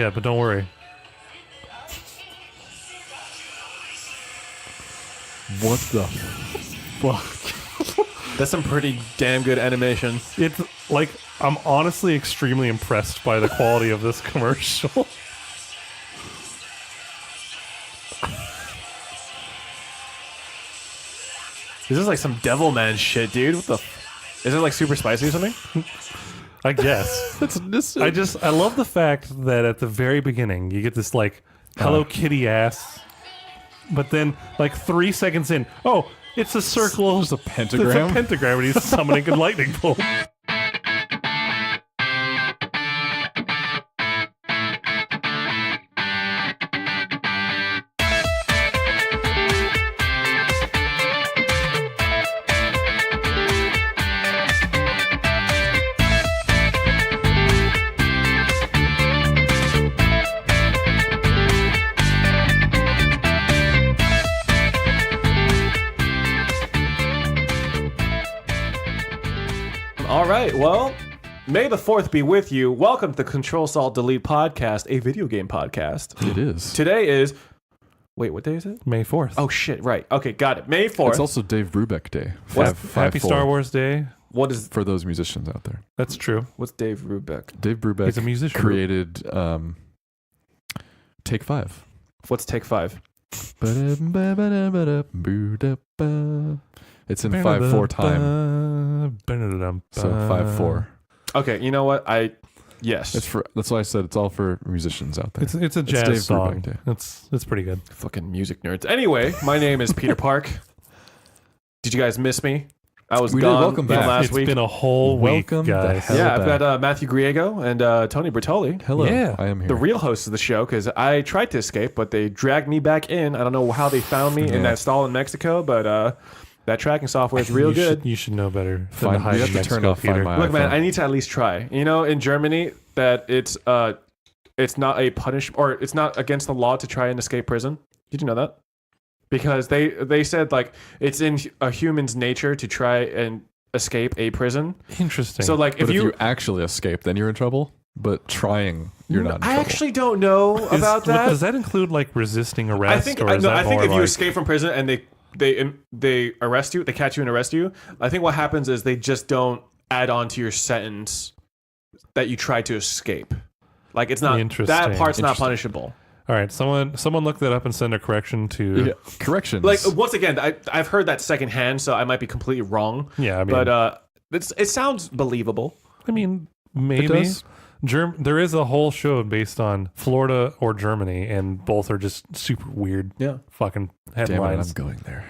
Yeah, but don't worry. What the fuck? That's some pretty damn good animation. It's like, I'm honestly extremely impressed by the quality of this commercial. This is like some Devilman shit, dude. What the? Is it like super spicy or something? I guess. This I love the fact that at the very beginning you get this like Hello Kitty ass, but then like 3 seconds in, oh, it's a circle. It's a pentagram. It's a pentagram, and he's summoning a lightning bolt. All right, well, may the 4th be with you. Welcome to the Control Salt Delete podcast, a video game podcast. It is. Today is... Wait, what day is it? May 4th. Oh, shit, right. Okay, got it. May 4th. It's also Dave Brubeck Day. Happy Star Wars Day. What is... For those musicians out there. That's true. What's Dave Brubeck? Dave Brubeck He's a musician. created Take 5. What's Take 5? It's in 5/4 time. So 5/4. Okay, you know what? Yes. It's for. That's why I said it's all for musicians out there. It's a jazz Dave song. Brubeck Day. It's pretty good. Fucking music nerds. Anyway, my name is Peter Park. Did you guys miss me? I was We did. gone Welcome from back. last It's week. been a whole week, Welcome the guys. hell Yeah, I've back. got Matthew Griego and Tony Brattoli, Hello. Yeah. I am here. the real hosts of the show, because I tried to escape, but they dragged me back in. I don't know how they found me in that stall in Mexico, but that tracking software is real good. You should know better. than Fine, to hide we have in to Mexico, turn off Find Peter. My Look, man, iPhone. I need to at least try. You know, in Germany, that it's not a punishment, or it's not against the law to try and escape prison. Did you know that? Because they said like it's in a human's nature to try and escape a prison. Interesting. So like But if you actually escape, then you're in trouble. But trying, you're not in trouble. I actually don't know about that. Does that include like resisting arrest? I think or is that I think more if you like, escape from prison and they arrest you, they catch you and arrest you, I think what happens is they just don't add on to your sentence that you tried to escape. Like it's not that part's not punishable. All right, someone look that up and send a correction to. Corrections. Like once again, I've heard that secondhand, so I might be completely wrong. Yeah, I mean, But it sounds believable. I mean, maybe. does. There is a whole show based on Florida or Germany, and both are just super weird. Yeah. Fucking damn it, headlines. I'm going there.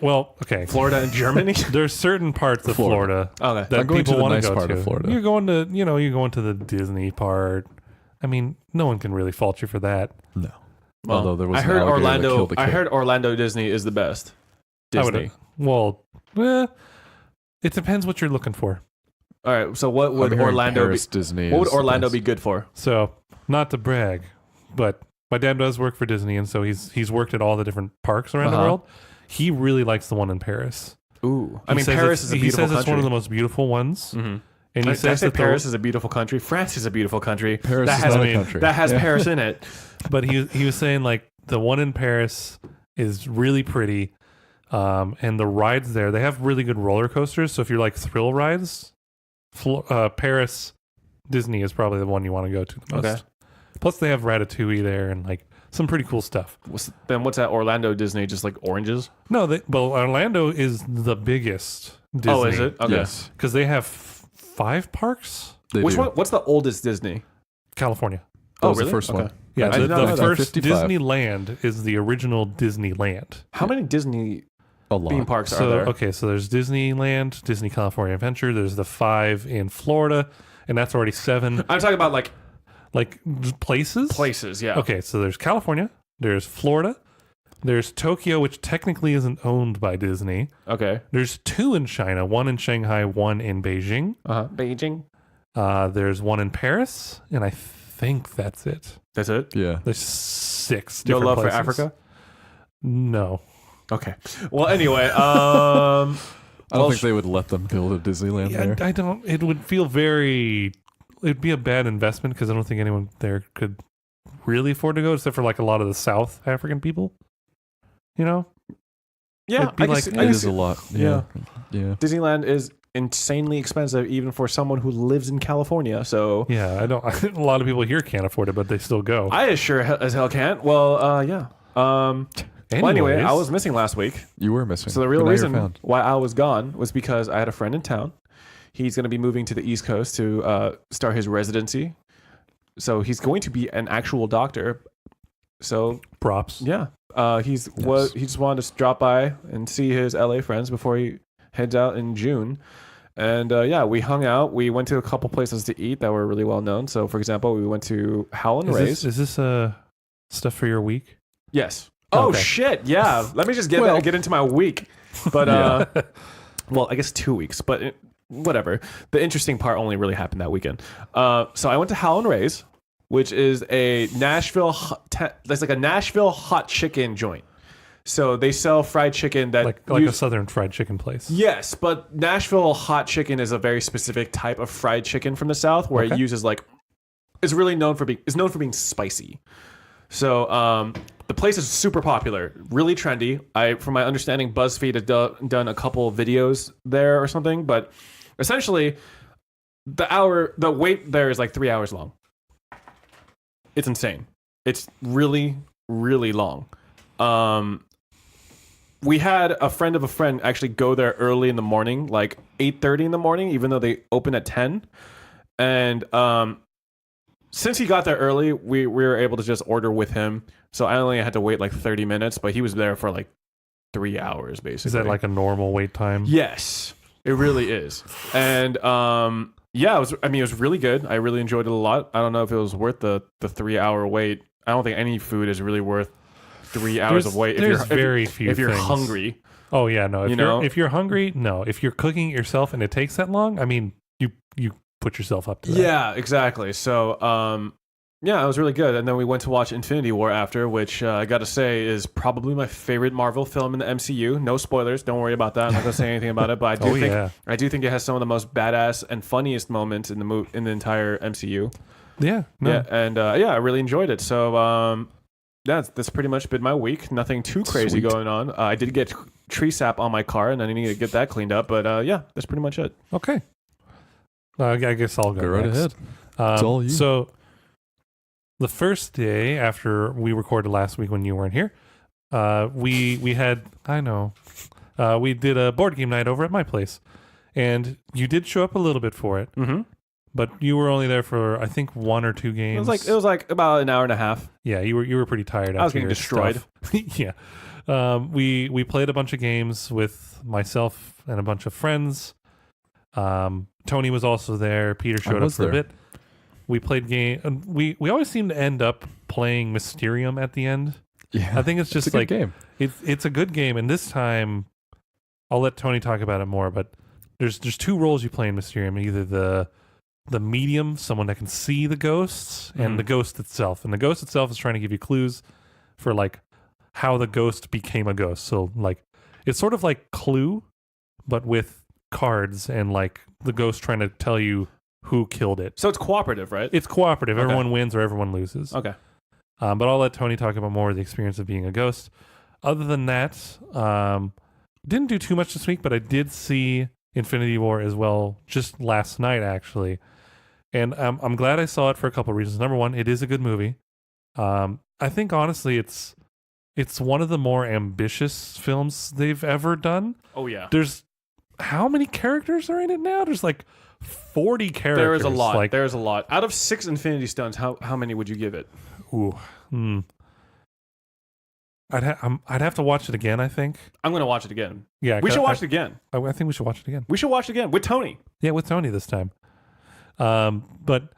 Well, okay. Florida and Germany. There's certain parts of Florida Okay. that I'm going to people the want nice to go part to. of Florida. You're going to the Disney part. I mean, no one can really fault you for that. No. Well, Although there was I an heard alligator that Orlando. killed a I kid. heard Orlando Disney is the best. I would- Disney. Well, it depends what you're looking for. All right. So what would I'm hearing Orlando be? Paris Disney What would is the Orlando best. be good for? So, not to brag, but my dad does work for Disney, and so he's worked at all the different parks around the world. He really likes the one in Paris. Ooh, He says Paris is a beautiful He says country. it's one of the most beautiful ones. Mm-hmm. And he Did I says say that Paris is a beautiful country. France is a beautiful country. Paris that is has not a country. that has Paris in it. but he was saying like the one in Paris is really pretty, and the rides there, they have really good roller coasters. So if you're like thrill rides, Paris Disney is probably the one you want to go to the most. Okay. Plus they have Ratatouille there and like some pretty cool stuff. Then what's that Orlando Disney? Just like oranges? No, Orlando is the biggest Disney. Oh, is it? Okay. Yes. Because they have 5 parks. They Which do. one? What's the oldest Disney? California. That was really? the first Okay. one. Yeah, I did not know the that. first 55. Disneyland is the original Disneyland. How many Disney A lot. theme parks are So there? okay, so there's Disneyland, Disney California Adventure. There's the 5 in Florida, and that's already 7 I'm talking about like places. places. Yeah. Okay, so there's California, there's Florida, there's Tokyo, which technically isn't owned by Disney. Okay. There's 2 in China, 1 in Shanghai, 1 in Beijing. Beijing. There's 1 in Paris, and I think that's it. That's it. Yeah. There's 6 No different love places. for Africa. No. Okay. Well, anyway, I don't think they would let them build a Disneyland there. I don't. It would feel very it'd be a bad investment because I don't think anyone there could really afford to go, except for like a lot of the South African people. You know? Yeah, It'd be like- It is a lot. Yeah. Disneyland is insanely expensive even for someone who lives in California. So Yeah, I don't. A lot of people here can't afford it, but they still go. I sure as hell can't. Well, yeah. Well, anyway, I was missing last week. You were missing. So the real But now you're reason found. why I was gone was because I had a friend in town. He's going to be moving to the East Coast to start his residency. So he's going to be an actual doctor. So props. yeah, he just wanted to drop by and see his LA friends before he heads out in June. And yeah, we hung out. We went to a couple places to eat that were really well known. So for example, we went to Howlin' Ray's. Is this stuff for your week? Yes. Oh Okay. shit! Yeah. Let me just get into my week. But well, I guess 2 weeks. But whatever. The interesting part only really happened that weekend. So I went to Howlin' Ray's, which is a Nashville. That's like a Nashville hot chicken joint. So they sell fried chicken that Like a Southern fried chicken place. Yes, but Nashville hot chicken is a very specific type of fried chicken from the South, where it uses it's really known for being spicy. So the place is super popular, really trendy. From my understanding, BuzzFeed had done a couple videos there or something, but essentially the wait there is like 3 hours long. It's insane. It's really, really long. We had a friend of a friend actually go there early in the morning, like 8:30 in the morning, even though they open at 10. And since he got there early, we were able to just order with him. So I only had to wait like 30 minutes, but he was there for like 3 hours, basically. Is that like a normal wait time? Yes, it really is. And yeah, it was really good. I really enjoyed it a lot. I don't know if it was worth the 3 hour wait. I don't think any food is really worth 3 hours of wait. There's very few if you're things. hungry. Oh yeah, no. If you're hungry, no. If you're cooking it yourself and it takes that long, I mean, you put yourself up to that. Yeah, exactly. So yeah, it was really good. And then we went to watch Infinity War after, which I got to say is probably my favorite Marvel film in the MCU. No spoilers. Don't worry about that. I'm not going to say anything about it. But I do think it has some of the most badass and funniest moments in the entire MCU. Yeah. No. Yeah, and yeah, I really enjoyed it. So that's pretty much been my week. Nothing too crazy going on. I did get tree sap on my car, and I need to get that cleaned up. But yeah, that's pretty much it. Okay. I guess I'll go right next. ahead. It's all you. So the first day after we recorded last week when you weren't here, we had we did a board game night over at my place, and you did show up a little bit for it. Mm-hmm. But you were only there for I think 1 or 2 games. It was like about an hour and a half. Yeah, you were pretty tired. I was after getting your destroyed. stuff. Yeah, we played a bunch of games with myself and a bunch of friends. Tony was also there. Peter showed up for a bit. We played game. And we always seem to end up playing Mysterium at the end. Yeah, I think it's just a good like game. It's a good game, and this time I'll let Tony talk about it more. But there's 2 roles you play in Mysterium: either the medium, someone that can see the ghosts, and the ghost itself. And the ghost itself is trying to give you clues for like how the ghost became a ghost. So like it's sort of like Clue, but with cards and like the ghost trying to tell you who killed it. So it's cooperative, right? It's cooperative. Okay. Everyone wins or everyone loses. Okay. But I'll let Tony talk about more of the experience of being a ghost. Other than that, didn't do too much this week, but I did see Infinity War as well just last night, actually. And I'm glad I saw it for a couple of reasons. Number one, it is a good movie. I think, honestly, it's one of the more ambitious films they've ever done. Oh, yeah. There's how many characters are in it now? There's like 40 characters. There is a lot. Like, There's a lot. Out of 6 Infinity Stones, how many would you give it? ooh, I'd have to watch it again, I think. I'm going to watch it again. Yeah, We should watch it again. I think we should watch it again. We should watch it again with Tony. Yeah, with Tony this time. But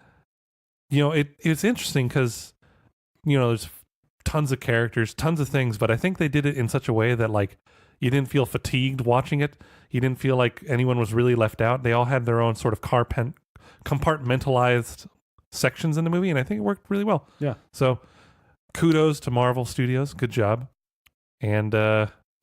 you know, it's interesting because there's tons of characters, tons of things, but I think they did it in such a way that like you didn't feel fatigued watching it. You didn't feel like anyone was really left out. They all had their own sort of compartmentalized sections in the movie, and I think it worked really well. Yeah. So kudos to Marvel Studios. Good job. And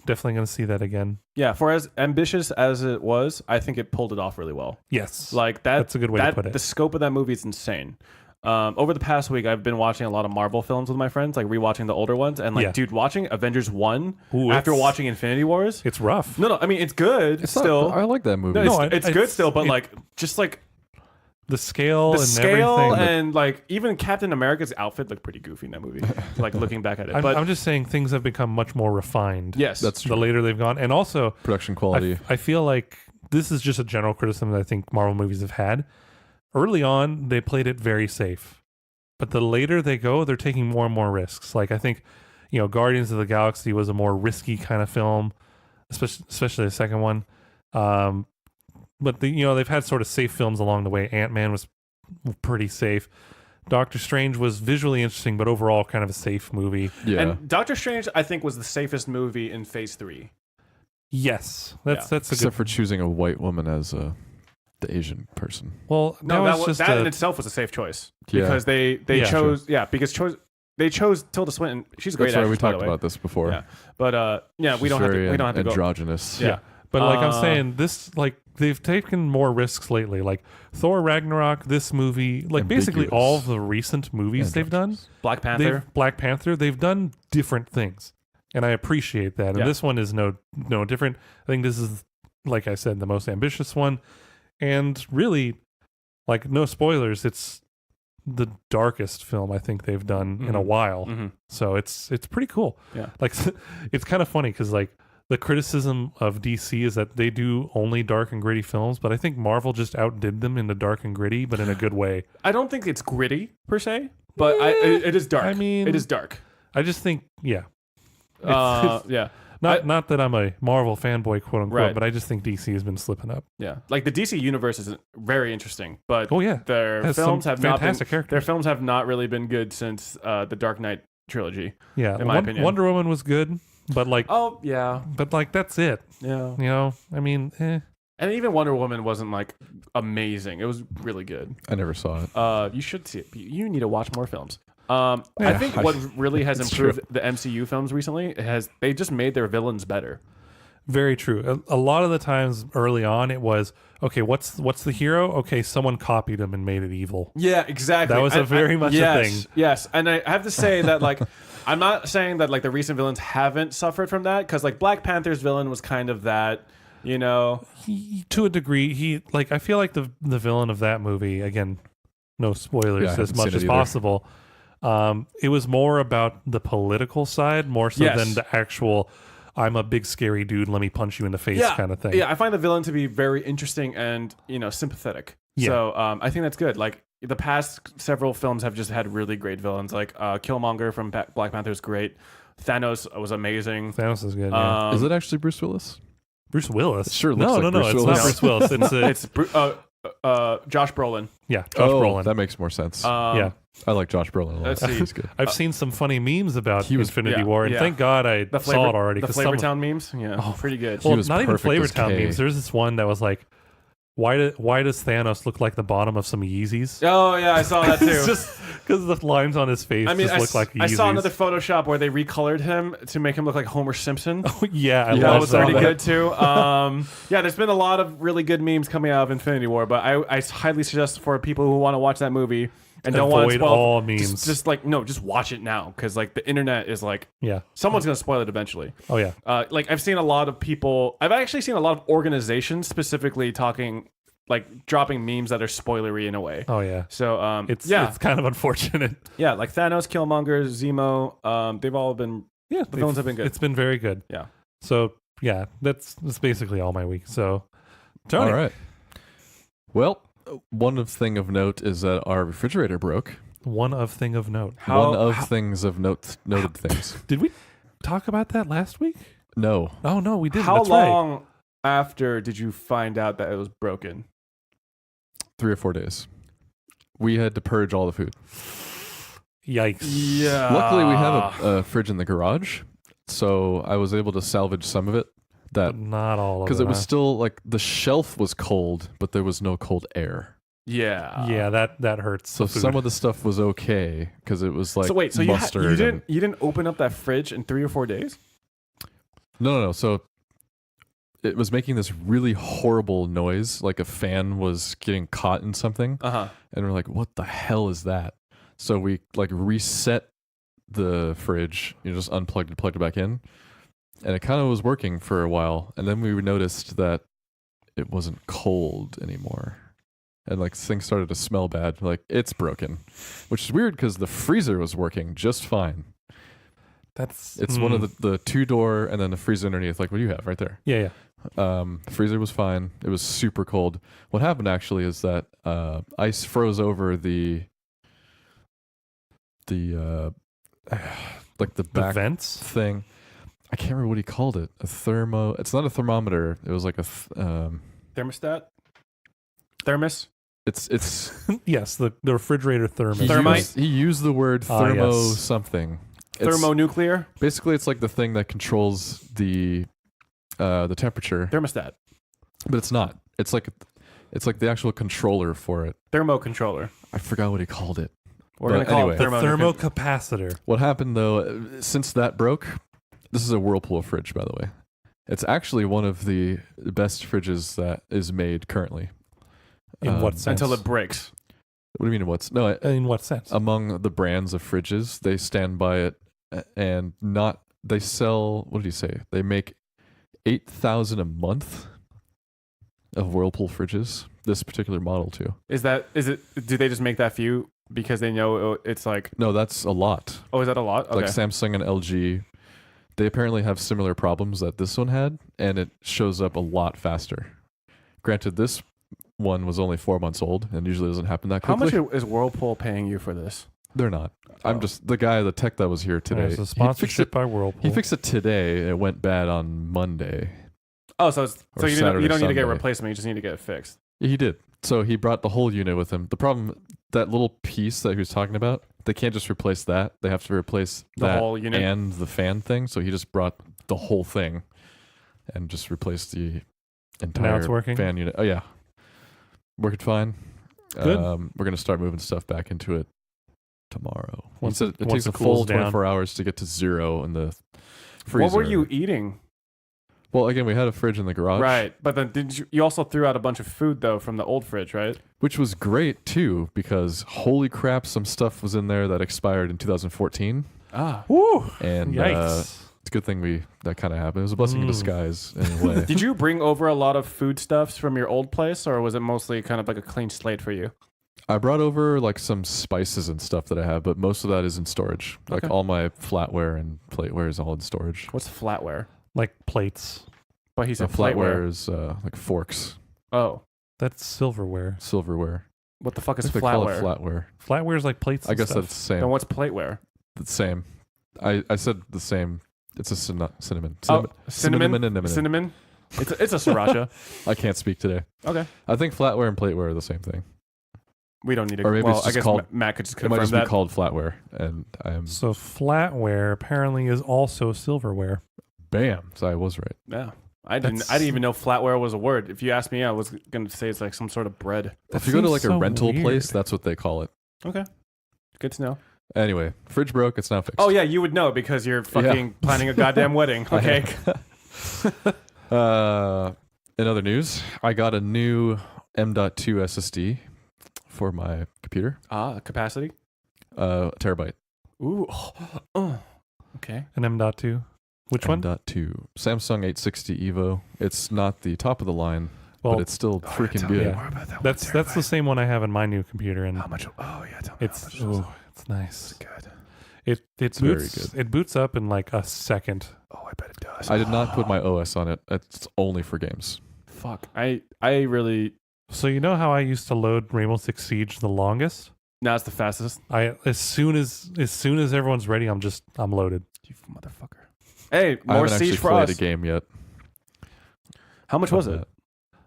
definitely going to see that again. Yeah, for as ambitious as it was, I think it pulled it off really well. Yes. Like That's a good way to put it. The scope of that movie is insane. Over the past week, I've been watching a lot of Marvel films with my friends, like rewatching the older ones, and like, dude, watching Avengers 1 after watching Infinity Wars, it's rough. No, I mean it's good still. I like that movie. No, it's good still, but like just like the scale the and scale everything. and like even Captain America's outfit looked pretty goofy in that movie. Like looking back at it, but I'm just saying things have become much more refined. yes, That's true. The later they've gone, and also Production quality. I feel like this is just a general criticism that I think Marvel movies have had. Early on, they played it very safe, but the later they go, they're taking more and more risks. Like I think, Guardians of the Galaxy was a more risky kind of film, especially the second one. But they've had sort of safe films along the way. Ant-Man was pretty safe. Doctor Strange was visually interesting, but overall kind of a safe movie. Yeah. And Doctor Strange, I think, was the safest movie in Phase 3. Yes, that's a Except good. for choosing a white woman as the Asian person. Well, No, that that was just that in itself was a safe choice Yeah. because they Yeah, chose they chose Tilda Swinton. She's a great That's why actress, we by the talked way. about this before. Yeah, but we She's don't have to. very We don't have to go. androgynous. Yeah. But like I'm Uh, saying, this they've taken more risks lately. Like Thor Ragnarok, this movie, like basically Ambiguous. all of the recent movies they've done. Black Panther. Black Panther, they've done different things, and I appreciate that. And Yeah. this one is no different. I think this is, like I said, the most ambitious one, and really, like no spoilers, it's the darkest film I think they've done in a while. Mhm. So it's pretty cool. Yeah. Like it's kind of funny because like the criticism of DC is that they do only dark and gritty films, but I think Marvel just outdid them in the dark and gritty, but in a good way. I don't think it's gritty per se, but it is dark. I mean, it is dark. I just think, yeah. It's Yeah. not that I'm a Marvel fanboy, quote unquote, Right. but I just think DC has been slipping up. Yeah, like the DC universe is very interesting, but Oh yeah, their has films some have not been fantastic characters. their films have not really been good since the Dark Knight trilogy. Yeah, in my opinion. Wonder Woman was good, but like, Oh yeah, that's it. yeah. I mean, And even Wonder Woman wasn't like amazing. It was really good. I never saw it. You should see it. You need to watch more films. I Yeah, think what really has It's improved the MCU films recently they just made their villains better. very true. A lot of the times early on, it was okay. What's the hero? Okay, someone copied him and made it evil. Yeah, exactly. That was very much a yes, thing. Yes, and I have to say that like I'm not saying that like the recent villains haven't suffered from that because like Black Panther's villain was kind of that, To a degree, I feel like the villain of that movie, again, no spoilers Yeah, I as haven't much seen as it either. possible. It was more about the political side more so Yes. than the actual I'm a big scary dude, let me punch you in the face kind of thing. Yeah, I find the villain to be very interesting and sympathetic. Yeah. So I think that's good. Like the past several films have just had really great villains. Like Killmonger from Black Panther is great. Thanos was amazing. Thanos is good. Yeah. Is it actually Bruce Willis? Bruce Willis? It sure looks no, like no, Bruce it's Willis. not Bruce Willis. It's It's Josh Brolin. Josh Oh, Brolin. that makes more sense. Yeah. I like Josh Brolin a lot. Let's see. He's good. I've seen some funny memes about He was- Infinity yeah, War, and yeah. thank God I The saw it already. The 'cause Flavor some- Town memes. Yeah, pretty good. He Well, was not even perfect as Flavortown K. memes. There's this one that was like, why does Thanos look like the bottom of some Yeezys? Oh yeah, I saw that too. It's just because the lines on his face I mean, just look like Yeezys. I saw another Photoshop where they recolored him to make him look like Homer Simpson. yeah, I Yeah, That love was saw pretty that. good too. Yeah, there's been a lot of really good memes coming out of Infinity War, but I highly suggest for people who want to watch that movie and don't want to Avoid spoil all memes. Just watch it now because like the internet is like Yeah. someone's gonna spoil it eventually. Oh yeah. Like I've seen a lot of people. I've actually seen a lot of organizations specifically talking like dropping memes that are spoilery in a way. Oh yeah. So It's kind of unfortunate. yeah, like Thanos, Killmonger, Zemo. They've all been Yeah, the villains have been good. It's been very good. Yeah. So yeah, that's basically all my week. So, Tony, All right. Well, one thing of note is that our refrigerator broke. one thing of note. Things of noted things. Did we talk about that last week? No. Oh no, we didn't. How That's right. long after did you find out that it was broken? 3 or 4 days. We had to purge all the food. Yikes. Yeah. Luckily, we have a fridge in the garage, so I was able to salvage some of it. That But not all of it. because it was huh? still like the shelf was cold, but there was no cold air. Yeah. Yeah, that hurts. So the food. some of the stuff was okay because it was like So wait, so mustard. you didn't open up that fridge in 3 or 4 days? No. So it was making this really horrible noise, like a fan was getting caught in something. Uh-huh. And we're like, what the hell is that? So we like reset the fridge, just unplugged and plugged it back in. And it kind of was working for a while. And then we noticed that it wasn't cold anymore. And like things started to smell bad. Like it's broken, which is weird because the freezer was working just fine. It's one of the 2-door and then the freezer underneath, like what you have right there. Yeah. The freezer was fine. It was super cold. What happened actually is that ice froze over the like the back vents thing. I can't remember what he called it. It's not a thermometer. It was like a Thermostat? Thermos? It's yes, the refrigerator thermos. Thermite? He used the word thermo yes. something. Thermonuclear? Basically, it's like the thing that controls the temperature. Thermostat. But it's not. It's like the actual controller for it. Thermocontroller. I forgot what he called it. We're going to call it the thermocapacitor. What happened though, since that broke, this is a Whirlpool fridge, by the way. It's actually one of the best fridges that is made currently. In what sense? Until it breaks. What do you mean? In what sense? Among the brands of fridges, they stand by it and they sell, what did he say? They make 8,000 a month of Whirlpool fridges. This particular model too. Is it? Do they just make that for you because they know it's like? No, that's a lot. Oh, is that a lot? Okay. Like Samsung and LG, they apparently have similar problems that this one had, and it shows up a lot faster. Granted, this one was only 4 months old, and usually doesn't happen that quickly. How much is Whirlpool paying you for this? They're not. I'm just the tech that was here today. There's a sponsorship by Whirlpool. He fixed it today. It went bad on Monday. Oh, so you don't need to get Sunday. a replacement. You just need to get it fixed. He did. So he brought the whole unit with him. The problem, that little piece that he was talking about, they can't just replace that. They have to replace The whole unit? and the fan thing. So he just brought the whole thing and just replaced the entire Now it's working? fan unit. Oh yeah, working fine. Good. We're gonna start moving stuff back into it tomorrow. He Once said it once takes it a full cools down. 24 hours to get to 0 in the freezer. What were you eating? Well, again, we had a fridge in the garage, Right, but then you also threw out a bunch of food though from the old fridge, right? which was great too because holy crap, some stuff was in there that expired in 2014, Ah. Woo! and Yikes. it's a good thing that kind of happened. It was a blessing in disguise in a way. Did you bring over a lot of foodstuffs from your old place, or was it mostly kind of like a clean slate for you? I brought over like some spices and stuff that I have, but most of that is in storage. Like Okay. all my flatware and plateware is all in storage. What's flatware? Like plates. But he So said flatware plateware. is like forks, Oh, That's silverware. silverware. what the fuck I is think they call it flatware? flatware. Flatware is like plates. I and guess stuff. that's the same. Then what's plateware? The same. I said the same. It's a cinnamon. Oh, cinnamon. Cinnamon. Cinnamon. It's a sriracha. I can't speak today. Okay. I think flatware and plateware are the same thing. We don't need to. Or maybe well, it's I just guess called- Matt could just It might confirm just that. be called flatware, and I am So flatware apparently is also silverware. bam. So I was right. Yeah. I didn't even know flatware was a word. If you asked me, I was going to say it's like some sort of bread. That If you go to seems like a so rental weird. place, that's what they call it. Okay. Good to know. Anyway, fridge broke. It's now fixed. Oh yeah, you would know because you're fucking planning a goddamn wedding. Okay. In other news, I got a new M.2 SSD for my computer. Capacity. Terabyte. Ooh. Okay. An M.2. Which one? M.2. Samsung 860 Evo. It's not the top of the line, Well, but it's still freaking tell me good. more about that. that's the same one I have in my new computer, and How much? Oh yeah, tell me. it's nice. Good. It very boots good. it boots up in like a second. Oh, I bet it does. I did not put my OS on it. It's only for games. Fuck. I really. So you know how I used to load Rainbow Six Siege the longest? Now it's the fastest. As soon as everyone's ready, I'm loaded. You motherfucker. Hey, I more haven't siege actually for played us. a game yet. How much was it?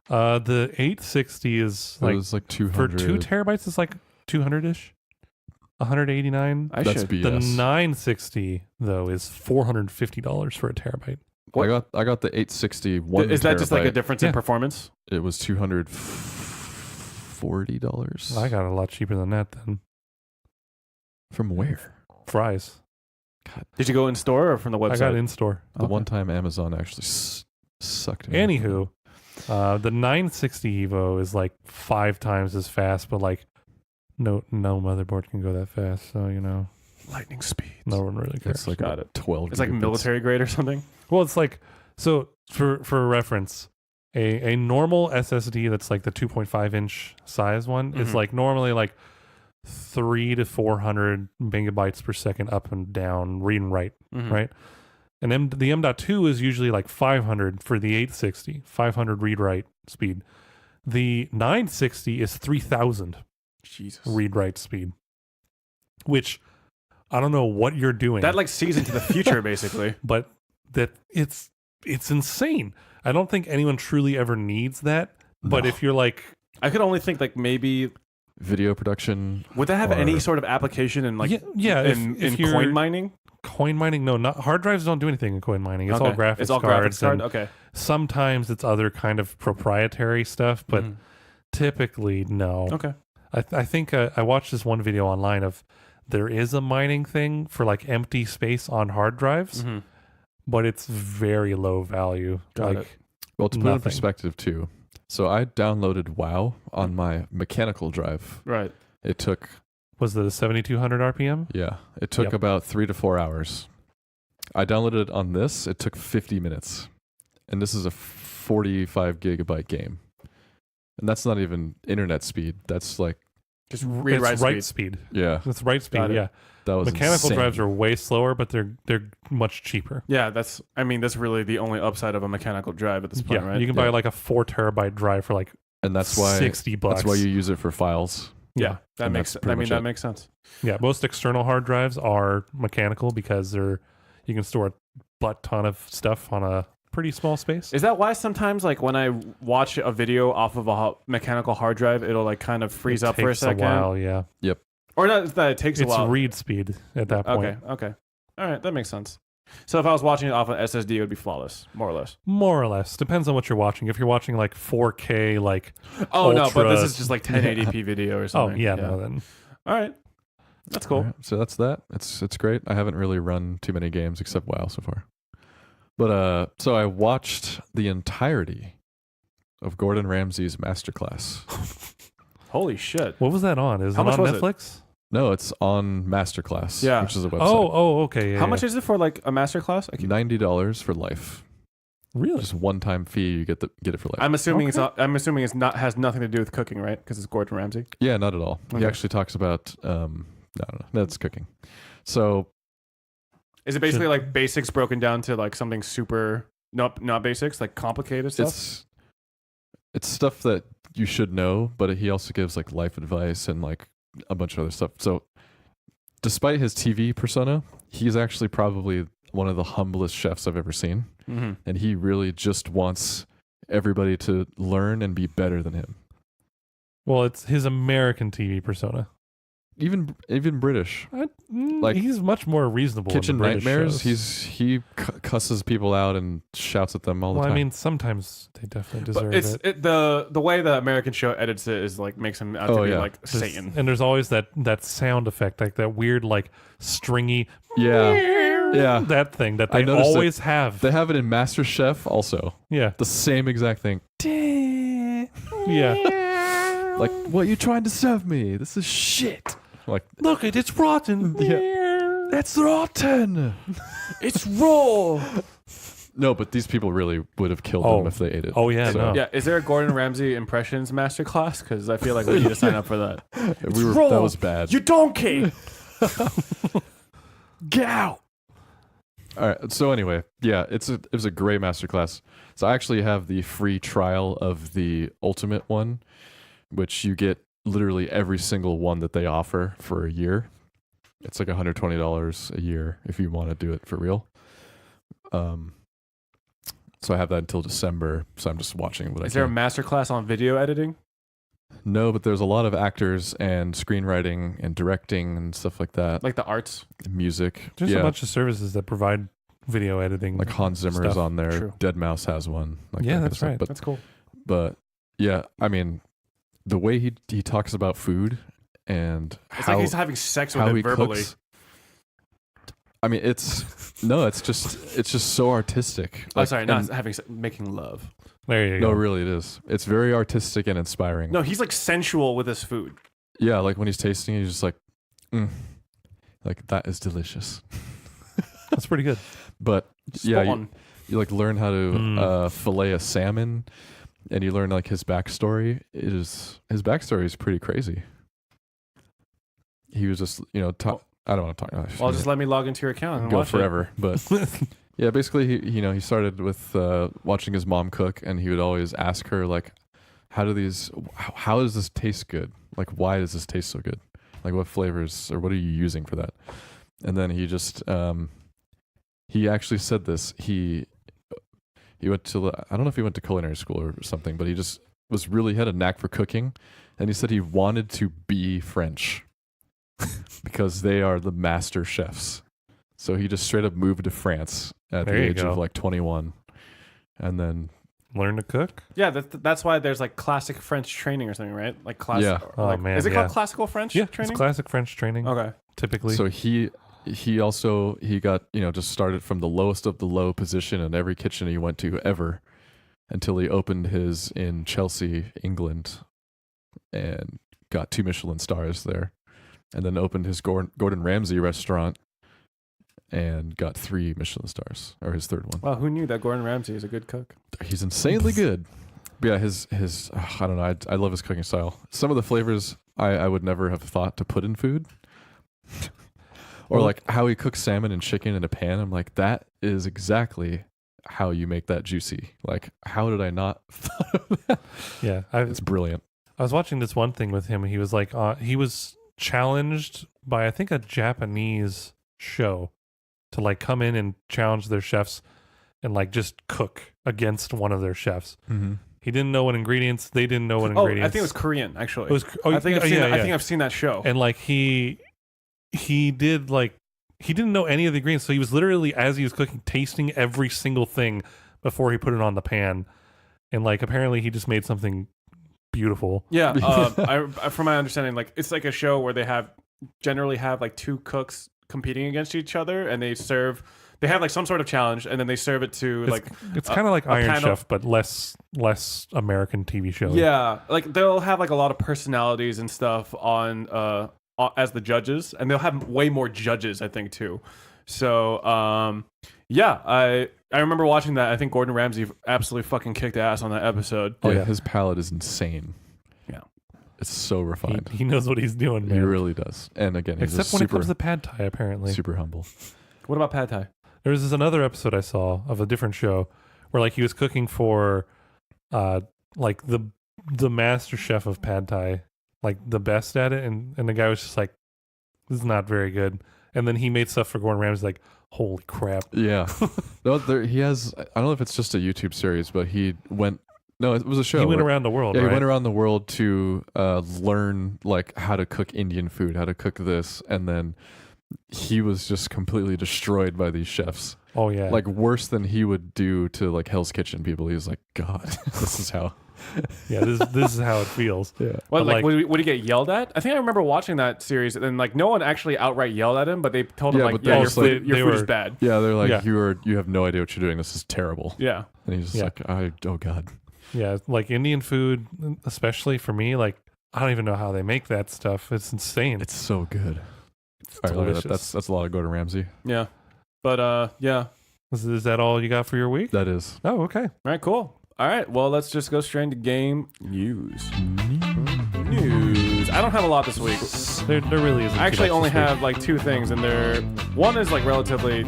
The 860 is It like was like for 200. 2 terabytes. It's like 200ish, 189. I That's should. BS. The 960 though is $450 for a terabyte. What? I got the 860 1 Is that just like a terabyte. difference Yeah. in performance? It was $240. I got it a lot cheaper than that then. From where? Fries. Did you go in store or from the website? I got in store. The one time Amazon actually sucked me. Anywho, the 960 Evo is like 5 times as fast, but like no motherboard can go that fast. So lightning speed. no one really cares. It's like Got it. 12. It's like gigabits. military grade or something. Well, it's like, so for reference, a normal SSD that's like the 2.5 inch size one is Mhm. like normally like 300 to 400 megabytes per second up and down, read and write, Mhm. right? And the M.2 is usually like 500 for the 860, 500 read write speed. The 960 is 3000 Jesus. read write speed, which I don't know what you're doing. That like sees into the future, basically. But that it's insane. I don't think anyone truly ever needs that. But No. if you're like, I could only think like maybe Video production. would that have Or- any sort of application in like yeah, in if you're coin mining? coin mining, no, not hard drives don't do anything in coin mining. It's all Okay. graphics It's all cards. graphics card. and Okay. Sometimes it's other kind of proprietary stuff, but Mhm. typically no. Okay. I think I watched this one video online of there is a mining thing for like empty space on hard drives, Mhm. but it's very low value. Got like it. Well, to put it in Nothing. perspective too. So I downloaded WoW on my mechanical drive. Right. It took was it a 7200 RPM? it took Yep. about 3 to 4 hours. I downloaded it on this. It took 50 minutes, and this is a 45 gigabyte game, and that's not even internet speed. That's like Just read It's write speed. yeah, It's right speed. Got it. Yeah, that was mechanical insane. drives are way slower, but they're much cheaper. Yeah, that's really the only upside of a mechanical drive at this point, Yeah, right? you can buy Yeah. like a 4 terabyte drive for like and that's why $60. that's why you use it for files. yeah, that and makes that's pretty much that it. makes sense. Yeah, most external hard drives are mechanical because you can store a butt ton of stuff on a pretty small space. Is that why sometimes like when I watch a video off of a mechanical hard drive, it'll like kind of freeze It up for a takes second? while, yeah. Or not that it takes a It's while. read speed at that point. Okay. All right, that makes sense. So if I was watching it off an SSD, it would be flawless, more or less. More or less. Depends on what you're watching. If you're watching like 4K, like Oh no, but this Ultra- is just like 1080p video or oh something. yeah, no, then All right, that's cool. All right, so that's that. It's great. I haven't really run too many games except WoW so far. But so I watched the entirety of Gordon Ramsay's masterclass. Holy shit! what was that on? Is How it much on was it? Netflix? No, it's on Masterclass, Yeah. which is a website. Oh, okay. Yeah, How much is it for like a master class? $90 for life. really? Just one-time fee. You get it for life. I'm assuming Okay. it's not has nothing to do with cooking, right? Because it's Gordon Ramsay. Yeah, not at all. He Okay. actually talks about no, that's cooking. So Is it basically like basics broken down to like something super not basics, like complicated stuff? it's stuff that you should know, but he also gives like life advice and like a bunch of other stuff. So despite his TV persona, he's actually probably one of the humblest chefs I've ever seen. Mm-hmm. And he really just wants everybody to learn and be better than him. Well, it's his American TV persona. Even British. Like, He's much more reasonable. Kitchen in the British Nightmares, shows. he cusses people out and shouts at them all the Well, time. I mean, sometimes they definitely deserve But it. the way the American show edits it is like makes him out to be like There's- Satan. And there's always that sound effect, like that weird, like stringy, yeah. that thing that I they noticed always have. They have it in Master Chef also. Yeah, The same exact thing. yeah. Like, what you trying to serve me? This is shit. Like, Look, it's rotten. it's rotten. It's raw. No, but these people really would have killed Oh. them if they ate it. Oh yeah, So- no. Yeah, is there a Gordon Ramsay impressions masterclass? Because I feel like we need to sign up for that. That was bad. You donkey! Get out. All right. So anyway, yeah, it was a great masterclass. So I actually have the free trial of the ultimate one, which you get literally every single one that they offer for a year. It's like $120 a year if you want to do it for real. So I have that until December. So I'm just watching what I Is there a can. masterclass on video editing? No, but there's a lot of actors and screenwriting and directing and stuff like that. Like the arts? Music. There's yeah. a bunch of services that provide video editing. Like Hans Zimmer is stuff. on there. True. Dead Mouse has one. Like Yeah, that kind of that's stuff. right. That's cool. But yeah, I mean, the way he talks about food and It's how like he's having sex with how it he verbally. cooks. I mean, it's just so artistic. Oh, Like, sorry, and- not making love. There you No, go. really, it is. It's very artistic and inspiring. No, he's like sensual with his food. Yeah, like when he's tasting, he's just like, like that is delicious. That's pretty good. But Spot yeah, on. you like learn how to fillet a salmon, and you learn like his backstory. His backstory is pretty crazy. He was just, I don't want to talk. Well, just let me log into your account and go watch forever. But yeah, basically, he started with watching his mom cook, and he would always ask her like, how does this taste good? Like, why does this taste so good? Like, what flavors or what are you using for that? And then he just he actually said this. He went to, I don't know if he went to culinary school or something, but he just had a knack for cooking, and he said he wanted to be French because they are the master chefs. So he just straight up moved to France at the There you age go. of like 21, and then Learn to cook. Yeah, that's why there's like classic French training or something, right? Like classic. Yeah. Oh, like, man, is it yeah. called classical French Yeah, training? it's classic French training. Okay. Typically. so he got just started from the lowest of the low position in every kitchen he went to ever, until he opened his in Chelsea, England, and got 2 Michelin stars there, and then opened his Gordon Ramsay restaurant and got 3 Michelin stars, or his third one. Wow, who knew that Gordon Ramsay is a good cook? He's insanely good. But yeah, his I don't know. I love his cooking style. Some of the flavors I would never have thought to put in food. Or Well- like how he cooks salmon and chicken in a pan. I'm like, that is exactly how you make that juicy. Like, how did I not thought of that? yeah, It's brilliant. I was watching this one thing with him. He was like, he was challenged by I think a Japanese show to like come in and challenge their chefs and like just cook against one of their chefs. Mm-hmm. He didn't know what ingredients. They didn't know what Oh, ingredients. I think it was Korean actually. It was. Oh, I think I've seen. yeah, I yeah. think I've seen that show. And like he did like he didn't know any of the ingredients, so he was literally as he was cooking tasting every single thing before he put it on the pan, and like apparently he just made something beautiful. Yeah, from my understanding, like it's like a show where they generally have like 2 cooks competing against each other, and they have like some sort of challenge, and then they serve it to like It's kind of like a Iron panel- Chef, but less American TV show. yeah, like they'll have like a lot of personalities and stuff on as the judges, and they'll have way more judges, I think, too. So yeah, I remember watching that. I think Gordon Ramsay absolutely fucking kicked ass on that episode. Oh, Yeah. his palate is insane. Yeah. It's so refined. He knows what he's doing, He man. really does. And again, he's Except just when it super, comes to pad thai, apparently. super humble. What about pad thai? There was this another episode I saw of a different show where like he was cooking for like the master chef of pad thai, like the best at it, and the guy was just like, this is not very good. And then he made stuff for Gordon Ramsay, like, holy crap. Yeah. No, he has, I don't know if it's just a YouTube series, but it was a show. He went where- around the world, Yeah, right? he went around the world to learn like how to cook Indian food, how to cook this, and then he was just completely destroyed by these chefs. Oh yeah. Like worse than he would do to like Hell's Kitchen people. He was like, God, this is how. yeah, this is how it feels. Yeah. What, But, like, like- would he get yelled at? I think I remember watching that series, and like no one actually outright yelled at him, but they told him Yeah, like, but they yeah, your also, food, like, they food is were- bad. Yeah, they're like, Yeah. you have no idea what you're doing. This is terrible. Yeah. And he's just Yeah. like, oh God. Yeah, like Indian food, especially for me, like I don't even know how they make that stuff. It's insane. It's so good. It's All right, Larry, delicious. that's a lot of Gordon Ramsay. Yeah. But yeah. Is that all you got for your week? That is. Oh, okay. All right, cool. All right, well, let's just go straight into game news. News. I don't have a lot this week. There really isn't. I actually too much only this week. have like 2 things, and one is like relatively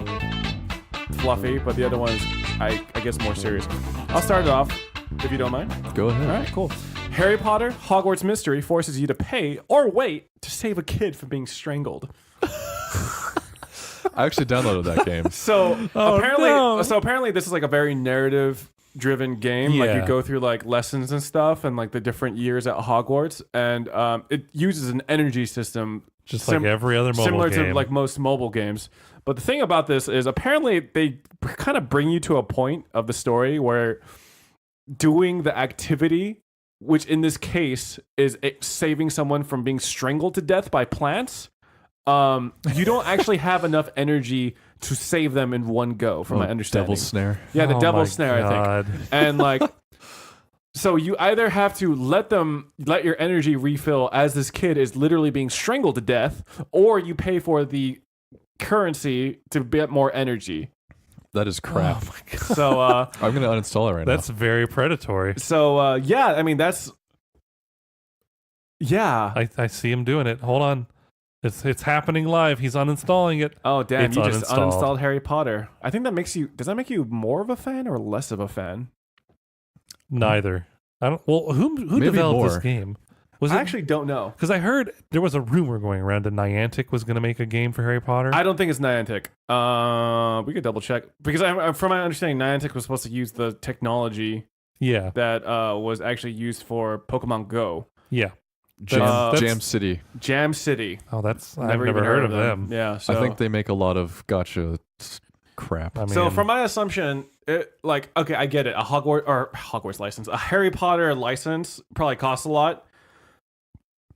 fluffy, but the other one is, I guess, more serious. I'll start it off, if you don't mind. Go ahead. All right, cool. Harry Potter Hogwarts Mystery forces you to pay or wait to save a kid from being strangled. I actually downloaded that game. So apparently, no. this is like a very narrative-driven game. Like Yeah. you go through like lessons and stuff, and like the different years at Hogwarts, and it uses an energy system Just like every other mobile similar game. to like most mobile games. But the thing about this is apparently they kind of bring you to a point of the story where doing the activity, which in this case is saving someone from being strangled to death by plants, you don't actually have enough energy to save them in one go, from my understanding. Devil's snare. Yeah, the Oh devil's my snare, God. I think. And like, so you either have to let your energy refill as this kid is literally being strangled to death, or you pay for the currency to get more energy. That is crap. Oh my God. So I'm gonna uninstall it right That's very predatory. so yeah, I mean that's yeah. I see him doing it. Hold on. It's happening live. He's uninstalling it. Oh damn! It's You just uninstalled. uninstalled Harry Potter. I think that makes you. Does that make you more of a fan or less of a fan? Neither. I don't. Well, who Maybe developed this more. game? Was I it actually don't know. because I heard there was a rumor going around that Niantic was going to make a game for Harry Potter. I don't think it's Niantic. We could double check because from my understanding, Niantic was supposed to use the technology yeah, that was actually used for Pokemon Go. yeah. Jam City. Jam City. Oh, that's I've Never never even heard of them. Yeah, so I think they make a lot of gotcha crap. I mean, so from my assumption, okay, I get it. A Hogwarts license, a Harry Potter license probably costs a lot.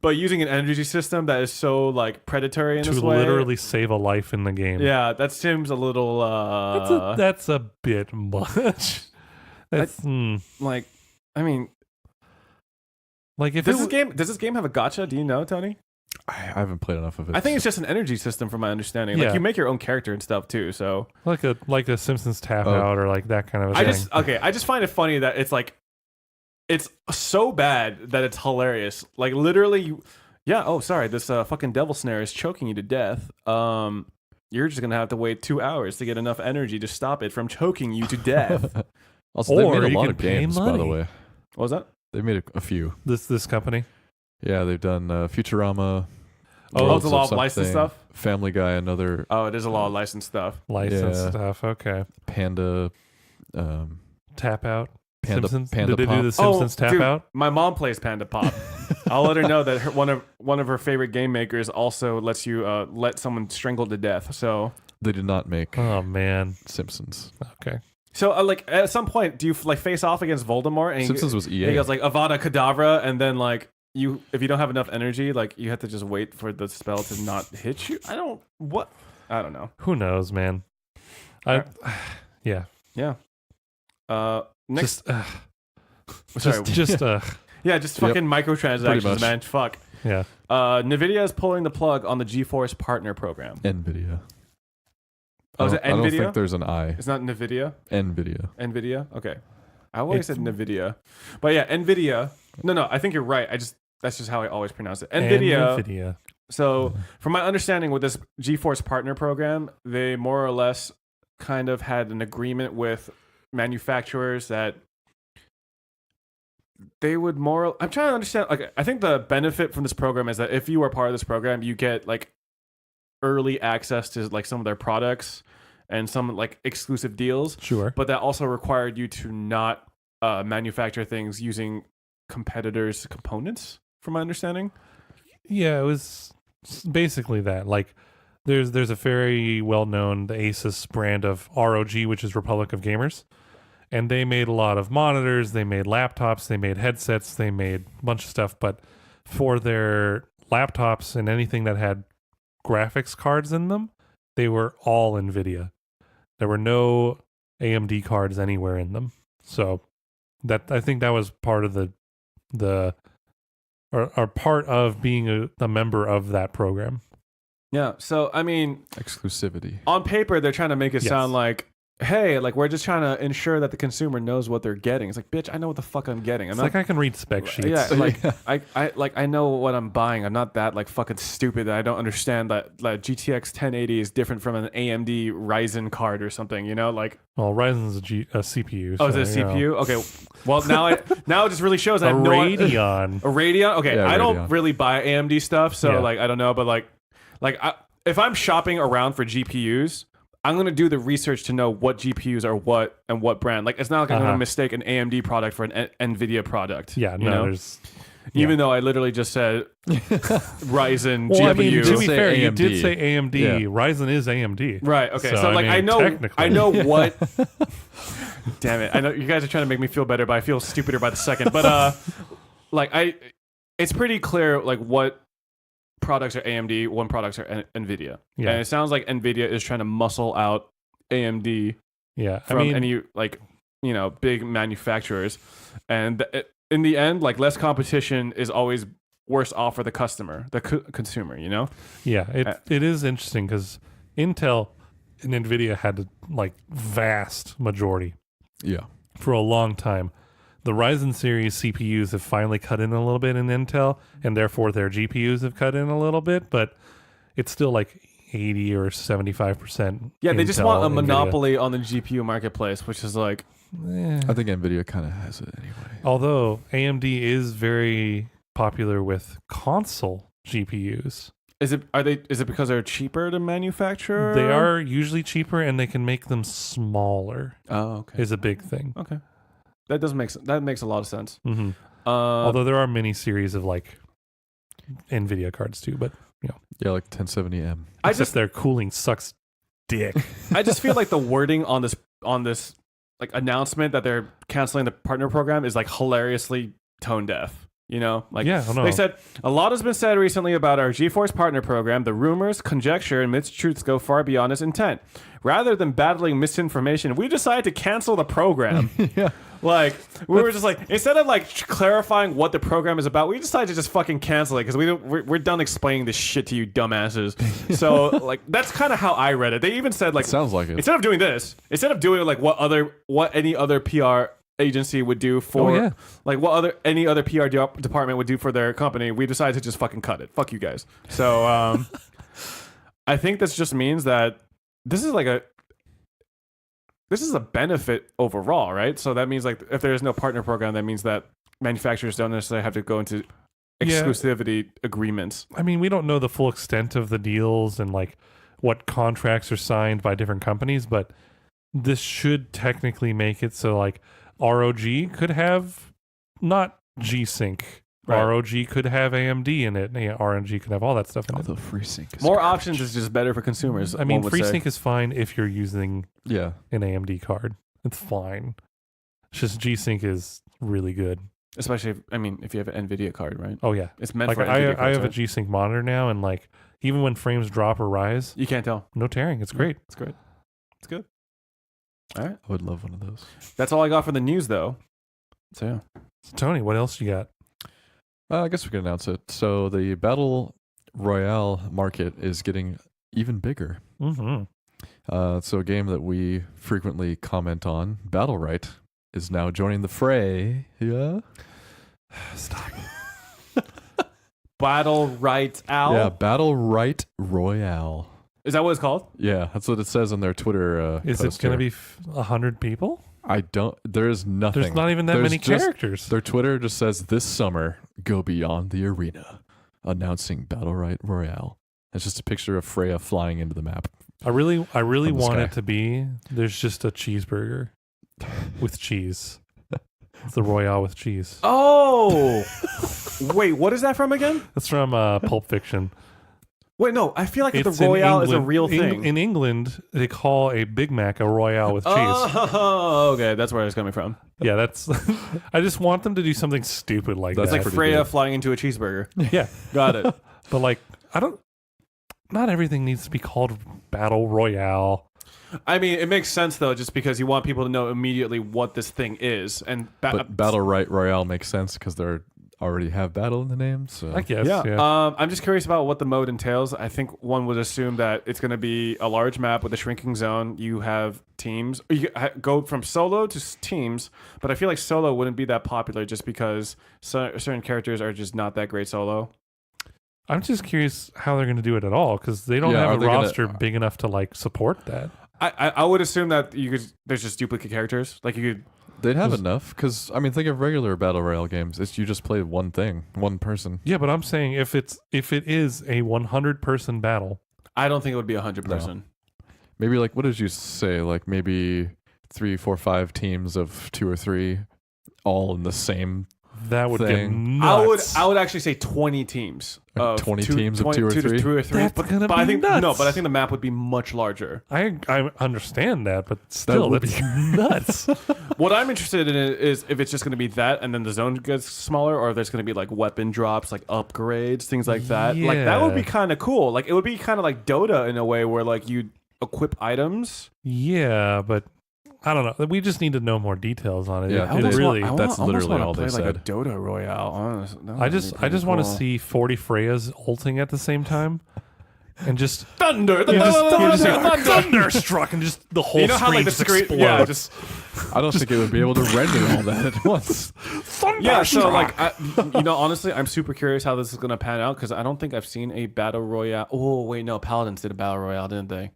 But using an energy system that is so like predatory in to this way, literally save a life in the game. yeah, that seems a little. That's a bit much. That's Like, I mean, like if does this game have a gacha? Do you know, Tony? I haven't played enough of it. I think it's just an energy system, from my understanding. Like Yeah. you make your own character and stuff too. So like a Simpsons tap Oh. out or like that kind of a thing. I just find it funny that it's like, it's so bad that it's hilarious. Like literally, yeah. Oh, sorry, this fucking devil snare is choking you to death. You're just gonna have to wait 2 hours to get enough energy to stop it from choking you to death. Also, Or they've made you a lot can of pay games, by the money. way. What was that? They've made a few. This company. Yeah, they've done Futurama. Oh, Worlds it's a lot of something, licensed stuff. Family Guy, another Oh, it is a lot of licensed stuff. License Yeah. stuff. Okay. Panda. Tap out. Panda- Simpsons. Panda Did they do Pop? the Simpsons tap dude, out? My mom plays Panda Pop. I'll let her know that one of her favorite game makers also lets you let someone strangle to death. So They did not make Oh man. Simpsons. Okay. like at some point, do you like face off against Voldemort? And Simpsons was EA. he goes like Avada Kedavra, and then like if you don't have enough energy, like you have to just wait for the spell to not hit you. I don't know. Who knows, man? Yeah. Yeah. Next, Just sorry. just Yeah, just Yep. fucking Pretty microtransactions, much. man. Fuck. yeah. Nvidia is pulling the plug on the GeForce Partner Program. NVIDIA. Oh, is it I don't NVIDIA? think there's an I. It's not Nvidia. NVIDIA. Nvidia. Okay. I always It's- said Nvidia, but yeah, Nvidia. No, I think you're right. That's just how I always pronounce it. Nvidia. So, from my understanding with this GeForce Partner Program, they more or less kind of had an agreement with manufacturers that they would I'm trying to understand. Like, I think the benefit from this program is that if you are part of this program, you get like early access to like some of their products and some like exclusive deals. Sure. But that also required you to not manufacture things using competitors' components, from my understanding. Yeah, it was basically that. Like, there's a very well-known, the Asus brand of ROG, which is Republic of Gamers, and they made a lot of monitors, they made laptops, they made headsets, they made a bunch of stuff. But for their laptops and anything that had graphics cards in them, they were all NVIDIA. There were no AMD cards anywhere in them. So that I think that was part of or part of being a member of that program. Yeah. So, I mean, Exclusivity. on paper, they're trying to make it Yes. sound like, hey, like we're just trying to ensure that the consumer knows what they're getting. It's like, bitch, I know what the fuck I'm getting. I'm It's not, like I can read spec sheets. yeah, like I know what I'm buying. I'm not that like fucking stupid that I don't understand that like GTX 1080 is different from an AMD Ryzen card or something. You know, like Well, Ryzen's a CPU. oh, so, is it a you know. CPU? Okay, well now it just really shows I A have no Radeon. A Radeon? Okay, Yeah, I don't Radeon. really buy AMD stuff, so Yeah. like I don't know, but if I'm shopping around for GPUs, I'm gonna do the research to know what GPUs are what and what brand. Like it's not like I'm gonna mistake an AMD product for an NVIDIA product. Yeah, you no, know? there's. Even though I literally just said Ryzen Well, GPU. I mean, to Just be say fair, you AMD. did say AMD. Yeah. Ryzen is AMD. Right. Okay. So, So, I like mean, I know technically. what. Damn it! I know you guys are trying to make me feel better, but I feel stupider by the second. But it's pretty clear like what products are AMD, one products are NVIDIA. Yeah. And it sounds like NVIDIA is trying to muscle out AMD Yeah. from any like, big manufacturers. And in the end, like less competition is always worse off for the customer, the consumer, Yeah. It is interesting because Intel and NVIDIA had a vast majority Yeah. for a long time. The Ryzen series CPUs have finally cut in a little bit in Intel, and therefore their GPUs have cut in a little bit, but it's still like 80 or 75%. Yeah, they just want a NVIDIA. monopoly on the GPU marketplace, which is like, I think NVIDIA kind of has it anyway. Although AMD is very popular with console GPUs. is it because they're cheaper to manufacture? They are usually cheaper, and they can make them smaller. Oh, okay. Is a big thing. Okay. That makes a lot of sense. Mm-hmm. Although there are many series of NVIDIA cards too, but Yeah, like 1070M. except their cooling sucks dick. I just feel like the wording on this announcement that they're canceling the partner program is hilariously tone deaf. Yeah, I know. They said a lot has been said recently about our GeForce partner program. The rumors, conjecture, and mistruths go far beyond its intent. Rather than battling misinformation, we decided to cancel the program. Yeah. We were just instead of clarifying what the program is about, we decided to just fucking cancel it because we're done explaining this shit to you dumbasses. So that's kind of how I read it. They even said Sounds like it. instead of doing what any other PR agency would do for any other PR department would do for their company, we decided to just fucking cut it. Fuck you guys. So I think this just means that this is a benefit overall, right? So that means if there is no partner program, that means that manufacturers don't necessarily have to go into exclusivity agreements. I mean, we don't know the full extent of the deals and what contracts are signed by different companies, but this should technically make it so ROG could have not G-Sync. Right. ROG could have AMD in it. Yeah, ROG could have all that stuff in it. Although FreeSync is More garbage. options is just better for consumers. I mean, one would say. FreeSync is fine if you're using Yeah. an AMD card. It's fine. It's just G-Sync is really good. Especially if you have an NVIDIA card, right? Oh yeah, It's meant for I NVIDIA have cards, a right? G-Sync monitor now, and even when frames drop or rise, You can't tell. no tearing. It's great. It's great. It's good. All right. I would love one of those. That's all I got for the news, though. So yeah. So, Tony, what else you got? I guess we can announce it. So the Battle Royale market is getting even bigger. Mm-hmm. So a game that we frequently comment on, Battle Right, is now joining the fray. Yeah. Stop. Battle Right Owl? Yeah, Battle Right Royale. Is that what it's called? Yeah, that's what it says on their Twitter. Is it going to be 100 people? There's nothing. There's not even that many characters. Their Twitter just says this summer, go beyond the arena, announcing Battle Right Royale. It's just a picture of Freya flying into the map. I really From the want sky. it to be. There's just a cheeseburger with cheese. It's the Royale with cheese. Oh! Wait, what is that from again? That's from Pulp Fiction. Wait, no. I feel like It's the in Royale is a England. real thing. In England, they call a Big Mac a Royale with cheese. Oh, okay. That's where I was coming from. Yeah, that's. I just want them to do something stupid like That's It's that. like pretty Freya good. flying into a cheeseburger. Yeah, Got it. but I don't. Not everything needs to be called Battle Royale. I mean, it makes sense, though, just because you want people to know immediately what this thing is. And But Battle Right Royale makes sense because they already have battle in the name. So I guess. Yeah. Yeah. I'm just curious about what the mode entails. I think one would assume that it's going to be a large map with a shrinking zone. You have teams. Or you go from solo to teams, but I feel like solo wouldn't be that popular just because certain characters are just not that great solo. I'm just curious how they're going to do it at all because they don't Yeah, have are a they gonna- roster big enough to support that. I would assume that there's just duplicate characters. Like you could. they'd have enough because think of regular Battle Royale games. It's you just play one thing, one person. Yeah, but I'm saying if it is a 100-person battle, I don't think it would be 100%. Maybe what did you say? Maybe 3, 4, 5 teams of 2 or 3, all in the same That would thing. get nuts. I would actually say 20 teams. Like 20 teams of 2 or 3? 2 or 3. That's gonna I be think nuts. no, but I think the map would be much larger. I understand that, but still, would that's nuts. What I'm interested in is if it's just going to be that, and then the zone gets smaller, or if there's going to be like weapon drops, like upgrades, things like that. Like that would be Yeah. kind of cool. Like it would be kind of like Dota in a way, where like you equip items. Yeah, but I don't know. We just need to know more details on it. Yeah, It they- really. that's literally all they play like a said. Dota Royale. Honestly. That I would just be want to cool. see 40 Freyas ulting at the same time, and just thunder. you just Thunder. thunderstruck, and just the whole You know how screen like the just screen, explodes. yeah, just I don't think it would be able to render all that at once. yeah. So like, honestly, I'm super curious how this is gonna pan out because I don't think I've seen a battle royale. Oh wait, no, Paladins did a battle royale, didn't they?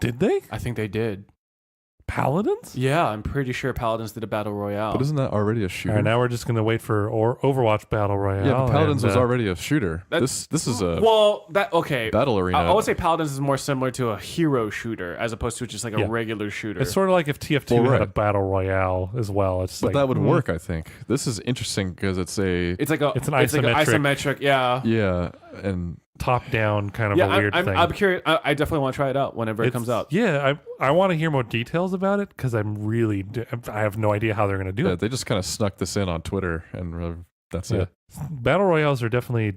Did they? I think they did. Paladins? Yeah, I'm pretty sure Paladins did a battle royale. But isn't that already a All shooter? right, now we're just gonna wait for Overwatch Battle Royale. yeah, but Paladins and, was already a shooter. This is a well, that okay. battle arena. I would say Paladins is more similar to a hero shooter as opposed to just like a Yeah. regular shooter. It's sort of like if TF2 Well, had a right. Battle Royale as well. It's but like, that would work, I think. This is interesting because it's an it's like an isometric- isometric. Yeah. yeah, and top-down kind of Yeah, a weird I'm, thing. I'm curious. I definitely want to try it out whenever it comes out. Yeah, I want to hear more details about it because I have no idea how they're gonna do yeah, it. they just kind of snuck this in on Twitter, and that's Yeah. it. Battle Royales are definitely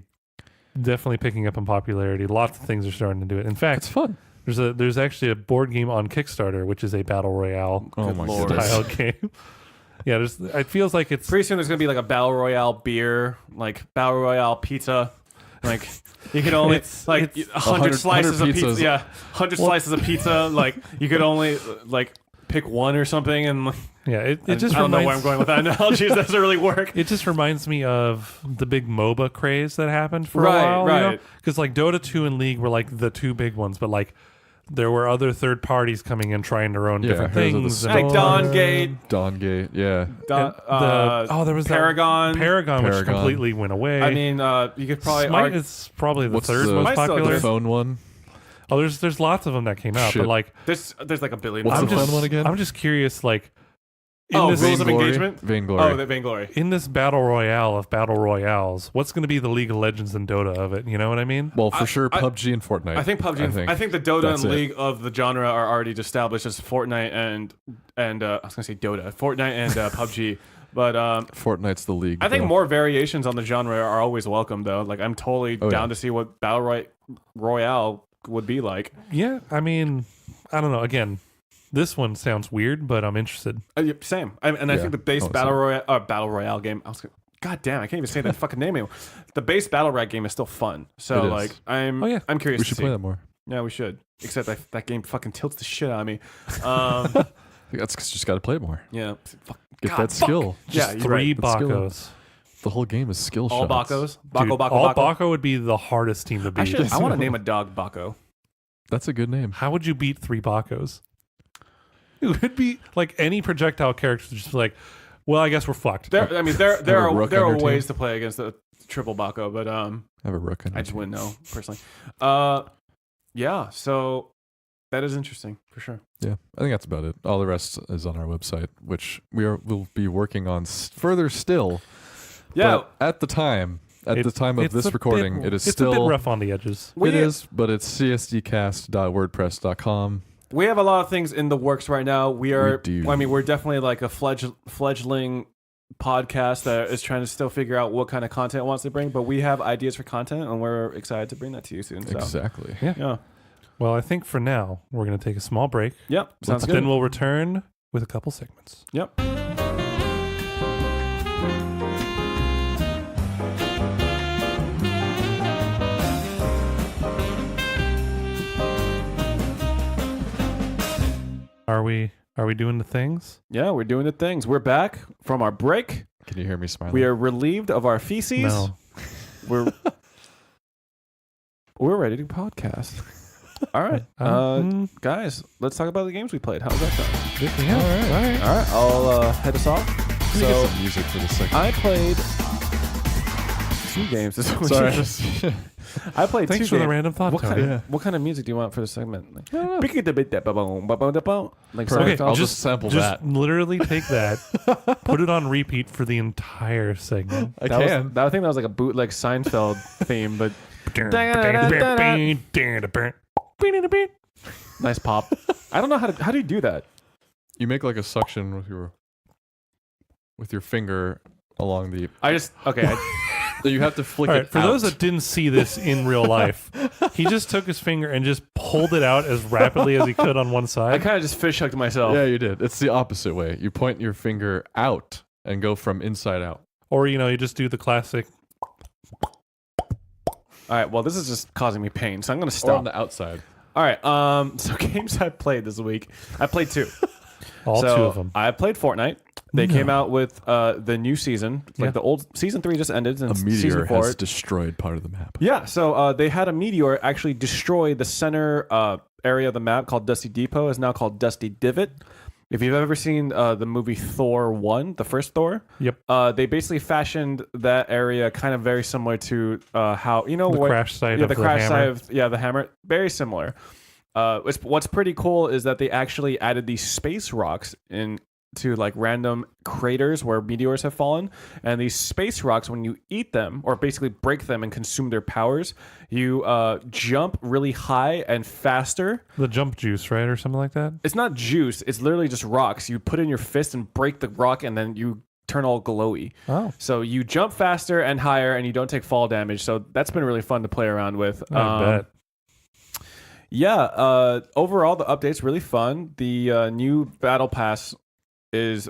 picking up in popularity. Lots of things are starting to do it. In It's fact, fun. there's actually a board game on Kickstarter which is a Battle Royale Oh Good my lord. goodness. style game. Yeah, it feels like it's Pretty soon there's gonna be like a battle royale beer, like battle royale pizza. Like you could only It's- like it's 100 slices of 100 pizza. pizzas. Yeah, 100 slices of pizza. Like you could only like pick one or something. And yeah. It just I don't know where I'm reminds going with that analogy. It doesn't really work. it just reminds me of the big MOBA craze that happened for Right, a while. right. Because like Dota 2 and League were like the two big ones, but like there were other third parties coming in trying their own Yeah, different Heroes of the things. Storm. Like Dawngate, Dawngate, yeah. There was Paragon. Paragon, which Paragon. completely went away. I mean, you could probably Smite argue. is probably the What's third the- most Smite's still popular. The phone one. Oh, there's lots of them that came out, Shit. but like There's like a billion. What's I'm the ones. fun one again? I'm just curious, like in Oh, this rules of Vainglory? engagement? Vainglory. Oh, the Vainglory. in this battle royale of battle royales, what's going to be the League of Legends and Dota of it? You know what I mean? well, for sure, I- PUBG and Fortnite. I think PUBG. I think the Dota That's and it. League of the genre are already established as Fortnite and I was gonna say Dota, Fortnite and PUBG. But Fortnite's the league. I think though. more variations on the genre are always welcome, though. Like I'm totally Oh, down yeah. to see what Battle Royale would be like. Yeah, I mean, I don't know. Again, this one sounds weird, but I'm interested. Yeah, same. I Yeah. think the base Oh, Battle Royale game. God damn, I can't even say that fucking name anymore. The base Battle Royale game is still fun. So It is. like, I'm Oh, yeah. I'm curious we to should see. play that more. Yeah, we should. Except that game fucking tilts the shit out of me. That's just got to play more. Yeah. Fuck. Get God, that fuck. skill. Yeah, Just you're three right. Let's go. Bakos. The whole game is skill All shots. Bakos. Dude, Bako, Bako, all Bako. Bako would be the hardest team to beat. I want to name a dog Bako. That's a good name. How would you beat three Bakos? It would be like any projectile character just be like, well, I guess we're fucked. There a rook there on are your team? ways to play against the triple Bako, but I have a rook. I just wouldn't know personally. Yeah, so that is interesting for sure. Yeah, I think that's about it. All the rest is on our website, which will be working on further still. Yeah, But at the time of It's this a recording, bit- it is it's a bit still rough on the edges. it is, but it's csdcast.wordpress.com. we have a lot of things in the works right now. We do. I mean, we're definitely like a fledgling podcast that is trying to still figure out what kind of content it wants to bring, but we have ideas for content, and we're excited to bring that to you soon. So. Exactly. Yeah. Well, I think for now we're going to take a small break. Yep. Sounds good. Then we'll return with a couple segments. Yep. Are we doing the things? Yeah, we're doing the things. We're back from our break. Can you hear me smiling? We are relieved of our feces. No. We're ready to podcast. All right, guys, let's talk about the games we played. How's that sound? Yeah. All right. All right, I'll head us off. Let me So get some music for the second. I played 2 games this week. Sorry. I played Thanks 2 for the games. random thought, What Tony. kind, Yeah. what kind of music do you want for the segment? Like, Yeah. like Okay, Seinfeld? I'll just sample that. Literally take that, put it on repeat for the entire segment. I That was- can. I think that was like a bootleg Seinfeld theme, but nice pop. I don't know how do you do that? You make like a suction with your finger along the. You have to flick All it right, for out. those that didn't see this in real life, he just took his finger and just pulled it out as rapidly as he could on one I side. kind of just fish hooked myself. Yeah, you did. It's the opposite way. You point your finger out and go from inside out. Or, you just do the classic. All right. Well, this is just causing me pain, so I'm gonna Or on stop. the outside. All right. So games I played this week. I played 2. All so 2 of them. I played Fortnite. They came out with the new season. Yeah. Like the old season 3 just ended. And A meteor season 4. has destroyed part of the map. Yeah, so they had a meteor actually destroy the center area of the map called Dusty Depot. Is now called Dusty Divot. If you've ever seen the movie Thor 1, the first Thor, Yep. they basically fashioned that area kind of very similar to how The crash site yeah, of the the crash hammer. site of the hammer, very similar. What's pretty cool is that they actually added these space rocks into like random craters where meteors have fallen, and these space rocks, when you eat them or basically break them and consume their powers, you jump really high and faster. The jump juice, right? Or something like that? It's not juice, it's literally just rocks. You put in your fist and break the rock, and then you turn all glowy. Oh. So you jump faster and higher, and you don't take fall damage. So that's been really fun to play around with. I bet. Yeah, overall the update's really fun. The new battle pass is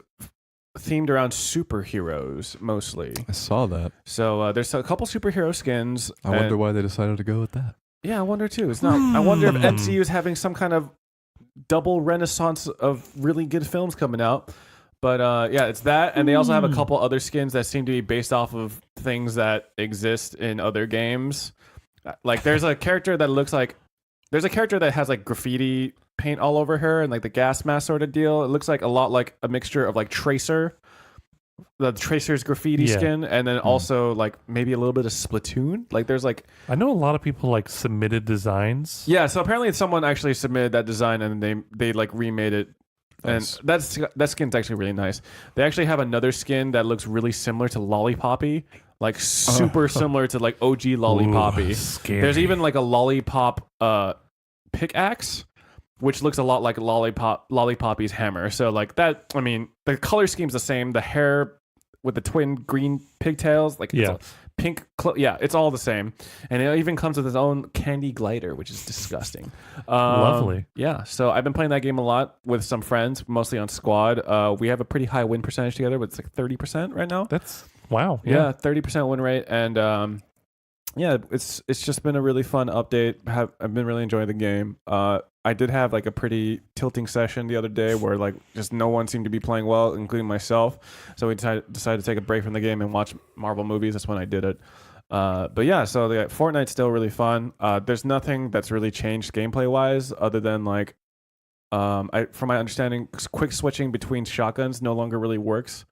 themed around superheroes mostly. I saw that. So there's a couple superhero skins. I wonder why they decided to go with that. Yeah, I wonder too. It's not. I wonder if MCU is having some kind of double renaissance of really good films coming out. But yeah, it's that, and they also have a couple other skins that seem to be based off of things that exist in other games. Like there's a character that looks like. There's a character that has like graffiti paint all over her and like the gas mask sort of deal. It looks like a lot like a mixture of like Tracer, the Tracer's graffiti Yeah. skin, and then also like maybe a little bit of Splatoon. Like there's like I know a lot of people like submitted designs. yeah. So apparently someone actually submitted that design and they like remade it. Nice. And that skin's actually really nice. They actually have another skin that looks really similar to Lollipoppy, like super similar to like OG Lollipoppy. Ooh, scary. There's even like a lollipop pickaxe, which looks a lot like Lollipoppy's hammer. So like that, I mean, the color scheme's the same. The hair with the twin green pigtails, like Yeah. it's a pink. Yeah, it's all the same. And it even comes with its own candy glider, which is disgusting. Lovely. Yeah. So I've been playing that game a lot with some friends, mostly on squad. We have a pretty high win percentage together, but it's like 30% right now. That's wow. Yeah, 30% win rate, and yeah, it's just been a really fun update. I've been really enjoying the game. I did have like a pretty tilting session the other day where like just no one seemed to be playing well, including myself. So we decided to take a break from the game and watch Marvel movies. That's when I did it. But yeah, so the Fortnite's still really fun. There's nothing that's really changed gameplay wise other than like, from my understanding, quick switching between shotguns no longer really works.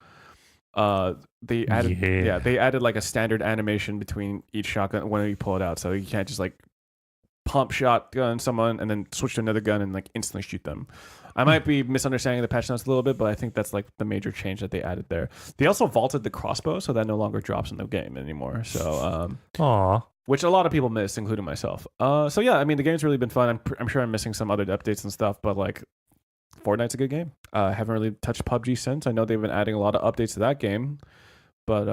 They added like a standard animation between each shotgun when you pull it out, so you can't just like pump shotgun someone and then switch to another gun and like instantly shoot them. I might be misunderstanding the patch notes a little bit, but I think that's like the major change that they added there. They also vaulted the crossbow, so that no longer drops in the game anymore. So Aw. which a lot of people miss, including myself. So yeah, I mean the game's really been fun. I'm sure I'm missing some other updates and stuff, but like Fortnite's a good game. I haven't really touched PUBG since. I know they've been adding a lot of updates to that game, but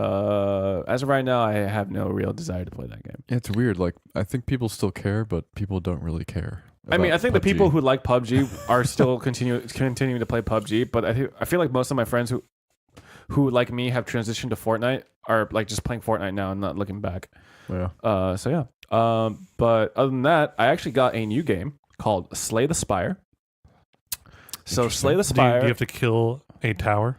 as of right now, I have no real desire to play that game. Yeah, it's weird. Like I think people still care, but people don't really care. I mean, I about think the PUBG. people who like PUBG are still continuing to play PUBG, but I feel like most of my friends who like me have transitioned to Fortnite are like just playing Fortnite now and not looking back. Yeah. So yeah. But other than that, I actually got a new game called Slay the Spire. So Slay the Do you Spire, have to kill a tower?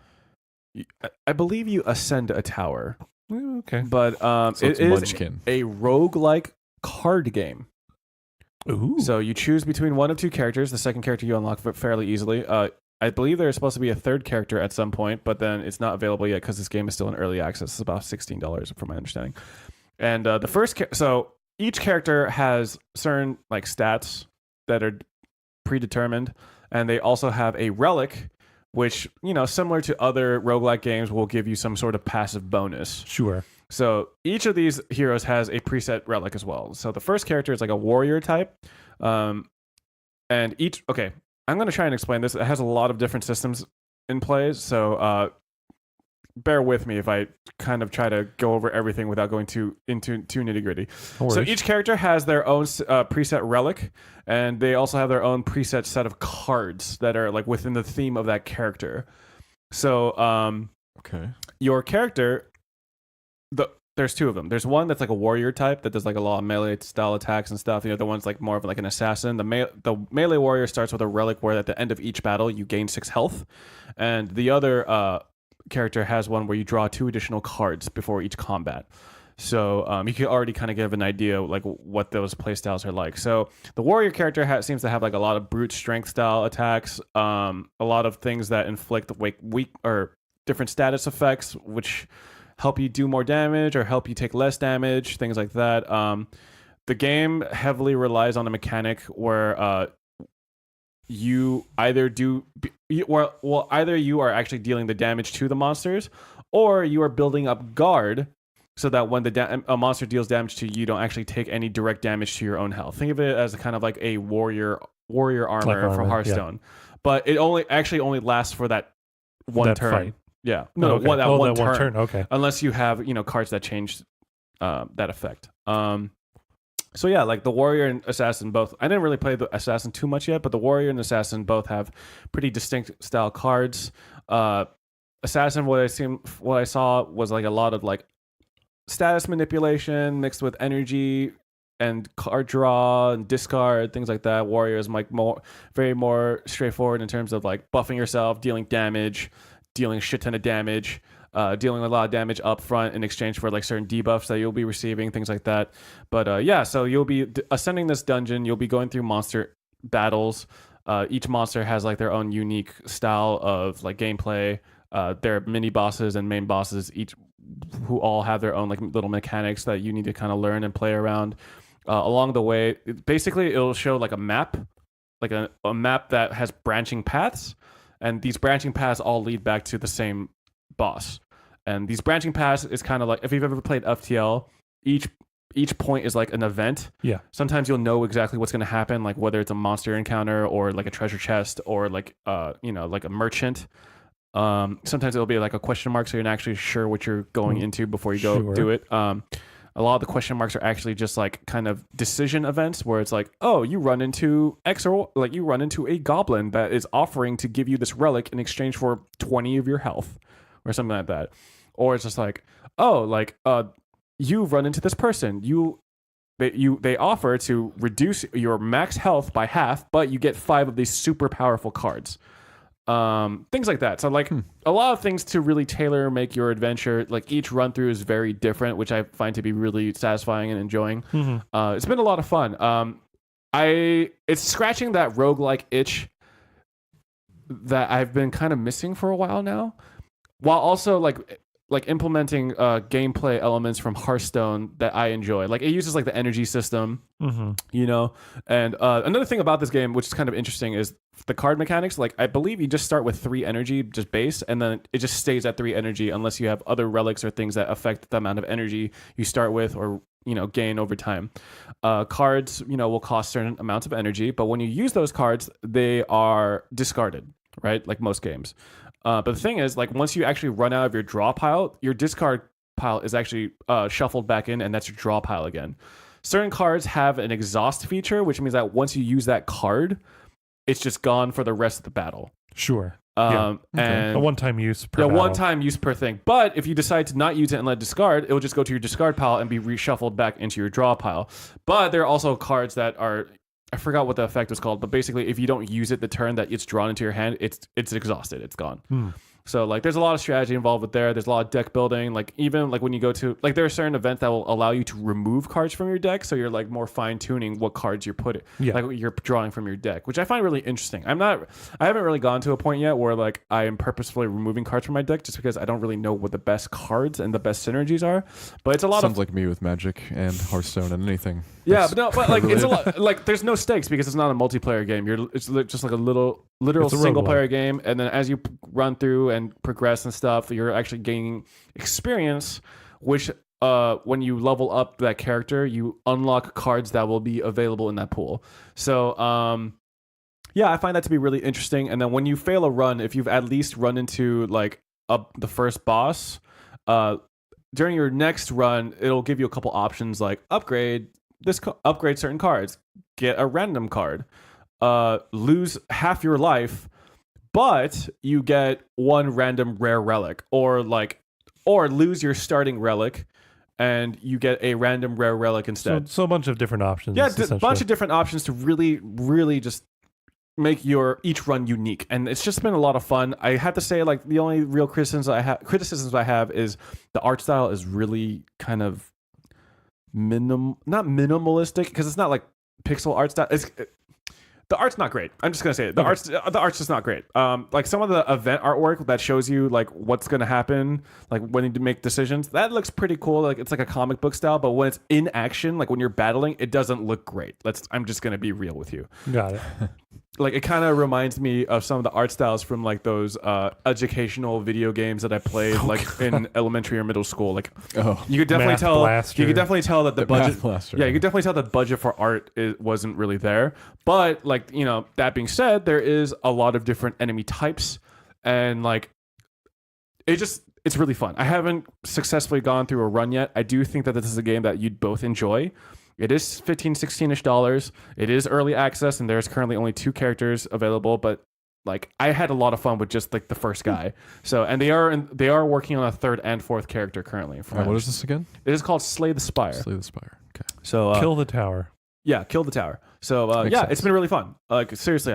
I believe you ascend a tower, Okay. but So it it's is Munchkin. a roguelike card game. Ooh. So you choose between one of two characters. The second character you unlock fairly easily. I believe there's supposed to be a third character at some point, but then it's not available yet because this game is still in early access. It's about $16 from my understanding. And the first, so each character has certain like stats that are predetermined, and they also have a relic, which, you know, similar to other roguelike games, will give you some sort of passive bonus. Sure. So each of these heroes has a preset relic as well. So the first character is like a warrior type. And each, okay, I'm going to try and explain this. It has a lot of different systems in play. So bear with me if I kind of try to go over everything without going into too nitty gritty. So each character has their own preset relic, and they also have their own preset set of cards that are like within the theme of that character. So Okay. your character, there's two of them. There's one that's like a warrior type that does like a lot of melee style attacks and stuff. You know, the one's like more of like an assassin. The melee warrior starts with a relic where at the end of each battle you gain 6 health, and the other character has one where you draw 2 additional cards before each combat. So you can already kind of give an idea like what those playstyles are like. So the warrior character seems to have like a lot of brute strength style attacks, a lot of things that inflict weak or different status effects, which help you do more damage or help you take less damage, things like that. The game heavily relies on a mechanic where you either either you are actually dealing the damage to the monsters, or you are building up guard so that when a monster deals damage to you, you don't actually take any direct damage to your own health. Think of it as kind of like a warrior armor from Hearthstone, but it only lasts for that one turn. Fight. Yeah, Okay. that one turn. Okay. Unless you have cards that change that effect. So yeah, like the warrior and assassin both. I didn't really play the assassin too much yet, but the warrior and assassin both have pretty distinct style cards. Assassin, what I saw was like a lot of like status manipulation mixed with energy and card draw and discard, things like that. Warrior is like very more straightforward in terms of like buffing yourself, dealing damage, dealing a shit ton of damage, dealing a lot of damage up front in exchange for like certain debuffs that you'll be receiving, things like that. But yeah, so you'll be ascending this dungeon. You'll be going through monster battles. Each monster has like their own unique style of like gameplay. There are mini bosses and main bosses, each who all have their own like little mechanics that you need to kind of learn and play around. Along the way, basically it'll show like a map, like a map that has branching paths, and these branching paths all lead back to the same boss. And these branching paths is kind of like, if you've ever played FTL, each point is like an event. Yeah. Sometimes you'll know exactly what's going to happen, like whether it's a monster encounter or like a treasure chest or like like a merchant. Sometimes it'll be like a question mark, so you're not actually sure what you're going into before you go do it. A lot of the question marks are actually just like kind of decision events where it's like, oh, you run into X, or like you run into a goblin that is offering to give you this relic in exchange for 20 of your health or something like that. Or it's just like, oh, like you run into this person. They offer to reduce your max health by half, but you get 5 of these super powerful cards. Things like that. So like a lot of things to really tailor make your adventure. Like each run through is very different, which I find to be really satisfying and enjoying. It's been a lot of fun. It's scratching that roguelike itch that I've been kind of missing for a while now, while also like implementing gameplay elements from Hearthstone that I enjoy. Like it uses like the energy system, And another thing about this game, which is kind of interesting, is the card mechanics. Like I believe you just start with 3 energy, just base, and then it just stays at 3 energy unless you have other relics or things that affect the amount of energy you start with or gain over time. Cards, will cost certain amounts of energy, but when you use those cards, they are discarded, right? Like most games. But the thing is, like once you actually run out of your draw pile, your discard pile is actually shuffled back in, and that's your draw pile again. Certain cards have an exhaust feature, which means that once you use that card, it's just gone for the rest of the battle. Sure. And a one-time use per battle. one-time use per thing. But if you decide to not use it and let it discard, it will just go to your discard pile and be reshuffled back into your draw pile. But there are also cards that are, I forgot what the effect was called, but basically if you don't use it the turn that it's drawn into your hand, it's exhausted, it's gone. So like there's a lot of strategy involved with there. There's a lot of deck building. Like even like when you go to like there are certain events that will allow you to remove cards from your deck. So you're like more fine tuning what cards you're putting, like what you're drawing from your deck, which I find really interesting. I haven't really gone to a point yet where like I am purposefully removing cards from my deck just because I don't really know what the best cards and the best synergies are. But it's a lot Sounds like me with Magic and Hearthstone and anything. Yeah, but like it's a lot. Like there's no stakes because it's not a multiplayer game. It's just like a literal single player game, and then as you run through and progress and stuff, you're actually gaining experience. Which when you level up that character, you unlock cards that will be available in that pool. So yeah, I find that to be really interesting. And then when you fail a run, if you've at least run into like the first boss, during your next run, it'll give you a couple options like upgrade certain cards, get a random card, lose half your life, but you get one random rare relic, or lose your starting relic and you get a random rare relic instead. So a bunch of different options. Yeah, a bunch of different options to really, really just make each run unique, and it's just been a lot of fun. I have to say, like the only real criticisms I have is the art style is really kind of not minimalistic because it's not like pixel art style. The art's not great. I'm just gonna say it. The art's just not great. Like some of the event artwork that shows you like what's gonna happen, like when you make decisions, that looks pretty cool. Like it's like a comic book style, but when it's in action, like when you're battling, it doesn't look great. I'm just gonna be real with you. Got it. Like it kind of reminds me of some of the art styles from like those educational video games that I played like in elementary or middle school. Like you could definitely tell. Blaster. You could definitely tell that the budget. Blaster. Yeah, you could definitely tell the budget for art wasn't really there. But like that being said, there is a lot of different enemy types, and like it's really fun. I haven't successfully gone through a run yet. I do think that this is a game that you'd both enjoy. It is $15-16-ish. It is early access, and there's currently only 2 characters available. But like, I had a lot of fun with just like the first guy. So, and they are working on a 3rd and 4th character currently. What is this again? It is called Slay the Spire. Slay the Spire. Okay. So Kill the tower. Yeah, kill the tower. So yeah, it's been really fun. Like seriously,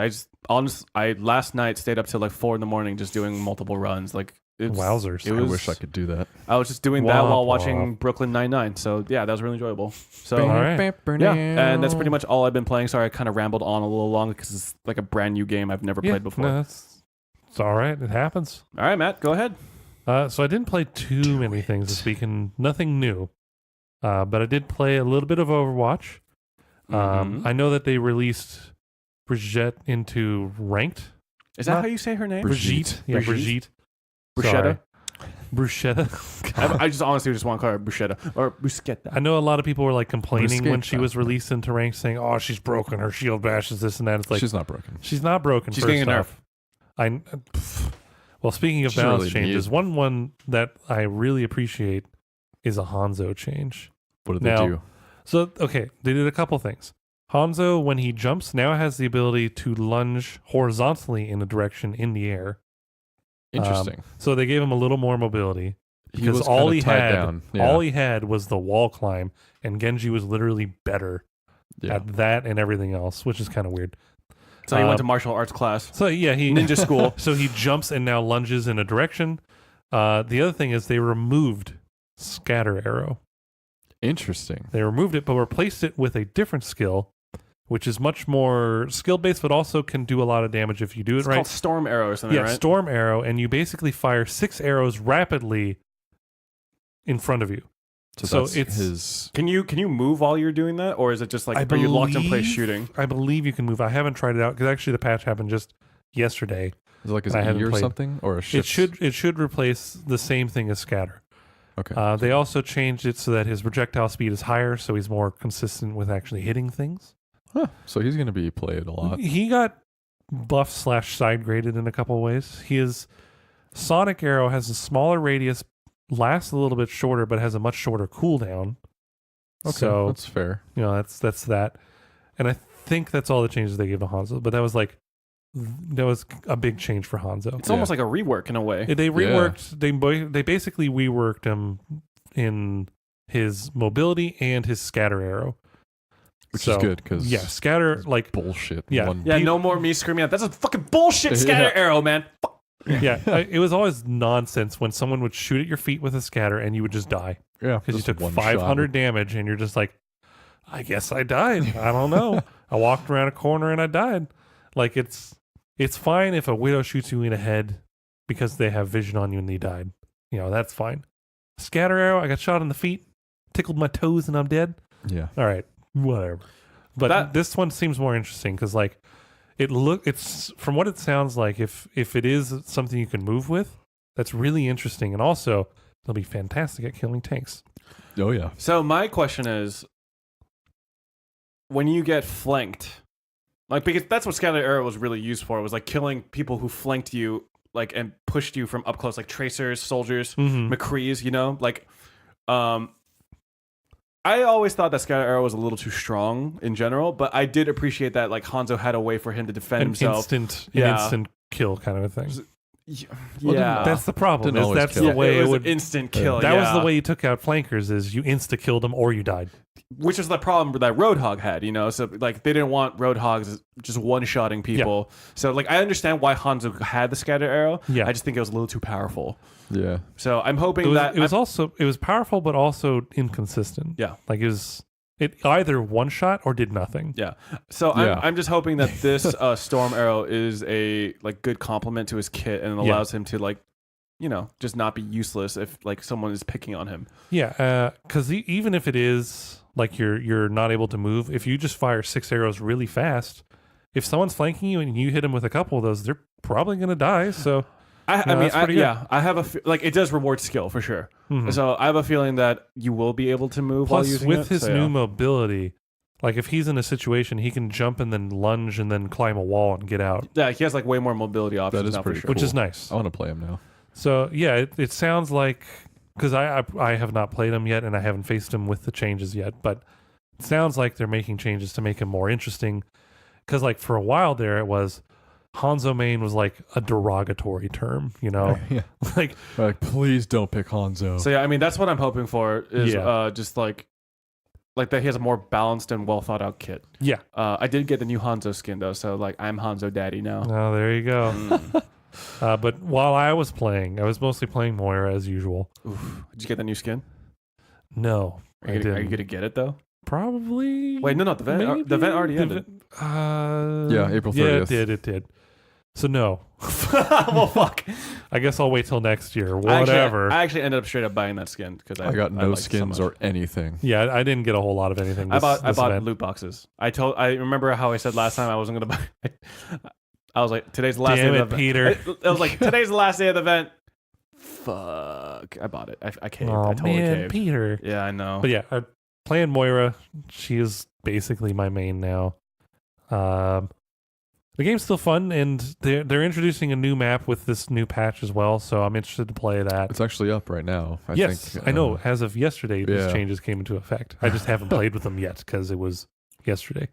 I last night stayed up till like 4 a.m. just doing multiple runs. Like. Wowzers. I wish I could do that. I was just doing that while watching Brooklyn Nine-Nine. So yeah, that was really enjoyable. So all right. Yeah, and that's pretty much all I've been playing. Sorry, I kind of rambled on a little long because it's like a brand new game I've never played before. No, it's all right. It happens. All right, Matt, go ahead. So I didn't play too many things this week, and nothing new. But I did play a little bit of Overwatch. I know that they released Brigitte into ranked. Is that how you say her name? Brigitte. Yeah, Brigitte. Bruschetta? Bruschetta. I just honestly just want to call her Bruschetta or Bruschetta. I know a lot of people were like complaining when she was released into ranked, saying, "Oh, she's broken. Her shield bashes this and that." It's like she's not broken. She's not broken. She's getting a nerf. Well, speaking of She's balance really changes, one that I really appreciate is a Hanzo change. What did they do? So okay, they did a couple things. Hanzo, when he jumps, now has the ability to lunge horizontally in a direction in the air. Interesting. So they gave him a little more mobility because was all kinda he tied had, down. Yeah. all he had was the wall climb, and Genji was literally better at that and everything else, which is kind of weird. So he went to martial arts class. So yeah, he ninja school. So he jumps and now lunges in a direction. The other thing is they removed scatter arrow. Interesting. They removed it, but replaced it with a different skill, which is much more skill-based, but also can do a lot of damage if you do it right. It's called Storm Arrow or something, yeah, right? Storm Arrow, and you basically fire 6 arrows rapidly in front of you. So it's his. Can you move while you're doing that, or is it just like are you locked in place shooting? I believe you can move. I haven't tried it out because actually the patch happened just yesterday. Is it like his I haven't E or played. something, or a shift? It should replace the same thing as scatter. Okay. They also changed it so that his projectile speed is higher, so he's more consistent with actually hitting things. Huh. So he's going to be played a lot. He got buff/side graded in a couple of ways. His Sonic Arrow has a smaller radius, lasts a little bit shorter, but has a much shorter cooldown. Okay, so that's fair. That's that. And I think that's all the changes they gave to Hanzo. But that was a big change for Hanzo. It's almost like a rework in a way. They reworked. They basically reworked him in his mobility and his scatter arrow. Which is good because scatter like bullshit. Yeah, no more me screaming out. That's a fucking bullshit scatter arrow, man. It was always nonsense when someone would shoot at your feet with a scatter and you would just die Yeah, because you just took one 500 shot. damage and you're just like, I guess I died. I don't know. I walked around a corner and I died. Like it's fine if a widow shoots you in the head because they have vision on you and they died. You know, that's fine. Scatter arrow, I got shot in the feet, tickled my toes and I'm dead. Yeah. All right, whatever. But this one seems more interesting because like it's from what it sounds like, if it is something you can move with, that's really interesting. And also they'll be fantastic at killing tanks. Oh yeah. So my question is, when you get flanked, like, because that's what Scatter Arrow was really used for. It was like killing people who flanked you, like, and pushed you from up close, like tracers, soldiers, McCrees, you know? Like, I always thought that Scatter Arrow was a little too strong in general, but I did appreciate that, like, Hanzo had a way for him to defend himself. Instant kill kind of a thing. Yeah. That's the problem. Didn't always That's kill. the way it was it would. an instant kill. That was yeah. the way you took out flankers. Is you insta killed them or you died. Which is the problem that Roadhog had, you know? So, like, they didn't want Roadhogs just one-shotting people. Yeah. So, like, I understand why Hanzo had the Scatter Arrow. Yeah. I just think it was a little too powerful. Yeah. So, I'm hoping it was powerful, but also inconsistent. Yeah. Like, it either one-shot or did nothing. Yeah. So, I'm just hoping that this Storm Arrow is a, like, good complement to his kit and allows him to, like, you know, just not be useless if, like, someone is picking on him. Yeah, because even if it is... like you're not able to move. If you just fire 6 arrows really fast, if someone's flanking you and you hit them with a couple of those, they're probably going to die. So I have like it does reward skill for sure. Mm-hmm. So I have a feeling that you will be able to move while using it. Plus, with his new mobility, like if he's in a situation, he can jump and then lunge and then climb a wall and get out. Yeah, he has like way more mobility options. That is now pretty for sure. Which is nice. I want to play him now. So yeah, it sounds like. Because I have not played him yet, and I haven't faced him with the changes yet, but it sounds like they're making changes to make him more interesting. Because like for a while there, it was Hanzo main was like a derogatory term, you know? Yeah. like please don't pick Hanzo. So yeah, I mean that's what I'm hoping for is just like that he has a more balanced and well thought out kit. Yeah. I did get the new Hanzo skin though, so like I'm Hanzo daddy now. Oh, there you go. But while I was playing, I was mostly playing Moira as usual. Oof. Did you get the new skin? No, Are you gonna get it though? Probably. Wait, no, the event already ended. Yeah, April 30th. Yeah, it did. So no. Well, fuck. I guess I'll wait till next year. Whatever. I actually ended up straight up buying that skin because I got no skins or anything. Yeah, I didn't get a whole lot of anything. I bought loot boxes. I remember how I said last time I wasn't gonna buy. I was like, today's the last day of the event. Peter. I was like, today's the last day of the event. Fuck. I bought it. I caved. Oh, I totally man, caved. Peter. Yeah, I know. But yeah, I'm playing Moira. She is basically my main now. The game's still fun, and they're introducing a new map with this new patch as well, so I'm interested to play that. It's actually up right now. I think, I know. As of yesterday, these yeah. changes came into effect. I just haven't played with them yet because it was yesterday.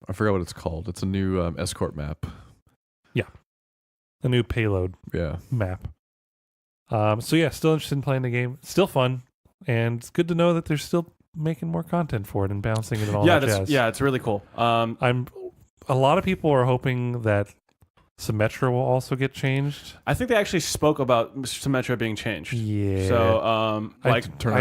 I forgot what it's called. It's a new escort map. A new payload map. So yeah, still interested in playing the game. Still fun, and it's good to know that they're still making more content for it and bouncing it and all that jazz. Yeah, it's really cool. A lot of people are hoping that Symmetra will also get changed. I think they actually spoke about Symmetra being changed. Yeah. So,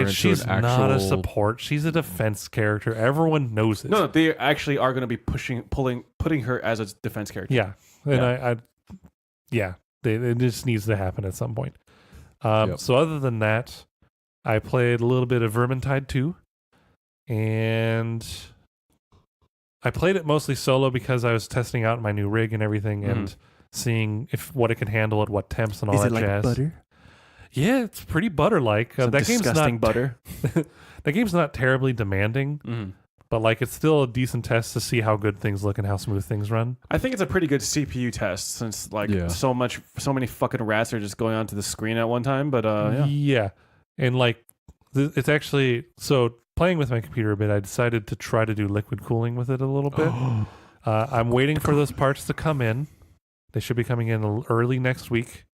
she's not a support. She's a defense character. Everyone knows it. No, they actually are going to be putting her as a defense character. Yeah. And it just needs to happen at some point. So other than that, I played a little bit of Vermintide 2, and I played it mostly solo because I was testing out my new rig and everything and seeing what it can handle at what temps and all that jazz. Butter? Yeah, it's pretty butter-like. That game's disgusting butter. That game's not terribly demanding, but like it's still a decent test to see how good things look and how smooth things run. I think it's a pretty good CPU test since so many fucking rats are just going onto the screen at one time. But yeah, and like it's actually so playing with my computer a bit. I decided to try to do liquid cooling with it a little bit. I'm waiting for those parts to come in. They should be coming in early next week,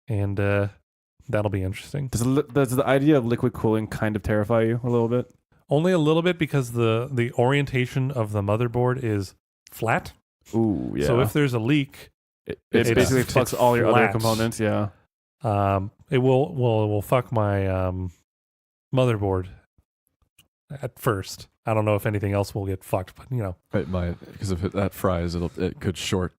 and that'll be interesting. Does the idea of liquid cooling kind of terrify you a little bit? Only a little bit because the orientation of the motherboard is flat. Ooh, yeah. So if there's a leak, It It's- basically it's fucks all your other flat. components. Yeah. It will fuck my motherboard at first. I don't know if anything else will get fucked, but It might, because if that fries, it could short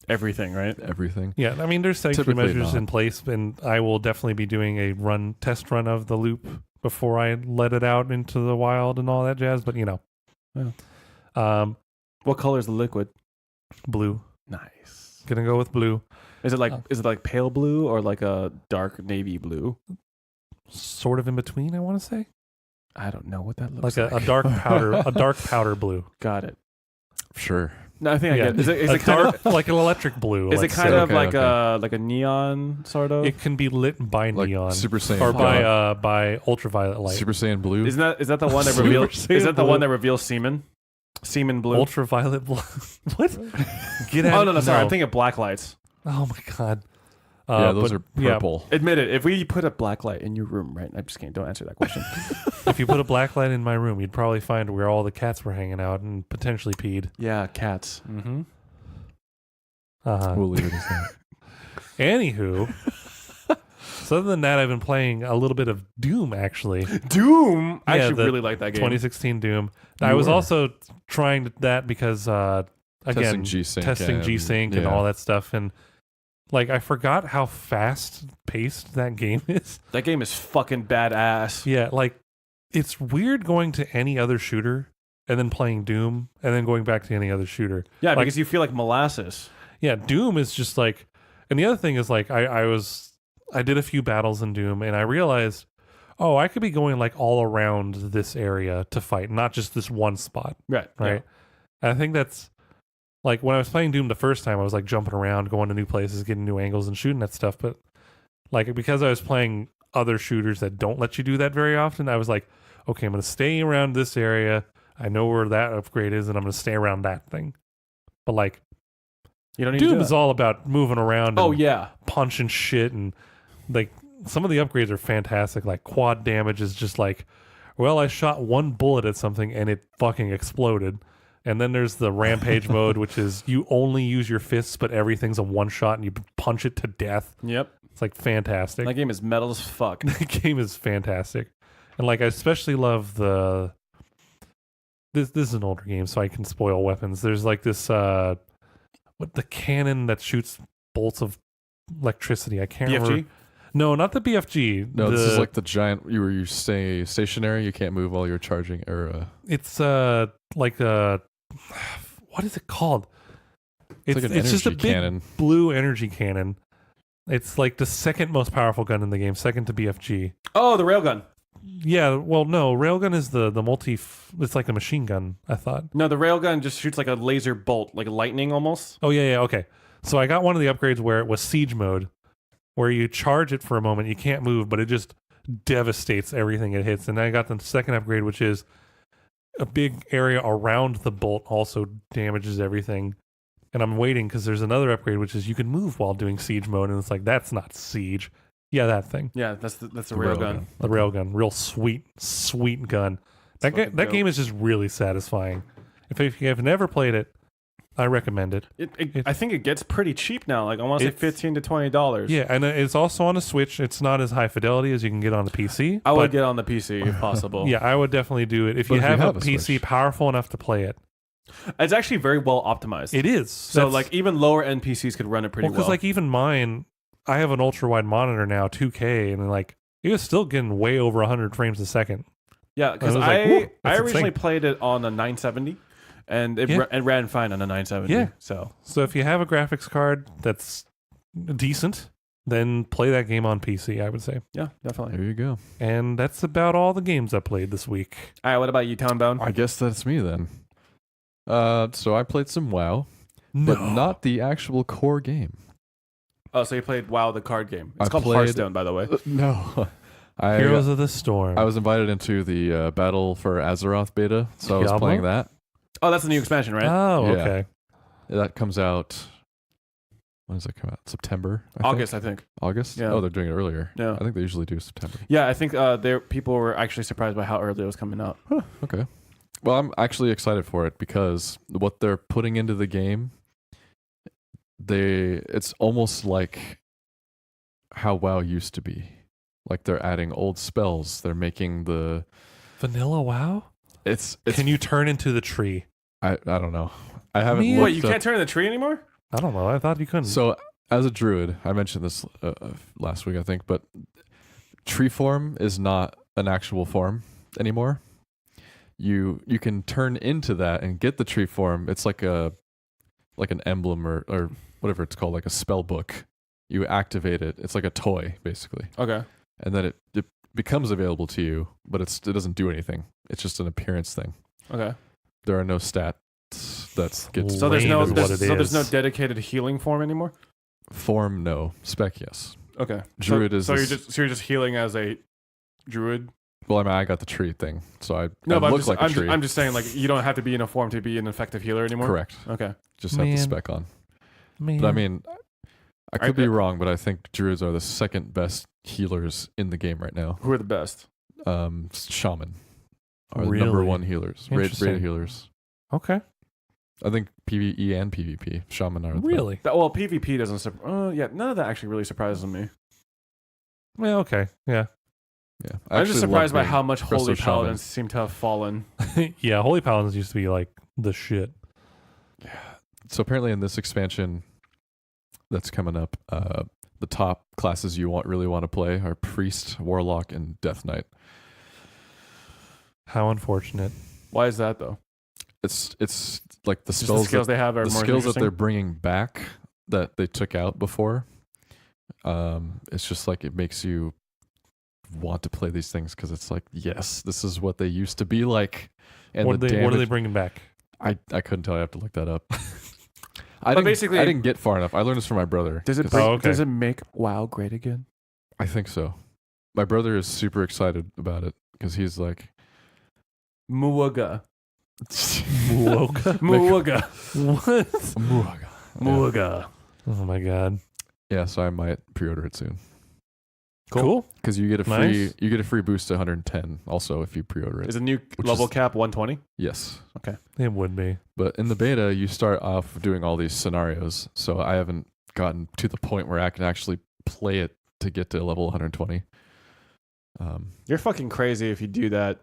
Everything, right? everything. yeah. I mean, there's safety Typically measures not. in place, and I will definitely be doing a test run of the loop before I let it out into the wild and all that jazz. But What color is the liquid? blue. Nice. Gonna go with blue. Is it like pale blue or like a dark navy blue? Sort of in between, I want to say. I don't know what that Like looks a dark powder, a dark powder blue. Got it. Sure. No, I think I Yeah. get it. Is A it kind of like an electric blue. is it let's kind say. of Okay, like a neon sort of? It can be lit by Like neon Super Saiyan. or Blue. by ultraviolet light. Super Saiyan Blue. Isn't that the one that Super reveals? Saiyan Is that the blue. one that reveals semen? Semen blue. Ultraviolet blue. What? Get out! Oh no, sorry. I'm thinking of black lights. Oh my god. Yeah, those but, are yeah, purple. Admit it. If we put a black light in your room, right? I'm just kidding. Don't answer that question. if you put a black light in my room, you'd probably find where all the cats were hanging out and potentially peed. Yeah, cats. Mm-hmm. We'll leave it as that. Anywho, so other than that, I've been playing a little bit of Doom actually. Doom. I Yeah, actually the really like that game. 2016 Doom. You I was were. also trying that because again, Testing G-Sync. testing G-Sync and yeah. all that stuff, and like I forgot how fast paced that game is. That game is fucking badass. Yeah, like it's weird going to any other shooter and then playing Doom and then going back to any other shooter. Yeah, Like- because you feel like molasses. Yeah, Doom is just like, and the other thing is like I did a few battles in Doom and I realized, oh, I could be going like all around this area to fight, not just this one spot, Right. right? And I think that's like when I was playing Doom the first time, I was like jumping around, going to new places, getting new angles and shooting that stuff. But like because I was playing other shooters that don't let you do that very often, I was like, okay, I'm going to stay around this area. I know where that upgrade is, and I'm going to stay around that thing. But like You don't need to Doom do is that. all about moving around and Oh yeah. punching shit, and like some of the upgrades are fantastic. Like quad damage is just like, well, I shot one bullet at something and it fucking exploded. And then there's the rampage mode, which is you only use your fists, but everything's a one shot and you punch it to death. Yep. It's like fantastic. That game is metal as fuck. The game is fantastic. And like I especially love this is an older game, so I can spoil weapons. There's like this the cannon that shoots bolts of electricity. I can't BFG? remember. No, not the BFG. No, this is like the giant. You stay stationary. You can't move while you're charging. Or it's like a what is it called? it's like an just a energy big cannon. blue energy cannon. It's like the second most powerful gun in the game, second to BFG. Oh, the railgun. Yeah, well, no, railgun is the multi. It's like a machine gun. I thought. No, the railgun just shoots like a laser bolt, like lightning almost. Oh yeah, okay. So I got one of the upgrades where it was siege mode, where you charge it for a moment, you can't move, but it just devastates everything it hits. And then I got the second upgrade, which is a big area around the bolt also damages everything. And I'm waiting because there's another upgrade, which is you can move while doing siege mode, and it's like that's not siege. Yeah, that thing, Yeah, that's the The railgun. the railgun, real sweet gun. That fucking that dope. game is just really satisfying. If you have never played it, I recommend it. I think it gets pretty cheap now. Like I want to say It's- $15 to $20. Yeah, and it's also on a Switch. It's not as high fidelity as you can get on the PC. I but would get on the PC if possible. yeah, I would definitely do it if But you if you have have a a PC Switch. powerful enough to play it. It's actually very well optimized. It is. So like even lower end PCs could run it pretty well. because like even mine, I have an ultra wide monitor now, 2K, and like it was still getting way over 100 frames a second. yeah, because I was like, whoa, I that's originally insane. played it on a 970, and it Yeah. it ran fine on a 970. Yeah. So So if you have a graphics card that's decent, then play that game on PC. I would say, yeah, definitely. There you go. and that's about all the games I played this week. All right, what about you, Townbound? I guess that's me then. So I played some WoW, but not the actual core game. Oh, so you played WoW the card game. It's I called played- Hearthstone, by the way. No. Heroes of the Storm. I was invited into the Battle for Azeroth beta, so I was Diablo? playing that. Oh, that's the new expansion, right? Oh, Yeah. okay. That comes out. When does that come out? September? I think? August, I think. August? Yeah. Oh, they're doing it earlier. Yeah. I think they usually do September. Yeah, I think people were actually surprised by how early it was coming out. Okay. Well, I'm actually excited for it because what they're putting into the game, it's almost like how WoW used to be. Like they're adding old spells. They're making the Vanilla WoW? it's Can you turn into the tree? I don't know. I haven't Man. looked Wait, you up. can't turn in the tree anymore? I don't know. I thought you couldn't. So as a druid, I mentioned this last week, I think, but tree form is not an actual form anymore. You can turn into that and get the tree form. It's like an emblem or whatever it's called, like a spell book. You activate it. It's like a toy, basically. Okay. And then it becomes available to you, but it doesn't do anything. It's just an appearance thing. Okay. There are no stats that get So there's Lame no is what it there's no is. dedicated healing form anymore? form. No spec. Yes. Okay. Druid is so this- you're just healing as a druid? Well, I mean, I got the tree thing, so I No, but look like a tree. I'm just saying, like, you don't have to be in a form to be an effective healer anymore. Correct. Okay. Just have the Man. spec on. Man. But I mean, I could Alright, be wrong, but I think druids are the second best healers in the game right now. Who are the best? Shaman are the Really? number one healers, rated Interesting. healers. Okay. I think PvE and PvP. Shaman are the- Really? Well, PvP doesn't. Yeah, none of that actually really surprises me. Well, okay. Yeah. Yeah, I'm just surprised by how much Crystal holy Shaman. paladins seem to have fallen. Yeah. Holy Paladins used to be like the shit. So apparently, in this expansion that's coming up, the top classes you really want to play are Priest, Warlock, and Death Knight. How unfortunate. Why is that though? It's like the Just the spells skills they have are the more skills that interesting. they're bringing back that they took out before. It's just like it makes you want to play these things because it's like, yes, this is what they used to be like. And What the are damage, they bringing back? I couldn't tell. I have to look that up. But basically- I didn't get far enough. I learned this from my brother. Does it 'cause bring, Oh, okay. does it make WoW great again? I think so. My brother is super excited about it because he's like, Muwaga. Muoka? Muwaga. What? Muwaga. Oh my god. yeah. So I might pre-order it soon Cool. because you get a Nice. free boost to 110 also if you pre-order it. Is a new Which level is- cap 120? Yes. It would be. But in the beta, you start off doing all these scenarios. So I haven't gotten to the point where I can actually play it to get to level 120. You're fucking crazy if you do that.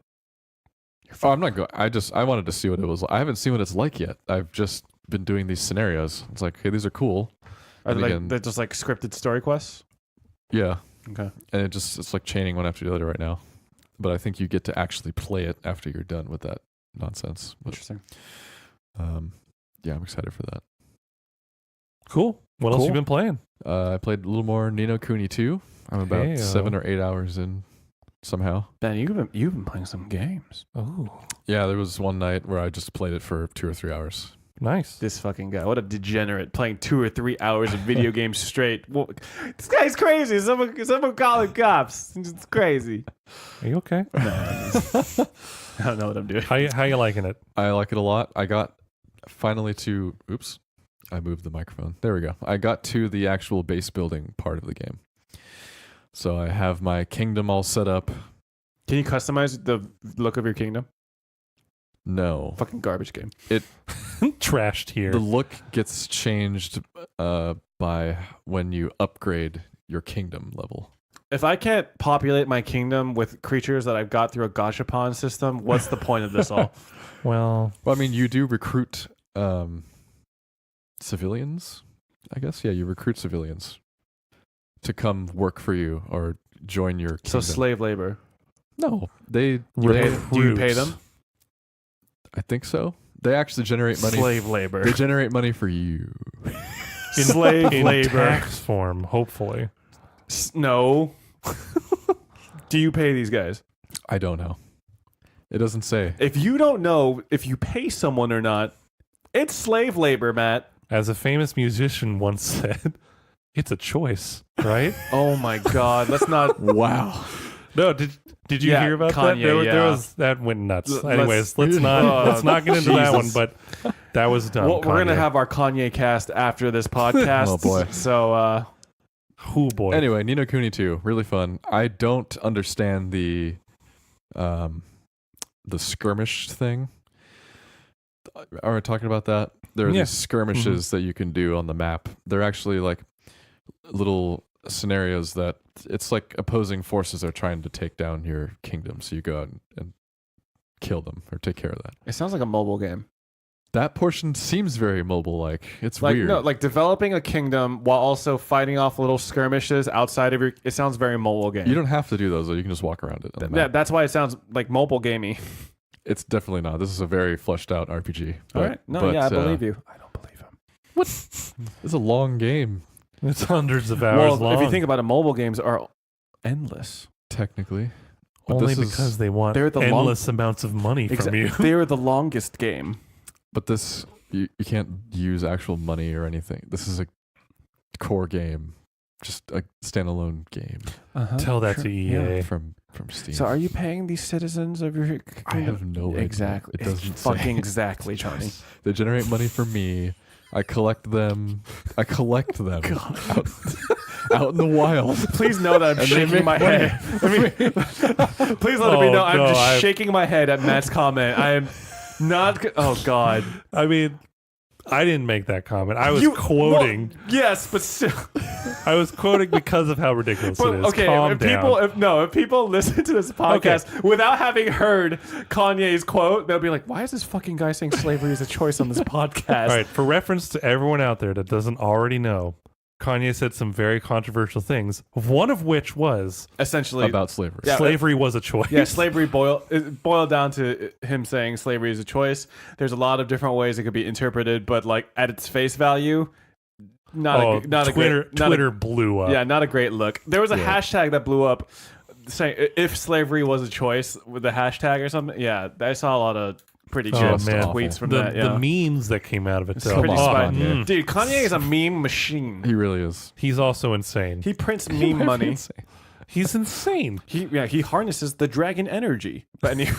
Oh, I'm not going. I wanted to see what it was. I haven't seen what it's like yet. I've just been doing these scenarios. It's like, hey, these are cool. Are And they again- they're just like scripted story quests? Yeah, Okay. and it's like chaining one after the other right now. But I think you get to actually play it after you're done with that nonsense. But, Interesting. yeah, I'm excited for that. Cool. What else Cool. you been playing? I played a little more Ni no Kuni 2. I'm about Heyo. 7 or 8 hours in somehow. Ben, you've been playing some games. Oh, Yeah, there was one night where I just played it for 2 or 3 hours. nice. This fucking guy. What a degenerate playing 2 or 3 hours of video games straight. Well, this guy's crazy. Someone call the cops. It's crazy. Are you okay? I don't know what I'm doing. How you liking it? I like it a lot. I got finally to oops. I moved the microphone. There we go. I got to the actual base building part of the game. So I have my kingdom all set up. Can you customize the look of your kingdom? No. Fucking garbage game. Trashed here. The look gets changed by when you upgrade your kingdom level. If I can't populate my kingdom with creatures that I've got through a gachapon system, what's the point of this all? Well, Well, I mean, you do recruit civilians, I guess. Yeah, you recruit civilians to come work for you or join your kingdom. So slave labor. No, they Do you pay them? I think so. They actually generate money. Slave labor. They generate money for you. Slave in labor. tax form, hopefully. No. Do you pay these guys? I don't know. It doesn't say. If you don't know if you pay someone or not, it's slave labor, Matt. As a famous musician once said, it's a choice, right? Oh my God. Let's not. Wow. No, did you Yeah, hear about Kanye, that? There yeah. was that went nuts. Let's- Anyways, let's not get into that one. Jesus. But that was dumb. We're going to Kanye. have our Kanye cast after this podcast. Oh, boy. So, Oh boy. Anyway, Ni no Kuni 2, really fun. I don't understand the skirmish thing. Are we talking about that? There are Yeah. these skirmishes that you can do on the map. They're actually like little scenarios that it's like opposing forces are trying to take down your kingdom. So you go out and kill them or take care of that. It sounds like a mobile game. That portion seems very mobile-like. It's Like weird. no, like developing a kingdom while also fighting off little skirmishes outside of your. It sounds very mobile game. You don't have to do those, though. You can just walk around it. On the Yeah, map. that's why it sounds like mobile gamey. It's definitely not. This is a very fleshed out RPG. All right. No, yeah, I believe you. I don't believe him. It's a long game, It's hundreds of hours Well, long. if you think about it, mobile games are endless. technically. But only this is- because they want They're the endless amounts of money from you. They're the longest game. But this, you can't use actual money or anything. This is a core game, just a standalone game Tell that to EA. from Steam. So, are you paying these citizens of your? I have no idea. Exactly. It doesn't It's fucking say. exactly, Tony. They generate money for me. I collect them. out in the wild. Please know that I'm And they shaking make my money. head. Please let me Oh, know I'm no, just shaking my head at Matt's comment. I am not. Oh God. I mean, I didn't make that comment. I was You- quoting. well, yes, but still. I was quoting because of how ridiculous But, it is. okay, Calm if down. if people listen to this podcast without having heard Kanye's quote, they'll be like, "Why is this fucking guy saying slavery is a choice on this podcast?" All right, for reference to everyone out there that doesn't already know, Kanye said some very controversial things, one of which was Essentially, About slavery. Yeah. slavery was a choice. yeah, slavery boiled down to him saying slavery is a choice. There's a lot of different ways it could be interpreted, but like at its face value, not a Twitter blew up. yeah, not a great look. There was a Yeah. hashtag that blew up saying if slavery was a choice with the hashtag or something. Yeah, I saw a lot of pretty Oh, good man. tweets from the, that. Yeah. the memes that came out of it, It's though. pretty Oh, spicy. Kanye. Dude, Kanye is a meme machine. He really is. He's also insane. He prints meme money. He's insane. He harnesses the dragon energy. But anyway,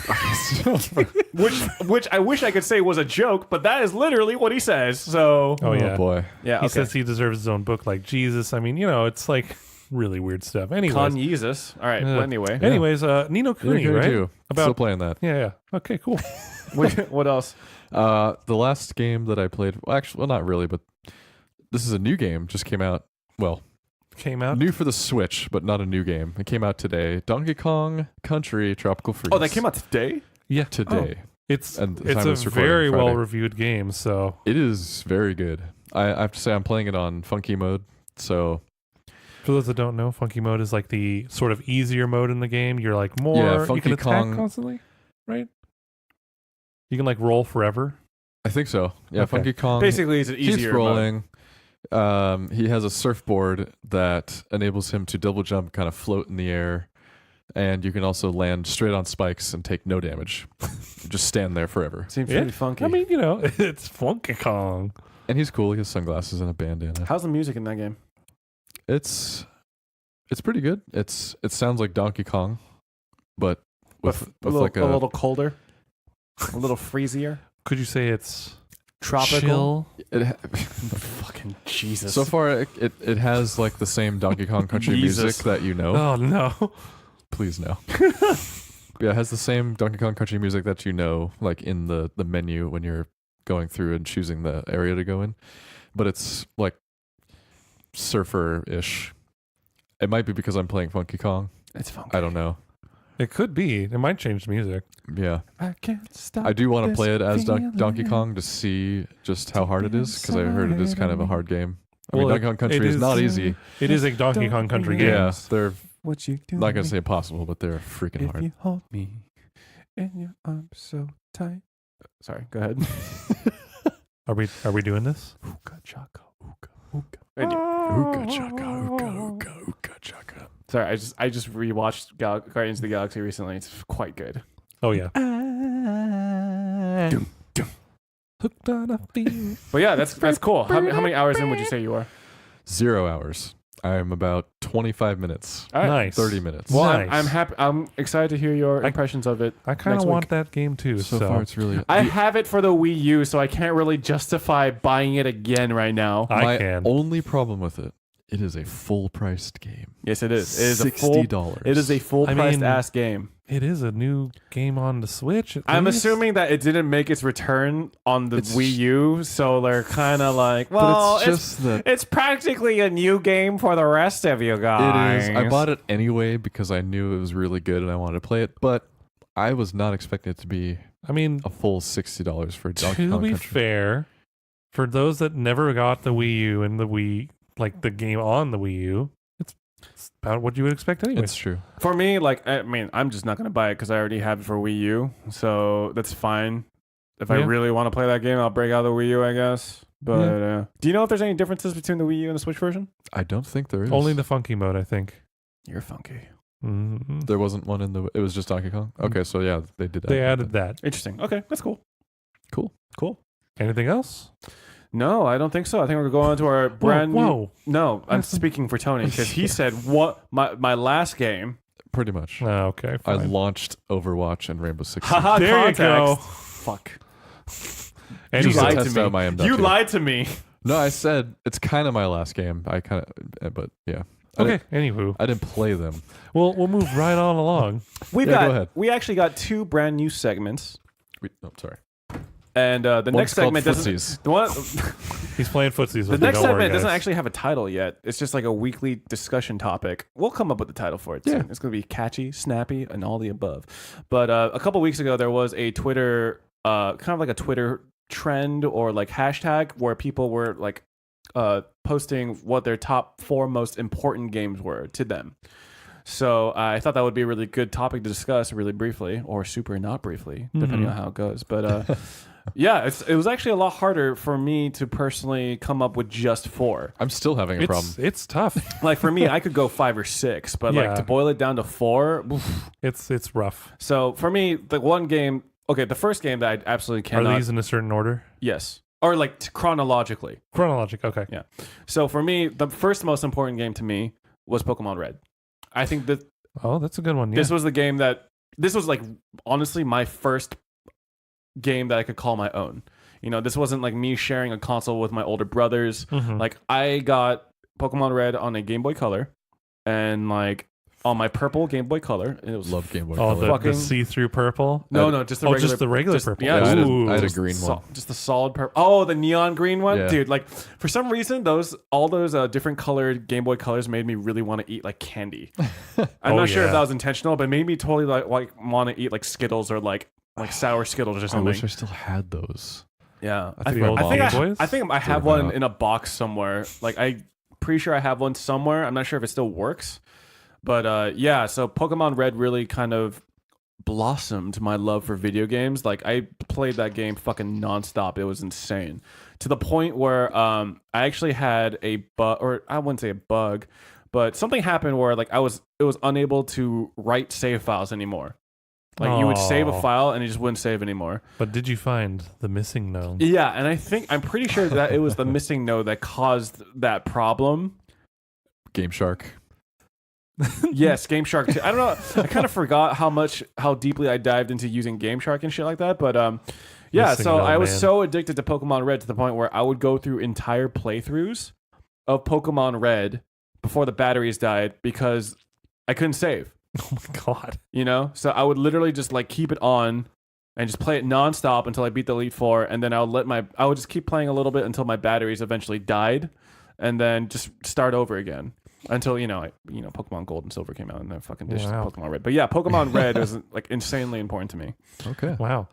which I wish I could say was a joke, but that is literally what he says. So Oh, yeah. boy. yeah, He okay. says he deserves his own book like Jesus. I mean, it's like really weird stuff. Anyways. Kanyesus. All right. Well, anyway, Anyways, Nino Kuni, You're right? too. About- Still playing that. Yeah. Okay, cool. what else? The last game that I played, well, not really, but this is a new game. Just came out. Well, Came out. new for the Switch, but not a new game. It came out today. Donkey Kong Country Tropical Freeze. Oh, that came out today. Yeah. today. It's And the it's time a it's recording, very Friday. well reviewed game. So It is very good. I have to say, I'm playing it on funky mode. So for those that don't know, Funky Mode is like the sort of easier mode in the game. You're like more. Yeah, you Funky can attack Kong- constantly, right? You can like roll forever. I think so. Yeah, Okay. Funky Kong. Basically, it's an keeps easier mode. rolling. He has a surfboard that enables him to double jump, kind of float in the air, and you can also land straight on spikes and take no damage. Just stand there forever. Seems Yeah. pretty funky. I mean, it's Funky Kong. And he's cool. He has sunglasses and a bandana. how's the music in that game? It's pretty good. It sounds like Donkey Kong, but with a little colder, a little freezier, Could you say it's tropical. chill? Fucking Jesus. So far, it has like the same Donkey Kong Country Jesus. music that you know. Oh no. Please no. Yeah, it has the same Donkey Kong Country music that you know, like in the menu when you're going through and choosing the area to go in. But it's like surfer-ish. It might be because I'm playing Funky Kong. it's funky. Oh, I don't know. It could be. It might change the music. Yeah. I can't stop. I do want to this play it as feeling. Donkey Kong to see just how hard it is, because I heard it is kind of a hard game. I mean, Well, Donkey Kong it Country is is- not easy. It is a Donkey Kong Country game. Yeah, they're What you do? not going to say impossible, but they're freaking if hard. you hold me in your arms so tight. Sorry, go ahead. Are we doing this? Ooka chaka, ooka, ooka. Ooka chaka, ooka, ooka, ooka chaka. Sorry, I just rewatched Guardians of the Galaxy recently. It's quite good. Oh yeah. Hooked on a feel. But yeah, that's cool. How many hours in would you say you are? 0 hours. I'm about 25 minutes. All right. Nice. 30 minutes. Well, Nice. I'm happy. I'm excited to hear your impressions of it. I kind next of want week. that game too. So So, far, it's really. I have it for the Wii U, so I can't really justify buying it again right now. I my can. only problem with it It is a full-priced game. Yes, it is. It is $60. It is a full-priced mean, ass game. It is a new game on the Switch. I'm least. assuming that it didn't make its return on the Wii U, so they're kind of like, well, but it's just that it's practically a new game for the rest of you guys. it is. I bought it anyway because I knew it was really good and I wanted to play it, but I was not expecting it to be I mean, a full $60 for Donkey to Kong be Country. fair, for those that never got the Wii U and the Wii, like the game on the Wii U, it's about what you would expect anyway. It's true. For me, like, I mean, I'm just not going to buy it because I already have it for Wii U, so that's fine. If I Yeah. really want to play that game, I'll break out the Wii U, I guess. But do you know if there's any differences between the Wii U and the Switch version? I don't think there is. Only the funky mode, I think. You're funky. Mhm. There wasn't one in the. It was just Donkey Kong. Okay, so yeah, they did. They add added that. Interesting. Okay, that's cool. Cool. Anything else? No, I don't think so. I think we're going on to our brand new. Whoa. No, I'm That's- speaking for Tony because he said what my last game. Pretty much. Oh, okay. I Fine. launched Overwatch and Rainbow Six. Siege. Haha, There you context. go. Fuck. And You you Just to lied said- to test me. out my M.2. You lied to me. No, I said it's kind of my last game. I kind of, but yeah. I Okay. didn't- Anywho, I didn't play them. we'll move right on along. Yeah, go ahead. We actually got 2 brand new segments, Sorry. and the One's next called segment doesn't. Footsies. The one. He's playing footsies. The with me, next don't worry, segment doesn't guys. actually have a title yet. It's just like a weekly discussion topic. We'll come up with the title for it soon. Yeah. It's going to be catchy, snappy, and all the above. But a couple weeks ago, there was a Twitter, kind of like a Twitter trend or like hashtag where people were like posting what their top 4 most important games were to them. So I thought that would be a really good topic to discuss really briefly or super not briefly, depending Mhm. on how it goes. But yeah, it was actually a lot harder for me to personally come up with just 4. I'm still having a problem. It's tough. Like for me, I could go 5 or 6, but Yeah. like to boil it down to 4. Oof. It's rough. So for me, the one game, okay, the first game that I absolutely Are cannot. these in a certain order? Yes, or like chronologically. Chronologic. Okay. Yeah. So for me, the first most important game to me was Pokemon Red. I think that Oh, that's a good one. Yeah. this was the game that this was like honestly my first game that I could call my own. You know, this wasn't like me sharing a console with my older brothers. Mhm. Like I got Pokemon Red on a Game Boy Color and like on my purple Game Boy Color, and it was Love Game Boy Oh, Color. the fucking- see-through purple. no, just the Oh, regular, just the regular just- purple. Yeah, Yeah, I Ooh. had a just green the one. just the solid purple. Oh, the neon green one, Yeah. dude. Like for some reason, all those different colored Game Boy colors made me really want to eat like candy. I'm Oh, not sure if yeah. that was intentional, but it made me totally like want to eat like Skittles or like sour Skittles or I something. wish I still had those. Yeah, I think The my old mom- Game Boys? I think I have Threw them one out. in a box somewhere. Like I'm pretty sure I have one somewhere. I'm not sure if it still works, but yeah. So Pokemon Red really kind of blossomed my love for video games. Like I played that game fucking nonstop. It was insane to the point where I actually had a bug, or I wouldn't say a bug, but something happened where like it was unable to write save files anymore. Like you would save a Aw. file and it just wouldn't save anymore. But did you find the missing gnome? Yeah, and I'm pretty sure that it was the missing node that caused that problem. Game Shark. Yes, Game Shark. I don't know. I kind of forgot how deeply I dived into using Game Shark and shit like that. But yeah. Missing So node, I was man. so addicted to Pokemon Red to the point where I would go through entire playthroughs of Pokemon Red before the batteries died because I couldn't save. Oh my god. You know, so I would literally just like keep it on and just play it nonstop until I beat the Elite Four, and then I would just keep playing a little bit until my batteries eventually died, and then just start over again until Pokemon Gold and Silver came out and then fucking dished Wow. Pokemon Red. But yeah, Pokemon Red was like insanely important to me. Okay. Wow.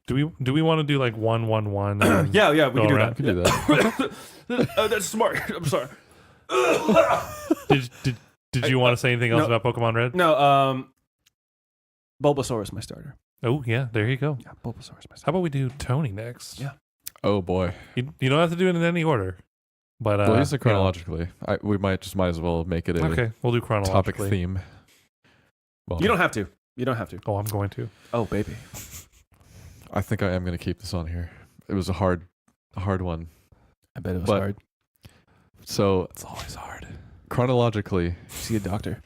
Do we want to do like 1-1-1? Yeah, we Go can do around. that. Could do that. That's smart. I'm sorry. Did you want to say anything else No. about Pokemon Red? No, Bulbasaur is my starter. Oh yeah, there you go. Yeah, Bulbasaur is my How starter. about we do Tony next? Yeah. Oh boy. You don't have to do it in any order. But Well, use it you know. chronologically. We might as well make it a Okay, we'll do topic chronologically. theme. Well, You don't have to. You don't have to. Oh, I'm going to. Oh, baby. I think I am going to keep this on here. It was a hard one. I bet it was But- hard. So It's always hard. chronologically, See a doctor.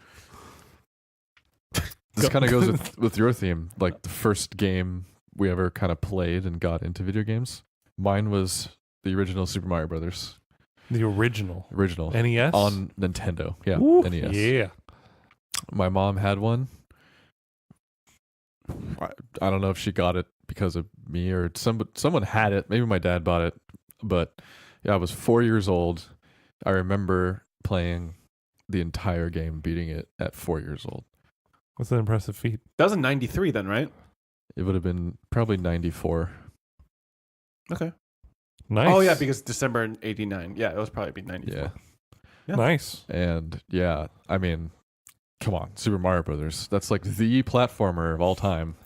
this kind of goes with your theme, like the first game we ever kind of played and got into video games. Mine was the original Super Mario Brothers. The original E NES on Nintendo. Yeah, Ooh, NES. Yeah. My mom had one. I don't know if she got it because of me or someone had it. Maybe my dad bought it. But yeah, I was 4 years old. I remember playing the entire game, beating it at 4 years old. What's an impressive feat? That was in 93 then, right? It would have been probably 94. Okay. Nice. Oh, yeah, because December 89. Yeah, it was probably be 94. Yeah. Yeah. Nice. And yeah, I mean, come on, Super Mario Brothers. That's like the platformer of all time.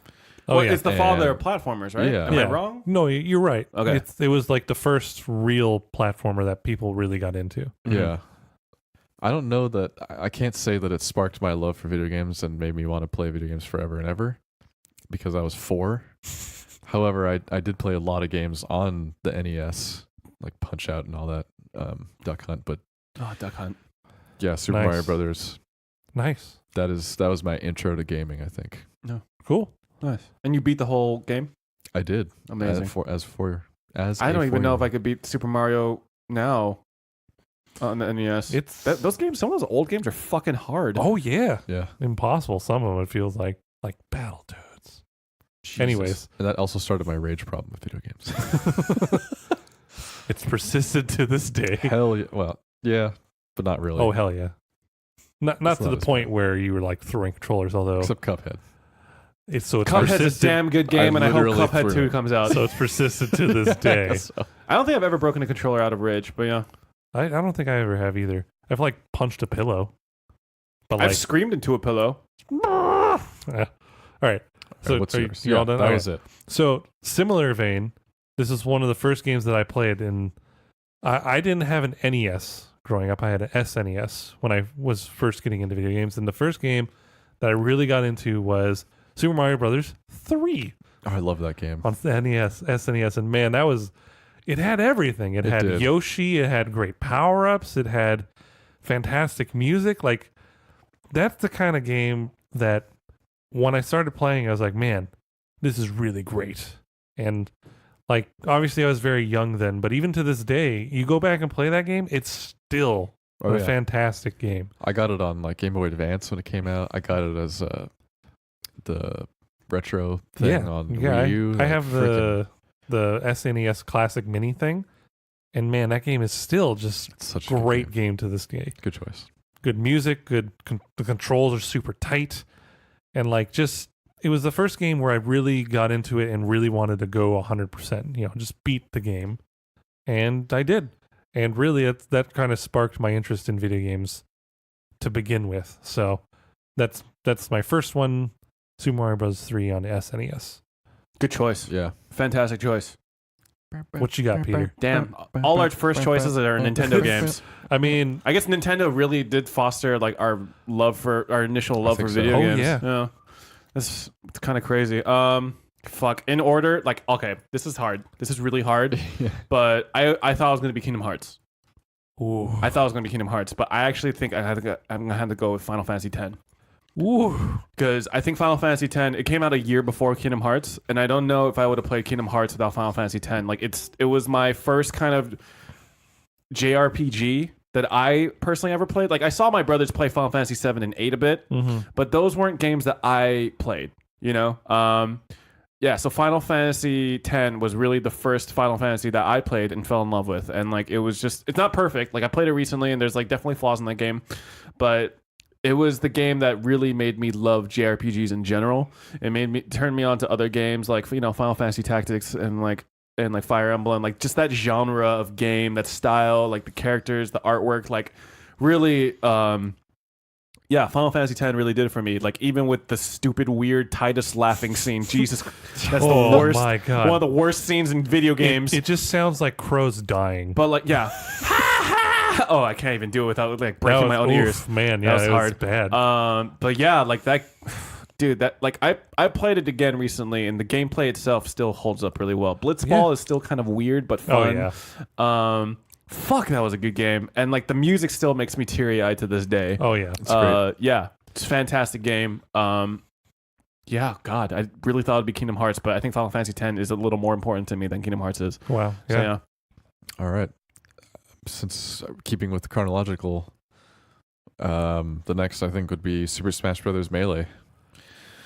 Oh, Well, yeah. it's the father of And- platformers, right? Yeah. Am Yeah. I wrong? No, you're right. Okay. It was like the first real platformer that people really got into. Yeah. I don't know that I can't say that it sparked my love for video games and made me want to play video games forever and ever because I was 4. However, I did play a lot of games on the NES, like Punch Out and all that, Duck Hunt. But Oh, Duck Hunt. yeah, Super Nice. Mario Brothers. Nice. That was my intro to gaming. I think Cool. Nice. And you beat the whole game? I did. Amazing. I I don't even know if I could beat Super Mario now on the NES. It's Those games, some of those old games are fucking hard. Oh yeah. Yeah, Impossible. Some of them it feels like Battletoads. Jesus. Anyways, and that also started my rage problem with video games. it's persisted to this day. Hell yeah. Well, yeah, but not really. Oh hell yeah. Not It's to not the as point bad. where you were like throwing controllers, although Except Cuphead. it's Cuphead's a persisted. damn good game, and I hope literally Cuphead threw 2 it. comes out. So it's persisted to this day. So- I don't think I've ever broken a controller out of rage, but yeah. I don't think I ever have either. I've like punched a pillow. But I've like screamed into a pillow. all right. So what's are yours? you all Yeah, done? that Okay. was it. So similar vein, this is one of the first games that I played, and I didn't have an NES growing up. I had an SNES when I was first getting into video games, and the first game that I really got into was Super Mario Brothers 3 Oh, I love that game. on the SNES, and man, it had everything. It had did. Yoshi, it had great power-ups, it had fantastic music. Like that's the kind of game that when I started playing, I was like, man, this is really great. And like, obviously I was very young then, but even to this day, you go back and play that game, it's still Oh, a yeah. fantastic game. I got it on like Game Boy Advance when it came out. I got it as the retro thing on Wii U. I like, have the SNES Classic Mini thing, and man, that game is still just it's such a good great game. game to this day. Good choice. Good music, the controls are super tight, and like it was the first game where I really got into it and really wanted to go 100%, just beat the game. And I did. And really that kind of sparked my interest in video games to begin with. So that's my first one, Super Mario Bros. 3 on SNES. Good choice. Yeah. Fantastic choice. What you got, Peter? Damn. All our first choices are Nintendo games. I mean, I guess Nintendo really did foster like our initial love for think so. video Oh, games. yeah. It's kind of crazy. Fuck. In order, like, okay, this is hard. This is really hard. Yeah. But I thought it was gonna be Kingdom Hearts. ooh. I thought it was gonna be Kingdom Hearts, but I actually think I'm gonna have to go with Final Fantasy X. Ooh. Because I think Final Fantasy X, it came out a year before Kingdom Hearts, and I don't know if I would have played Kingdom Hearts without Final Fantasy X. Like it was my first kind of JRPG that I personally ever played. Like I saw my brothers play Final Fantasy 7 and 8 a bit, but those weren't games that I played, Yeah, so Final Fantasy X was really the first Final Fantasy that I played and fell in love with. And like it's not perfect. Like I played it recently and there's like definitely flaws in that game, but it was the game that really made me love JRPGs in general. It made me turn me on to other games like Final Fantasy Tactics and Fire Emblem, like just that genre of game, that style, like the characters, the artwork, like really yeah, Final Fantasy X really did it for me. Like even with the stupid weird Titus laughing scene. Jesus, that's the worst. My God. One of the worst scenes in video games. It just sounds like crows dying. But like yeah. Oh, I can't even do it without like breaking my own ears. Man, yeah, That was it hard. was bad. But yeah, like that, dude. That like I played it again recently, and the gameplay itself still holds up really well. Blitzball is still kind of weird but fun. Oh, yeah. Fuck, that was a good game, and like the music still makes me teary eyed to this day. Oh, yeah. It's great. Yeah, it's a fantastic game. Yeah, God, I really thought it'd be Kingdom Hearts, but I think Final Fantasy X is a little more important to me than Kingdom Hearts is. Wow. So Yeah. yeah. All right. since keeping with the chronological, the next I think would be Super Smash Brothers Melee.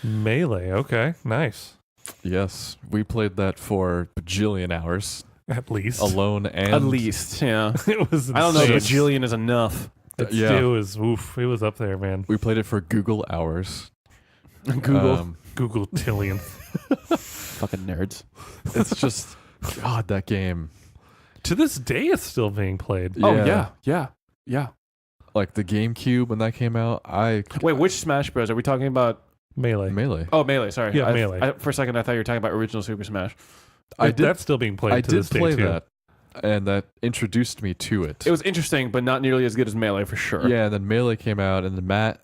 Melee. Okay, nice. Yes, we played that for bajillion hours At least. alone, and At least, yeah. It was. I don't know, insane. bajillion is enough. yeah, It was. Oof. It was up there, man. we played it for Google hours. Google. Google Tillion. Fucking nerds. It's just God, that game. To this day, it's still being played. Oh, yeah. Like the GameCube when that came out, Wait, which Smash Bros? Are we talking about? Melee. Melee. Oh, Melee, sorry. Yeah, Melee. For a second, I thought you were talking about original Super Smash. That's still being played I to did this day, play too. that, and that introduced me to it. It was interesting, but not nearly as good as Melee for sure. Yeah, and then Melee came out, and then Matt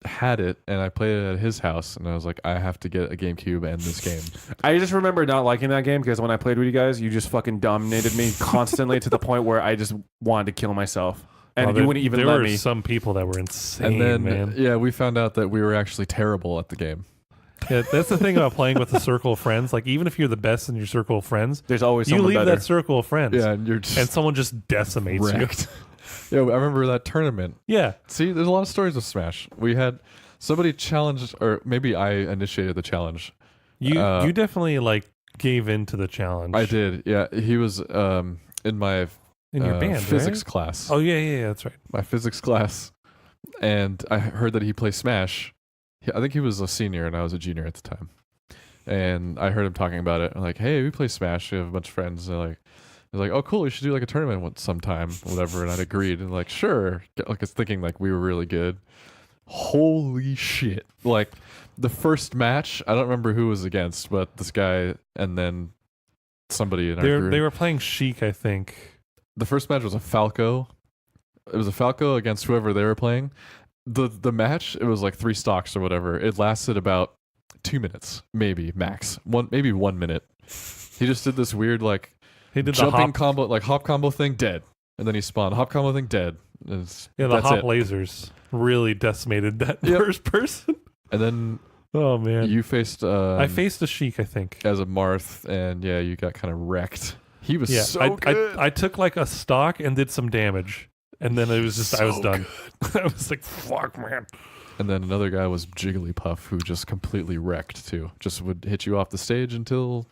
had it, and I played it at his house, and I was like, I have to get a GameCube and this game. I just remember not liking that game because when I played with you guys, you just fucking dominated me constantly to the point where I just wanted to kill myself. And you wouldn't even there let were me. some people that were insane, And then, man. yeah, we found out that we were actually terrible at the game. Yeah, that's the thing about playing with a circle of friends. Like, even if you're the best in your circle of friends, There's always you someone leave better. that circle of friends, Yeah, and you're just and someone just decimates wrecked. Yeah, I remember that tournament. you. Yeah, See, there's a lot of stories of Smash. We had somebody challenged, or maybe I initiated the challenge. you definitely like gave in to the challenge. I did. Yeah, he was in my in your band, physics right? class. Oh yeah, that's right. My physics class, and I heard that he plays Smash. I think he was a senior and I was a junior at the time. And I heard him talking about it. I'm like, hey, we play Smash. We have a bunch of friends. And they're like, oh, cool. We should do like a tournament sometime, whatever. And I'd agreed. And like, sure. Like, I was thinking like we were really good. Holy shit! Like the first match, I don't remember who was against, but this guy and then somebody in our group. They were playing Sheik, I think. The first match was a Falco. It was a Falco against whoever they were playing. The match, it was like 3 stocks or whatever. It lasted about 2 minutes, maybe max. Maybe 1 minute. He just did this weird like He did the jumping hop, combo, like hop combo thing, dead, and then he spawned hop combo thing, dead. the That's hop it. lasers really decimated that Yep. first person. And then Oh man, you faced. I faced a Sheik, I think. as a Marth, and yeah, you got kind of wrecked. He was Yeah, so good. I took like a stock and did some damage, and then it was just I was So done. I was like, fuck, man. And then another guy was Jigglypuff, who just completely wrecked too. Just would hit you off the stage until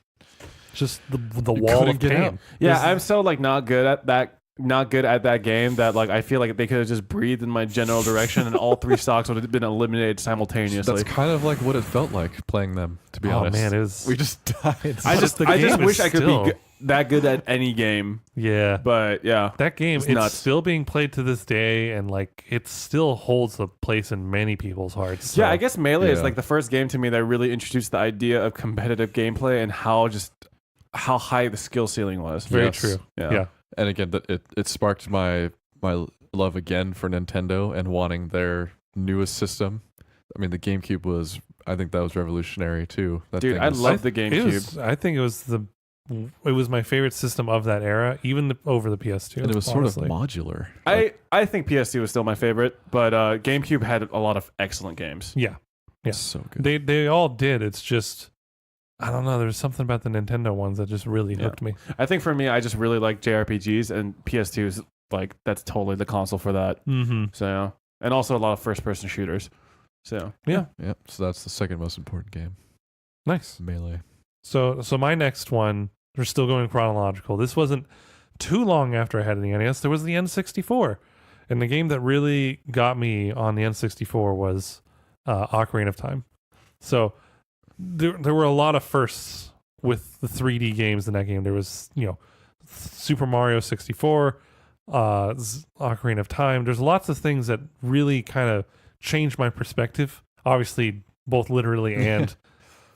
Just the You wall couldn't of get pain. out. Yeah, This- I'm so like not good at that. Not good at that game. That like I feel like they could have just breathed in my general direction, and all 3 stocks would have been eliminated simultaneously. that's kind of like what it felt like playing them. To be oh honest, man, it was. we just died. I just the I just game wish is I could still- be that good at any game. yeah. But yeah, That game, It's it's nuts. still being played to this day, and like it still holds a place in many people's hearts. yeah. so- I guess Melee is Yeah. like the first game to me that really introduced the idea of competitive gameplay and how high the skill ceiling was. very Yes. true. Yeah. Yeah. And again, it sparked my love again for Nintendo and wanting their newest system. I mean, the GameCube was. I think that was revolutionary too. That Dude, thing I was- love the It GameCube. was, I think it was my favorite system of that era, even over the PS2. and it was honestly. sort of modular. I think PS2 was still my favorite, but GameCube had a lot of excellent games. Yeah. Yeah. So good. They all did. It's just I don't know. There's something about the Nintendo ones that just really Yeah. hooked me. I think for me, I just really like JRPGs, and PS2 is like that's totally the console for that. Mm-hmm. So, and also a lot of first-person shooters. So, Yeah. Yep. So that's the second most important game. Nice. Melee. So my next one, we're still going chronological. This wasn't too long after I had the NES. There was the N64, and the game that really got me on the N64 was Ocarina of Time. So there were a lot of firsts with the 3D games in that game. There was Super Mario 64, Ocarina of Time. There's lots of things that really kind of changed my perspective. Obviously, both literally and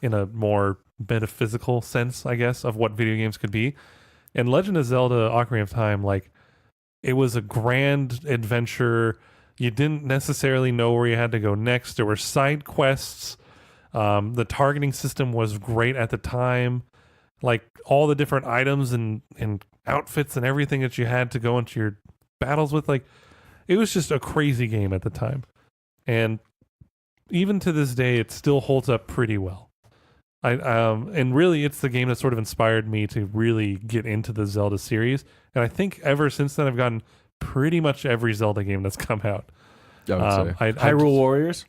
in a more metaphysical sense, I guess, of what video games could be. And Legend of Zelda Ocarina of Time, like, it was a grand adventure. You didn't necessarily know where you had to go next. There were side quests. The targeting system was great at the time. Like, all the different items and outfits and everything that you had to go into your battles with, like, it was just a crazy game at the time. And even to this day, it still holds up pretty well. And really, it's the game that sort of inspired me to really get into the Zelda series. And I think ever since then, I've gotten pretty much every Zelda game that's come out. I would say. Hyrule Warriors.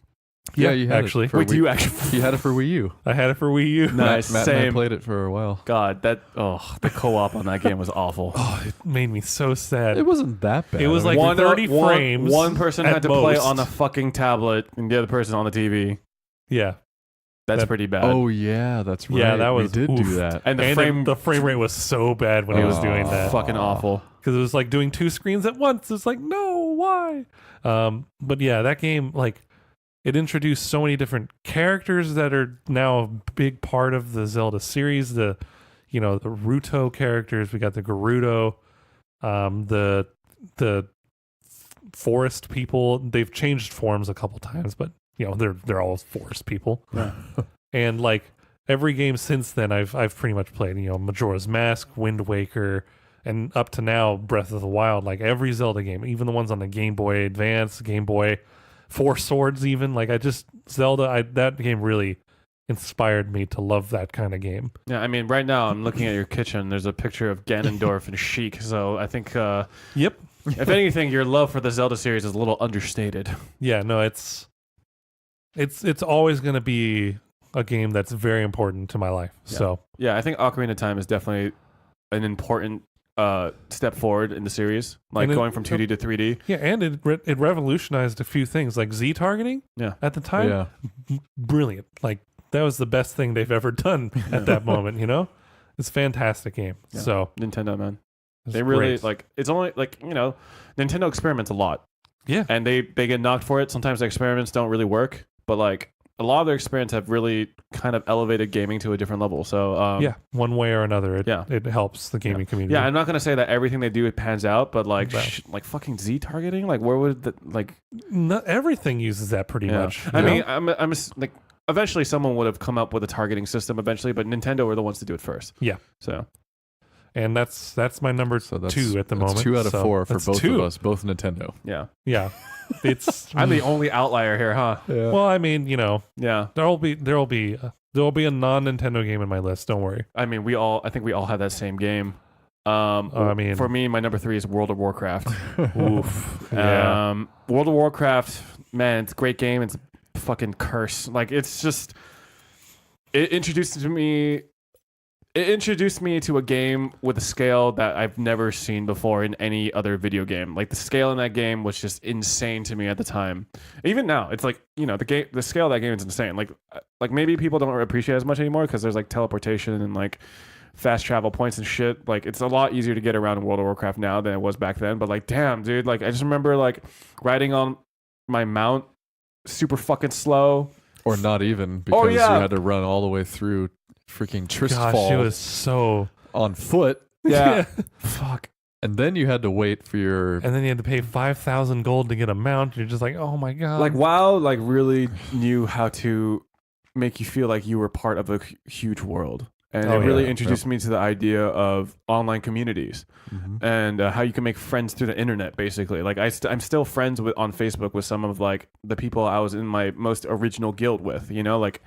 Yeah, you had actually. it for Wait, do Wii- you actually? You had it for Wii U. I had it for Wii U. Nice. Matt and I Same. played it for a while. God, the co-op on that game was awful. Oh, it made me so sad. It wasn't that bad. It was like 30 frames. One person at had to play most. on the fucking tablet, and the other person on the TV. Yeah. That's That- pretty bad. Oh yeah, that's right. Yeah, that was- we did oof. do that. and The frame rate was so bad when he was doing that. fucking awful. Because it was like doing two screens at once. It's like, no, why? But yeah, that game, like, it introduced so many different characters that are now a big part of the Zelda series. The Ruto characters. We got the Gerudo, the forest people. They've changed forms a couple times, but they're all forest people. Yeah. And like every game since then, I've pretty much played. Majora's Mask, Wind Waker, and up to now, Breath of the Wild. Like every Zelda game, even the ones on the Game Boy Advance, Game Boy. Four Swords, even that game really inspired me to love that kind of game. Yeah, I mean, right now I'm looking at your kitchen. There's a picture of Ganondorf and Sheik. So I think, Yep. if anything, your love for the Zelda series is a little understated. Yeah, no, it's always going to be a game that's very important to my life. Yeah. So Yeah, I think Ocarina of Time is definitely an important step forward in the series, like And going from 2D to 3D. yeah, and it revolutionized a few things like Z targeting. Yeah. At the time, Yeah. brilliant. Like that was the best thing they've ever done at that moment. It's a fantastic game. Yeah. So Nintendo, man. it's They really great. it's only Nintendo experiments a lot. Yeah. And they get knocked for it. Sometimes the experiments don't really work, but like a lot of their experiments have really kind of elevated gaming to a different level. So yeah, one way or another, yeah. it helps the gaming community. Yeah, I'm not gonna say that everything they do it pans out, but like No. like fucking Z targeting, like where would Not everything uses that pretty much. I you mean, know? I'm like eventually someone would have come up with a targeting system eventually, but Nintendo were the ones to do it first. Yeah. So and that's my number So that's 2 at the that's moment. 2 out of So 4 for that's both 2. of us, both Nintendo. yeah, Yeah, it's I'm the only outlier here, huh? Yeah. well, I mean, Yeah. there'll be a non-Nintendo game in my list. Don't worry. I mean, I think we all have that same game. I mean- for me, my number 3 is World of Warcraft. Oof. Yeah. World of Warcraft, man, it's a great game. It's a fucking curse. Like it's just, it introduced me to a game with a scale that I've never seen before in any other video game. Like the scale in that game was just insane to me at the time. Even now, it's like the scale of that game is insane. Like maybe people don't appreciate it as much anymore because there's like teleportation and like fast travel points and shit. Like it's a lot easier to get around in World of Warcraft now than it was back then. But like, damn, dude, like I just remember like riding on my mount super fucking slow. Or not even, because yeah. you had to run all the way through freaking Gosh, Tristfall it was so. on foot, Yeah. Fuck. and then you had to wait for your. And then you had to pay 5,000 gold to get a mount. You're just like, oh my god. Like WoW like really knew how to make you feel like you were part of a huge world. And Oh, it really yeah. introduced me to the idea of online communities Mhm. and how you can make friends through the internet, basically. Like I'm still friends on Facebook with some of like the people I was in my most original guild with. Like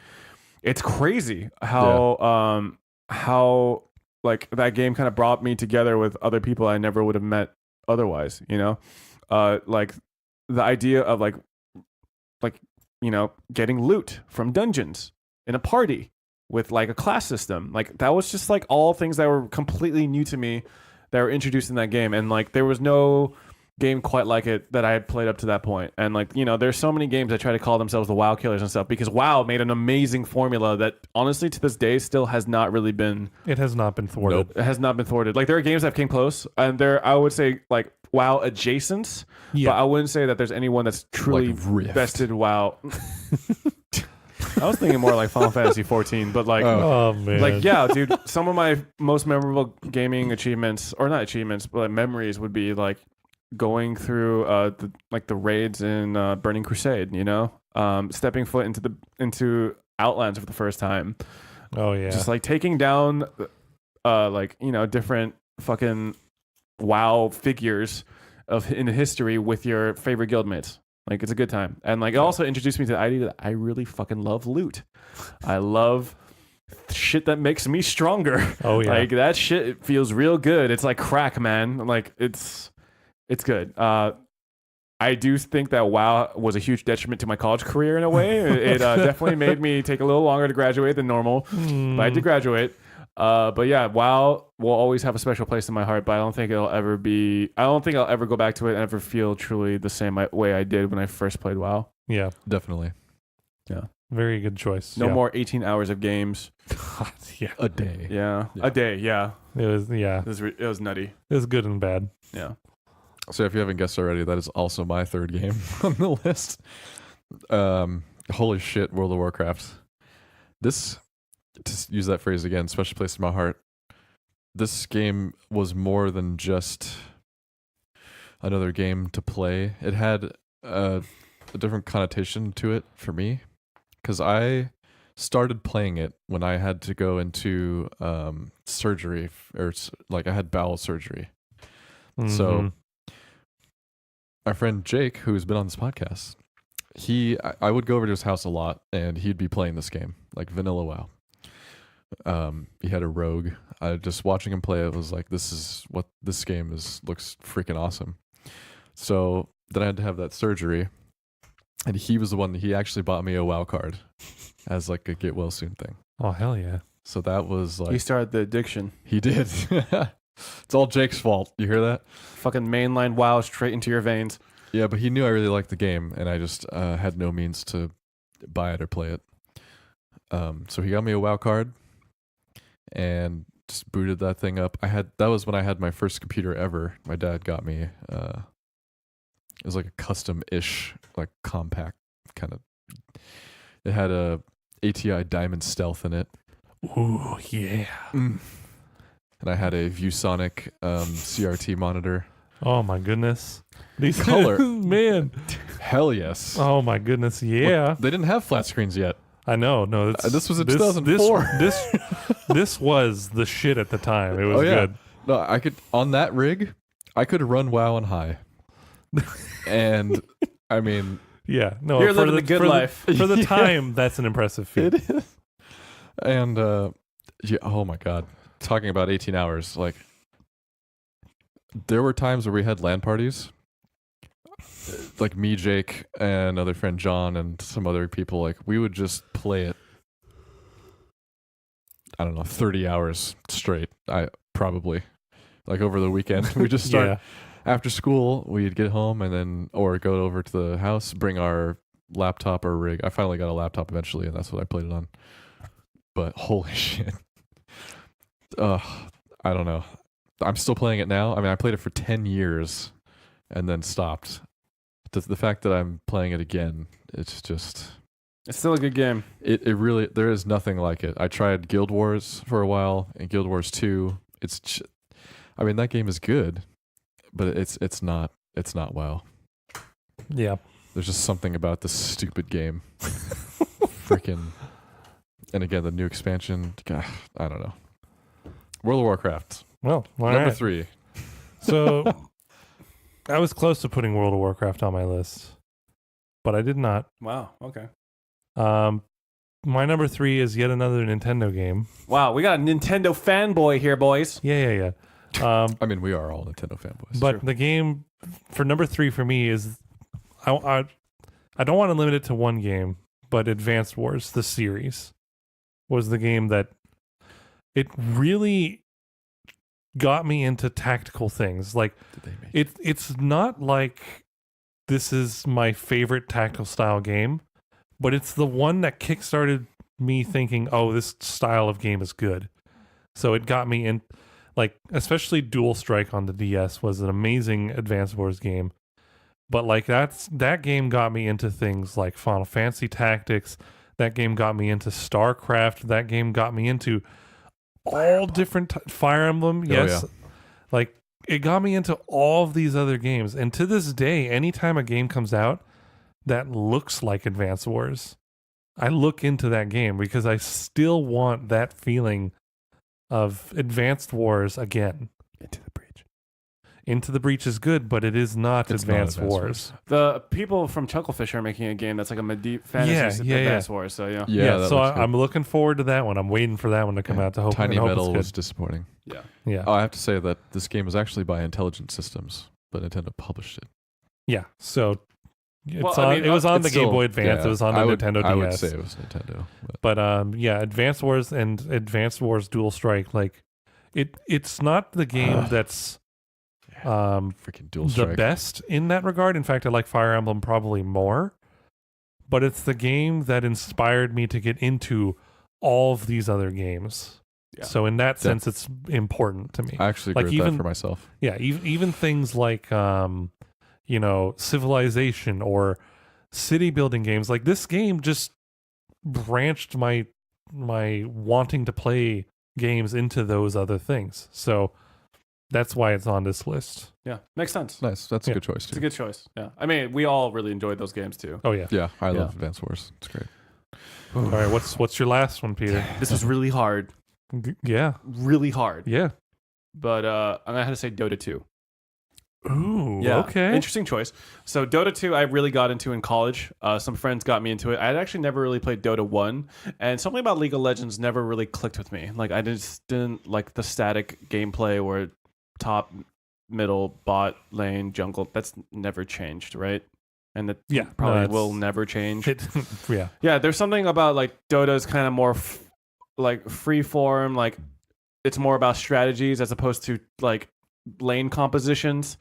it's crazy how like that game kind of brought me together with other people I never would have met otherwise. Like the idea of like getting loot from dungeons in a party with like a class system. Like that was just like all things that were completely new to me that were introduced in that game. And like there was no game quite like it that I had played up to that point. And like, there's so many games that try to call themselves the WoW killers and stuff because WoW made an amazing formula that honestly to this day still has not really been, it has not been thwarted. it has not been thwarted. Like there are games that came close and I would say like WoW adjacent, Yeah. but I wouldn't say that there's anyone that's truly Like Rift. bested WoW. I was thinking more like Final Fantasy 14, but like, Oh man. like yeah, dude. Some of my most memorable gaming achievements, or not achievements, but like memories, would be like going through the raids in Burning Crusade. Stepping foot into Outlands for the first time. Oh yeah. Just like taking down, different fucking WoW figures in history with your favorite guildmates. Like it's a good time, and like it also introduced me to the idea that I really fucking love loot. I love shit that makes me stronger. Oh yeah. Like that shit, it feels real good. It's like crack, man. Like it's good. I do think that WoW was a huge detriment to my college career in a way. It definitely made me take a little longer to graduate than normal, but I did graduate. But yeah, WoW will always have a special place in my heart. But I don't think I'll ever go back to it and ever feel truly the same way I did when I first played WoW. Yeah. Definitely. Very good choice. No Yeah. more 18 hours of games. Yeah. A day. Yeah, Yeah. a day. Yeah, It was. Yeah. it was nutty. It was good and bad. Yeah. So if you haven't guessed already, that is also my third game on the list. Holy shit, World of Warcraft. This, to use that phrase again, special place in my heart. This game was more than just another game to play. It had a different connotation to it for me, because I started playing it when I had to go into surgery, or like I had bowel surgery. So my friend Jake, who's been on this podcast, I would go over to his house a lot, and he'd be playing this game, like vanilla WoW. He had a rogue. Just watching him play it was like, this is what this game is. Looks freaking awesome. So then I had to have that surgery, and he was the one that he actually bought me a WoW card as like a get well soon thing. Oh hell yeah. So that was like, He started the addiction. he did. It's all Jake's fault. You hear that? Fucking mainline WoW straight into your veins. Yeah, but he knew I really liked the game, and I just had no means to buy it or play it. So he got me a WoW card, and just booted that thing up. That was when I had my first computer ever. My dad got me. It was like a custom-ish, like compact kind of. It had a ATI Diamond Stealth in it. Ooh yeah. And I had a ViewSonic CRT monitor. Oh my goodness. These Color. man. Hell yes. Oh my goodness. Yeah. Well, they didn't have flat screens yet. I know. No, This was in 2004. This was the shit at the time. It was good. No, I could on that rig, I could run WoW on high. And I mean, Yeah. No, You're living the good life. For the Yeah. time, that's an impressive feat. it is. And yeah, oh my god. Talking about 18 hours, like there were times where we had LAN parties. Like me, Jake, and another friend John, and some other people, like we would just play it. I don't know, 30 hours straight. I probably like over the weekend. We just start Yeah. after school. We'd get home and then, or go over to the house, bring our laptop or rig. I finally got a laptop eventually, and that's what I played it on. But holy shit, I don't know. I'm still playing it now. I mean, I played it for 10 years and then stopped. The fact that I'm playing it again, it's just... It's still a good game. It really, there is nothing like it. I tried Guild Wars for a while, and Guild Wars 2. I mean, that game is good, but it's not WoW. Yeah. There's just something about this stupid game. Freaking... And again, the new expansion, God, I don't know. World of Warcraft. Well, all Number right. 3. So I was close to putting World of Warcraft on my list, but I did not. Wow. Okay. My number 3 is yet another Nintendo game. Wow, we got a Nintendo fanboy here, boys. Yeah. I mean, we are all Nintendo fanboys. But the game for number 3 for me is I don't want to limit it to one game, but Advanced Wars, the series, was the game that it really got me into tactical things. Like Did they make it's not like this is my favorite tactical style game, but it's the one that kickstarted me thinking, oh, this style of game is good. So it got me in, like, especially Dual Strike on the DS was an amazing Advanced Wars game. But like that game got me into things like Final Fantasy Tactics. That game got me into StarCraft. That game got me into all different Fire Emblem. Yes. yeah. Like it got me into all of these other games. And to this day, anytime a game comes out that looks like Advance Wars, I look into that game because I still want that feeling of Advanced Wars again. Into the breach. Into the Breach is good, but it is not It's not Advanced Advanced Wars. The people from Chucklefish are making a game that's like a fantasy Advanced Wars. So yeah. Yeah, that so looks good. I'm looking forward to that one. I'm waiting for that one to come out to hope. Tiny and hope Metal it's was good. disappointing. Yeah. Yeah, Oh, I have to say that this game was actually by Intelligent Systems, but Nintendo published it. yeah. So it's Well, I mean, it was on the It's Game still- Boy Advance. yeah, It was on the Nintendo DS. I would say it was Nintendo. But yeah, Advanced Wars and Advanced Wars Dual Strike, like it's not the game that's Freaking Dual the Strike. best in that regard. In fact, I like Fire Emblem probably more. But it's the game that inspired me to get into all of these other games. Yeah. So in that sense, it's important to me. I actually agree Like, with even- that for myself. Yeah, even things like Civilization or city building games. Like this game just branched my wanting to play games into those other things. So that's why it's on this list. Yeah. Makes sense. Nice. That's a Yeah. good choice, It's a too. good choice. Yeah. I mean, we all really enjoyed those games too. Oh yeah. Yeah, I Yeah. love Advance Wars. It's great. All right, what's your last one, Peter? This was really hard. Yeah. Really hard. Yeah. But I'm gonna have to say Dota 2. Ooh, Yeah. okay. Interesting choice. So Dota 2 I really got into in college. Some friends got me into it. I had actually never really played Dota 1, and something about League of Legends never really clicked with me. Like I just didn't like the static gameplay where top, middle, bot, lane, jungle. That's never changed, right? And that Yeah, probably no, it's- will never change. Yeah. Yeah, there's something about like Dota's kind of more like free form, like it's more about strategies as opposed to like lane compositions.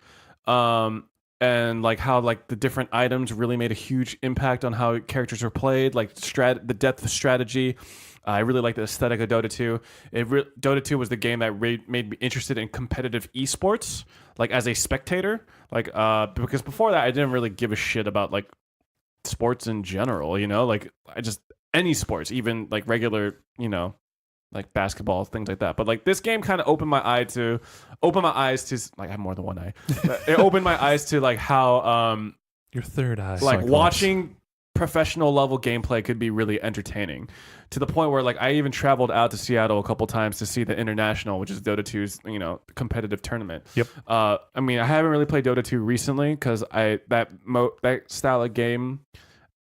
And like how like the different items really made a huge impact on how characters were played, like the depth of strategy. I really like the aesthetic of Dota 2. Dota 2 was the game that made me interested in competitive esports, like as a spectator. Like because before that I didn't really give a shit about like sports in general, you know? Like I just any sports, even like regular, you know, like basketball, things like that. But like this game kind of opened my eyes to like I have more than one eye. It opened my eyes to like how Your third eye. like Cyclops. watching professional level gameplay could be really entertaining, to the point where like I even traveled out to Seattle a couple times to see the International, which is Dota 2's competitive tournament. Yep. I mean, I haven't really played Dota 2 recently because that style of game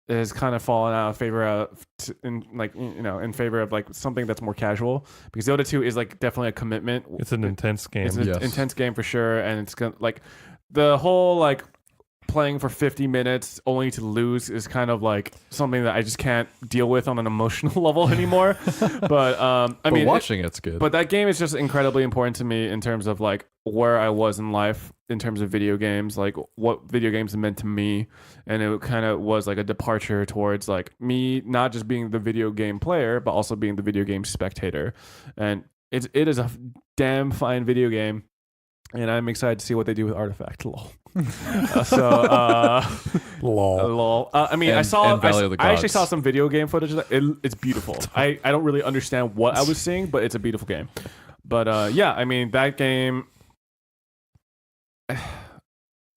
is kind of fallen out of favor of in favor of like something that's more casual, because Dota 2 is like definitely a commitment. It's an intense game. It's an Yes. intense game for sure, and it's gonna like the whole like playing for 50 minutes only to lose is kind of like something that I just can't deal with on an emotional level anymore. But I mean, watching it's good. but that game is just incredibly important to me in terms of like where I was in life in terms of video games, like what video games meant to me. And it kind of was like a departure towards like me not just being the video game player, but also being the video game spectator. And it is a damn fine video game. And I'm excited to see what they do with Artifact. Lol. Lol. I mean, And Valley of the I actually Gods. saw some video game footage of that. It's beautiful. I don't really understand what I was seeing, but it's a beautiful game. But yeah, I mean, that game,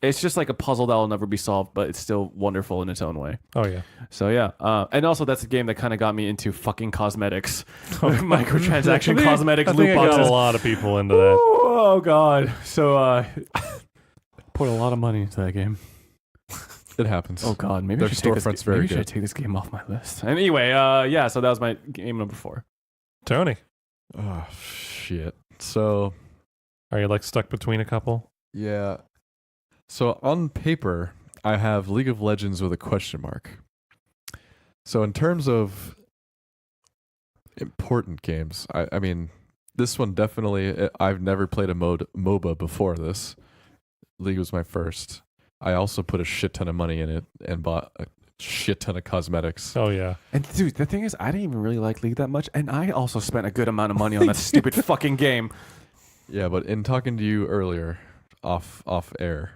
it's just like a puzzle that will never be solved, but it's still wonderful in its own way. Oh yeah. So yeah, and also that's a game that kind of got me into fucking cosmetics, microtransaction cosmetics, I think loot I got boxes. a lot of people into that. Oh god! So put a lot of money into that game. it happens. Oh god, maybe Their I should take storefront's very maybe I should good. take this game off my list. Anyway, yeah, so that was my game number 4. Tony, Oh, shit. So, are you like stuck between a couple? yeah. So, on paper, I have League of Legends with a question mark. So, in terms of important games, I mean, this one definitely, I've never played a MOBA before this. League was my first. I also put a shit ton of money in it and bought a shit ton of cosmetics. Oh yeah. And dude, the thing is, I didn't even really like League that much, and I also spent a good amount of money on that stupid fucking game. Yeah, but in talking to you earlier, off air,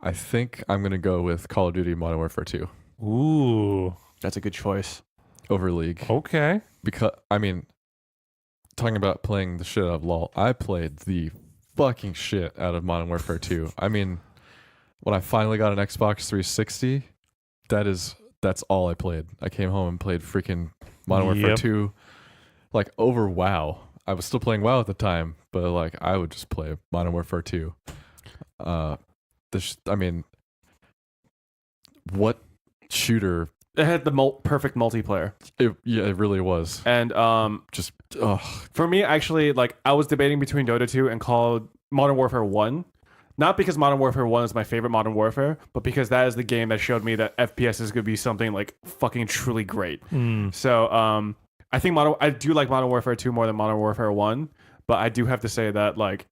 I think I'm going to go with Call of Duty Modern Warfare 2 Ooh. That's a good choice. over League. Okay. Because, I mean, talking about playing the shit out of LoL, I played the fucking shit out of Modern Warfare 2. I mean, when I finally got an Xbox 360, that's all I played. I came home and played freaking Modern Warfare Yep. 2 like over WoW. I was still playing WoW at the time, but like I would just play Modern Warfare 2. I mean, what shooter? It had the perfect multiplayer. It really was. And Just for me, actually, like I was debating between Dota 2 and Modern Warfare 1. Not because Modern Warfare 1 is my favorite Modern Warfare, but because that is the game that showed me that FPS is going to be something like fucking truly great. So I think I do like Modern Warfare 2 more than Modern Warfare 1, but I do have to say that like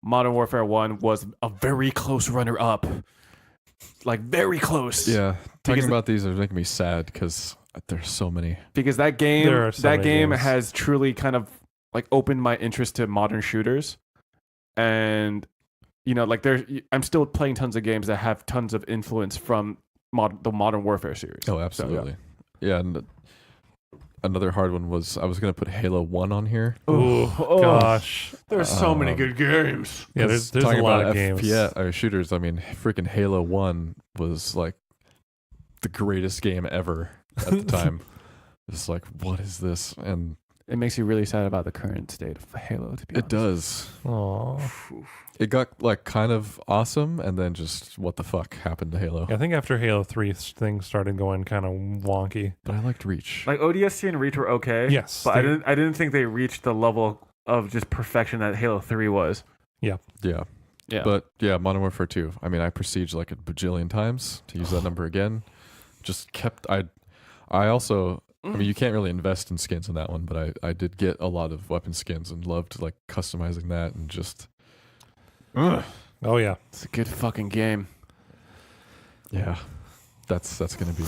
Modern Warfare 1 was a very close runner-up. Like very close. yeah. Talking about these is making me sad because there's so many. Because that game There are so many game games. has truly kind of like opened my interest to modern shooters. And you know, like I'm still playing tons of games that have tons of influence from the Modern Warfare series. Oh, absolutely. Yeah. And another hard one was I was gonna put Halo 1 on here. Oh, gosh. There's so many good games. Yeah, there's a Talking lot about of games. FPS or shooters. I mean, freaking Halo 1 was like the greatest game ever at the time. It's like, what is this? And It makes you really sad about the current state of Halo, to be honest. it does. Aw. It got like kind of awesome, and then just what the fuck happened to Halo? I think after Halo 3, things started going kind of wonky. But I liked Reach. Like ODST and Reach were okay. Yes, But they- I didn't think they reached the level of just perfection that Halo 3 was. Yeah. Yeah. But yeah, Modern Warfare 2. I mean, I prestiged like a bajillion times to use that number again. Just kept. I also. I mean, you can't really invest in skins in that one, but I did get a lot of weapon skins and loved like customizing that and just. Oh, yeah. It's a good fucking game. Yeah, that's gonna be.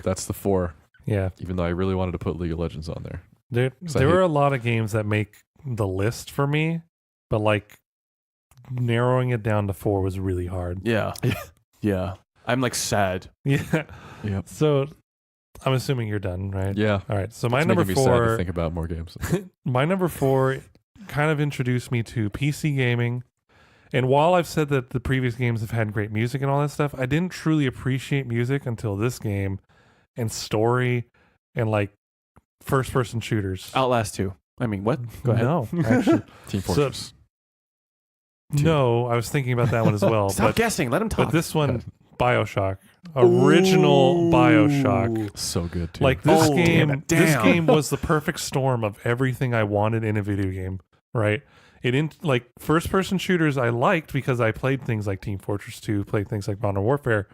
That's the 4. Yeah. Even though I really wanted to put League of Legends on there. There were a lot of games that make the list for me, but like narrowing it down to 4 was really hard. Yeah. Yeah. I'm like sad. Yeah. Yep. So I'm assuming you're done, right? Yeah. All right. So my It's number making me sad to 4, think about more games. my number 4 kind of introduced me to PC gaming. And while I've said that the previous games have had great music and all that stuff, I didn't truly appreciate music until this game and story and like first person shooters. Outlast 2. I mean, what? Go ahead. No, actually. Team Fortress. No, I was thinking about that one as well. Stop but, guessing. Let him talk. but this one, BioShock. Original BioShock. So good too. Like this Oh, game, damn. this game was the perfect storm of everything I wanted in a video game, right? Like first person shooters I liked because I played things like Team Fortress 2, played things like Modern Warfare,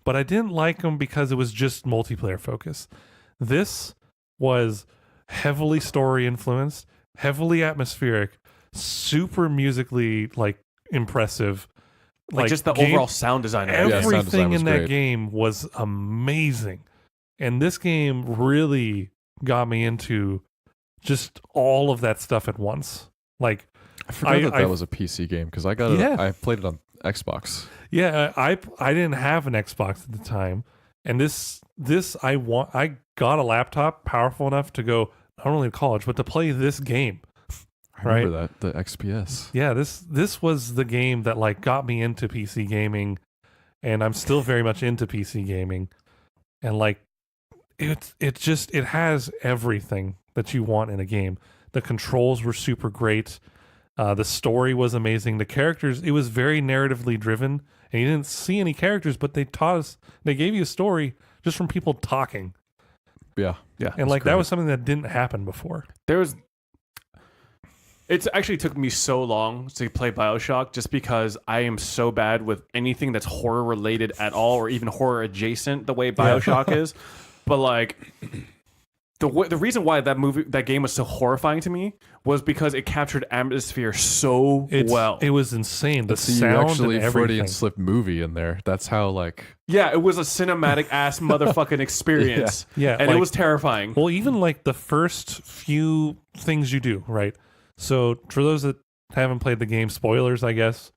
but I didn't like them because it was just multiplayer focused. This was heavily story influenced, heavily atmospheric, super musically like impressive. like just the overall sound design. of it. sound design Everything was in that great. game was amazing. And this game really got me into just all of that stuff at once. Like, I forgot I that was a PC game because I got it. Yeah. I played it on Xbox. yeah, I didn't have an Xbox at the time. And I got a laptop powerful enough to go not only to college, but to play this game. I remember that the XPS. Yeah, this was the game that like got me into PC gaming, and I'm still very much into PC gaming. And like it has everything that you want in a game. The controls were super great. The story was amazing. The characters, it was very narratively driven, and you didn't see any characters, but they gave you a story just from people talking. Yeah. Yeah. And like that was something that didn't happen before. It's actually took me so long to play BioShock just because I am so bad with anything that's horror related at all, or even horror adjacent the way BioShock is. But like the reason why that game was so horrifying to me was because it captured atmosphere so well. It was insane. The See, you sound actually and Freudian everything. slip movie in there. That's how like Yeah, it was a cinematic ass motherfucking experience. Yeah, And like- it was terrifying. Well, even like the first few things you do, right? So for those that haven't played the game, spoilers, I guess.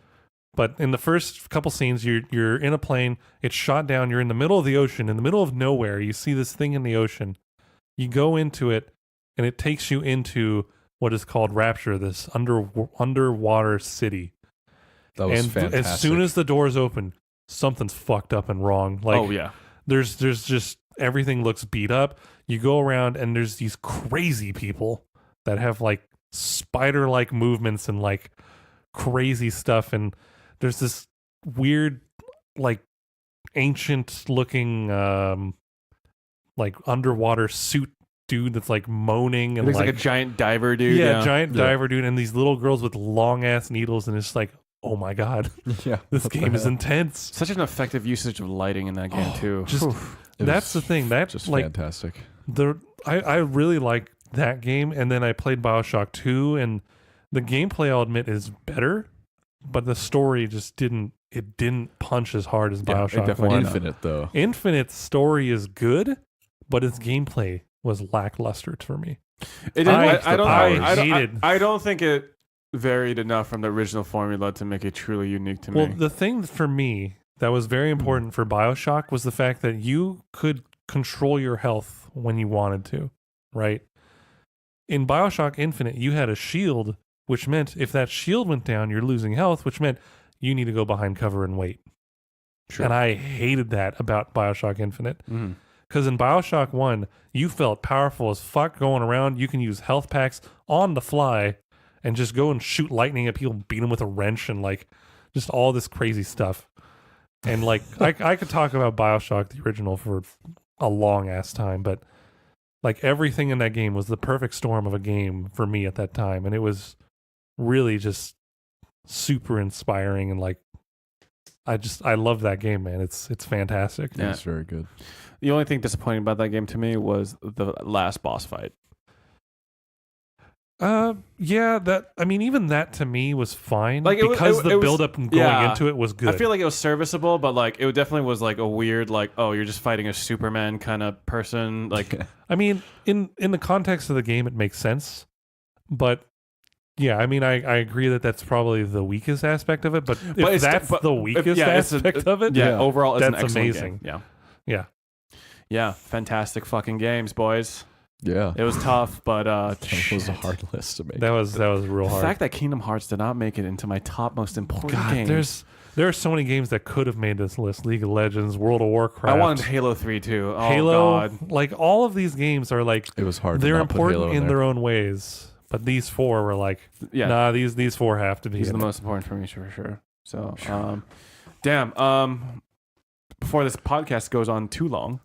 But in the first couple scenes, you're in a plane. It's shot down. You're in the middle of the ocean, in the middle of nowhere. You see this thing in the ocean. You go into it, and it takes you into what is called Rapture, this underwater city. that was And fantastic. as soon as the doors open, something's fucked up and wrong. Like, oh yeah. there's just everything looks beat up. You go around and there's these crazy people that have like spider-like movements and like crazy stuff, and there's this weird like ancient looking like underwater suit dude that's like moaning and Looks like a giant diver dude. giant diver dude, and these little girls with long ass needles, and it's like, oh my god, Yeah, this game is intense. Such an effective usage of lighting in that game too. Just that's the thing. That's just like fantastic. I really like that game, and then I played BioShock 2, and the gameplay, I'll admit, is better, but the story just didn't punch as hard as BioShock definitely 1. Infinite though. Infinite's story is good, but its gameplay was lackluster for me. It hated. I don't think it varied enough from the original formula to make it truly unique to me. Well, the thing for me that was very important for BioShock was the fact that you could control your health when you wanted to, right? In BioShock Infinite, you had a shield, which meant if that shield went down, you're losing health, which meant you need to go behind cover and wait. Sure. And I hated that about BioShock Infinite. Mhm. Because in BioShock 1, you felt powerful as fuck going around. You can use health packs on the fly and just go and shoot lightning at people, beat them with a wrench, and like just all this crazy stuff. And like I could talk about BioShock the original for a long ass time, but like everything in that game was the perfect storm of a game for me at that time, and it was really just super inspiring, and like I love that game, man. It's fantastic. Yeah. It's very good. The only thing disappointing about that game to me was the last boss fight. Yeah, even that to me was fine, Like, because the was- build up and going into it was good. I feel like it was serviceable, but like it definitely was like a weird, like, oh, you're just fighting a Superman kind of person. Like, I mean, in the context of the game, it makes sense, but yeah, I mean, I agree that that's probably the weakest aspect of it. But if that's the weakest aspect of it, yeah, overall, it's an that's excellent amazing. game. Yeah. Yeah, fantastic fucking games, boys. Yeah, It was tough, but that was a shit. hard list to make. That was real The hard. fact that Kingdom Hearts did not make it into my top most important God, games. there are so many games that could have made this list. League of Legends, World of Warcraft. I wanted Halo 3 too. Oh, Halo. God. Like all of these games are like It was hard. they're to not put important Halo in there. their own ways, but these four were like, Yeah, nah, these four have to be. these are in the it. most important for me, for sure. So, damn. Before this podcast goes on too long,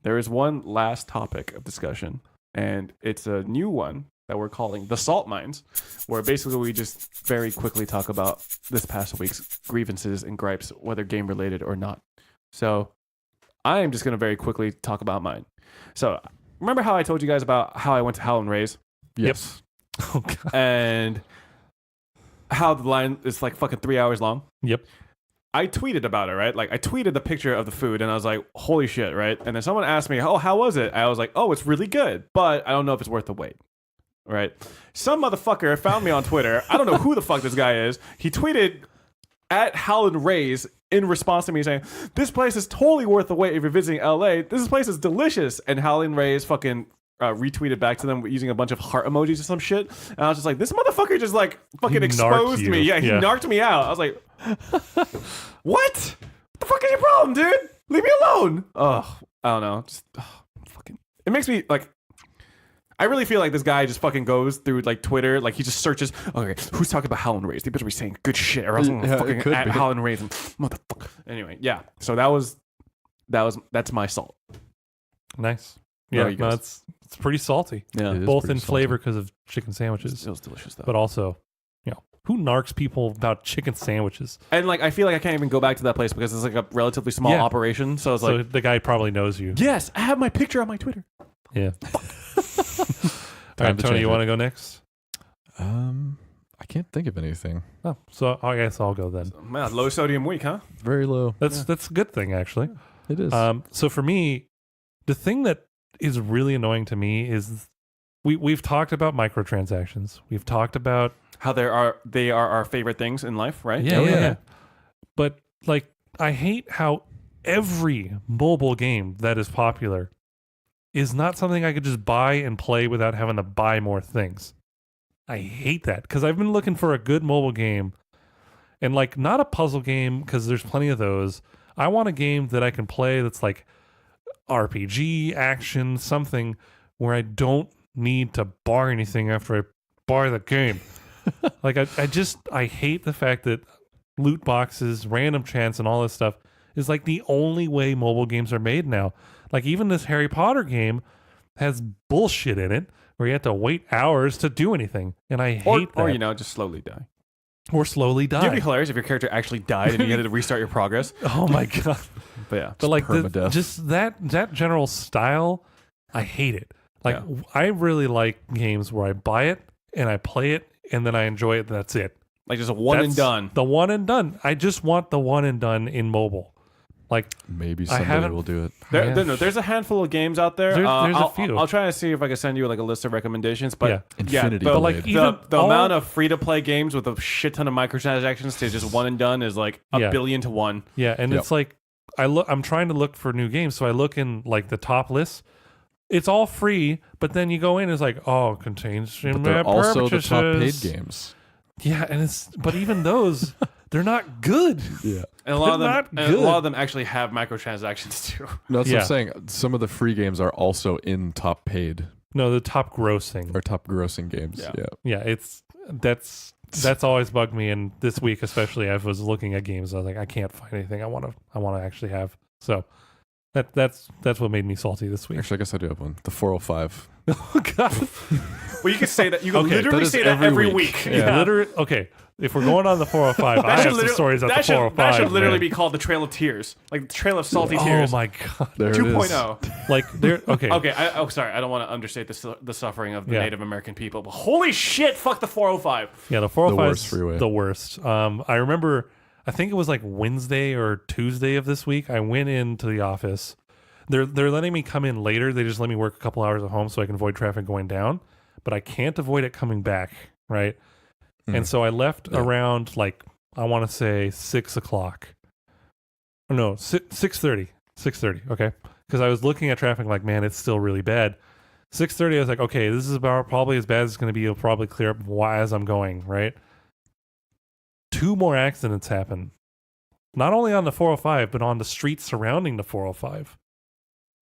there is one last topic of discussion, and it's a new one that we're calling the Salt Mines, where basically we just very quickly talk about this past week's grievances and gripes, whether game related or not. So, I am just going to very quickly talk about mine. So, remember how I told you guys about how I went to Howlin' Rays? Yes. Oh god. And how the line is like fucking 3 hours long. Yep. I tweeted about it, right? Like I tweeted the picture of the food and I was like, holy shit, right? And then someone asked me, oh, how was it? I was like, oh, it's really good, but I don't know if it's worth the wait. Right? Some motherfucker found me on Twitter. I don't know who the fuck this guy is. He tweeted at Howlin' Rays in response to me saying, this place is totally worth the wait if you're visiting LA. This place is delicious. And Howlin' Rays fucking retweeted back to them using a bunch of heart emojis or some shit. And I was just like, this motherfucker just like fucking He exposed narked you. me. Yeah, he Yeah. narked me out. I was like, what? The fuck is your problem, dude? Leave me alone. Oh, I don't know. Just fucking. It makes me like. I really feel like this guy just fucking goes through like Twitter, like he just searches. Okay, who's talking about Howlin' Rays? They better be saying good shit, or else I'm gonna Yeah, it fucking could at be. Howlin' Rays and motherfucker. Anyway, yeah. So that's my salt. Nice. What Yeah, about you no, guys? it's pretty salty. Yeah, It is Both pretty in salty. flavor because of chicken sandwiches, it was delicious though. but also, who narks people about chicken sandwiches? And like I feel like I can't even go back to that place because it's like a relatively small Yeah. operation. So it's So like, the guy probably knows you. yes, I have my picture on my Twitter. Yeah. All Time right, to Tony, change you it. want to go next? I can't think of anything. Oh, so I guess I'll go then. Man, low sodium week, huh? Very low. That's a good thing, actually. It is. So for me, the thing that is really annoying to me is we've talked about microtransactions. We've talked about How they are our favorite things in life, right? yeah. But like, I hate how every mobile game that is popular is not something I could just buy and play without having to buy more things. I hate that because I've been looking for a good mobile game, and like not a puzzle game because there's plenty of those. I want a game that I can play that's like RPG, action, something where I don't need to bar anything after I buy the game. Like I hate the fact that loot boxes, random chance, and all this stuff is like the only way mobile games are made now. Like even this Harry Potter game has bullshit in it where you have to wait hours to do anything, and I hate that. Or just slowly die. Or slowly die. It'd be hilarious if your character actually died and you had to restart your progress. Oh my god! But yeah, But like permadeath. just that general style, I hate it. Like I really like games where I buy it and I play it and then I enjoy it. And that's it. like just a one and That's done. The one and done. I just want the one and done in mobile. Like Maybe I someday haven't- we'll do it. There's a handful of games out there. There's a I'll, few. I'll try to see if I can send you like a list of recommendations. But Yeah. Infinity the, Blade. like, even the all- amount of free to play games with a shit ton of microtransactions to just one and done is like a Yeah. billion to one. yeah, and Yep. it's like I'm trying to look for new games, so I look in like the top list. It's all free, but then you go in, it's like, oh, contains But they're also the top paid purchases. games. Yeah, and but even those, they're not good. Yeah. And a lot of They're them, not and a good. lot of them actually have microtransactions too. No, that's Yeah. what I'm saying. Some of the free games are also in top paid No, the top grossing. or top grossing games. Yeah. Yeah. Yeah, that's always bugged me, and this week especially, I was looking at games. I was like, I can't find anything I want to actually have. So that's what made me salty this week. Actually, I guess I do have one. The 405. Oh God. Well, you could say that. You could Okay, literally that is say that every every week. week. Yeah. Literally. Okay. If we're going on the 405, I have some literally- stories at the that 405. That should literally man. be called the Trail of Tears, like the Trail of Salty Oh Tears. my God. There it is. 2.0. Like there. Okay. Okay, sorry. I don't want to understate the suffering of the Yeah. Native American people, but holy shit, fuck the 405. Yeah, the 405 worst freeway. the worst. I remember, I think it was like Wednesday or Tuesday of this week. I went into the office. They're letting me come in later. They just let me work a couple hours at home so I can avoid traffic going down, but I can't avoid it coming back, right? And so I left around like I want to say 6 o'clock. Oh, no, 6:30. 6:30. Okay, because I was looking at traffic like, man, it's still really bad. 6:30. I was like, okay, this is about probably as bad as it's going to be. It'll probably clear up as I'm going, right? 2 more accidents happen, not only on the 405, but on the streets surrounding the 405.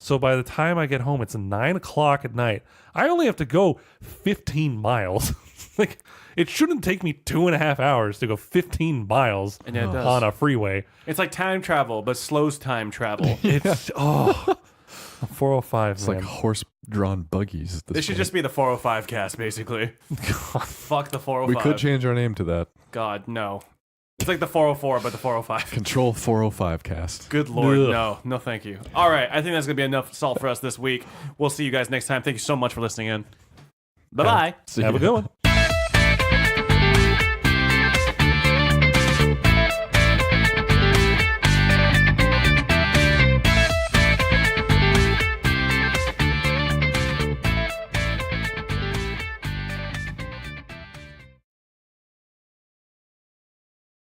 So by the time I get home, it's 9 o'clock at night. I only have to go 15 miles. Like, it shouldn't take me 2.5 hours to go 15 miles And it does. on a freeway. It's like time travel, but slows time travel. It's, 405, It's man. like horse-drawn buggies. At this This should point. just be the 405 cast, basically. Fuck the 405. We could change our name to that. God, no. It's like the 404, but the 405. Control 405 cast. Good lord, Ugh. no. No, thank you. All right, I think that's going to be enough salt for us this week. We'll see you guys next time. Thank you so much for listening in. Bye-bye. See Have a ya. good one.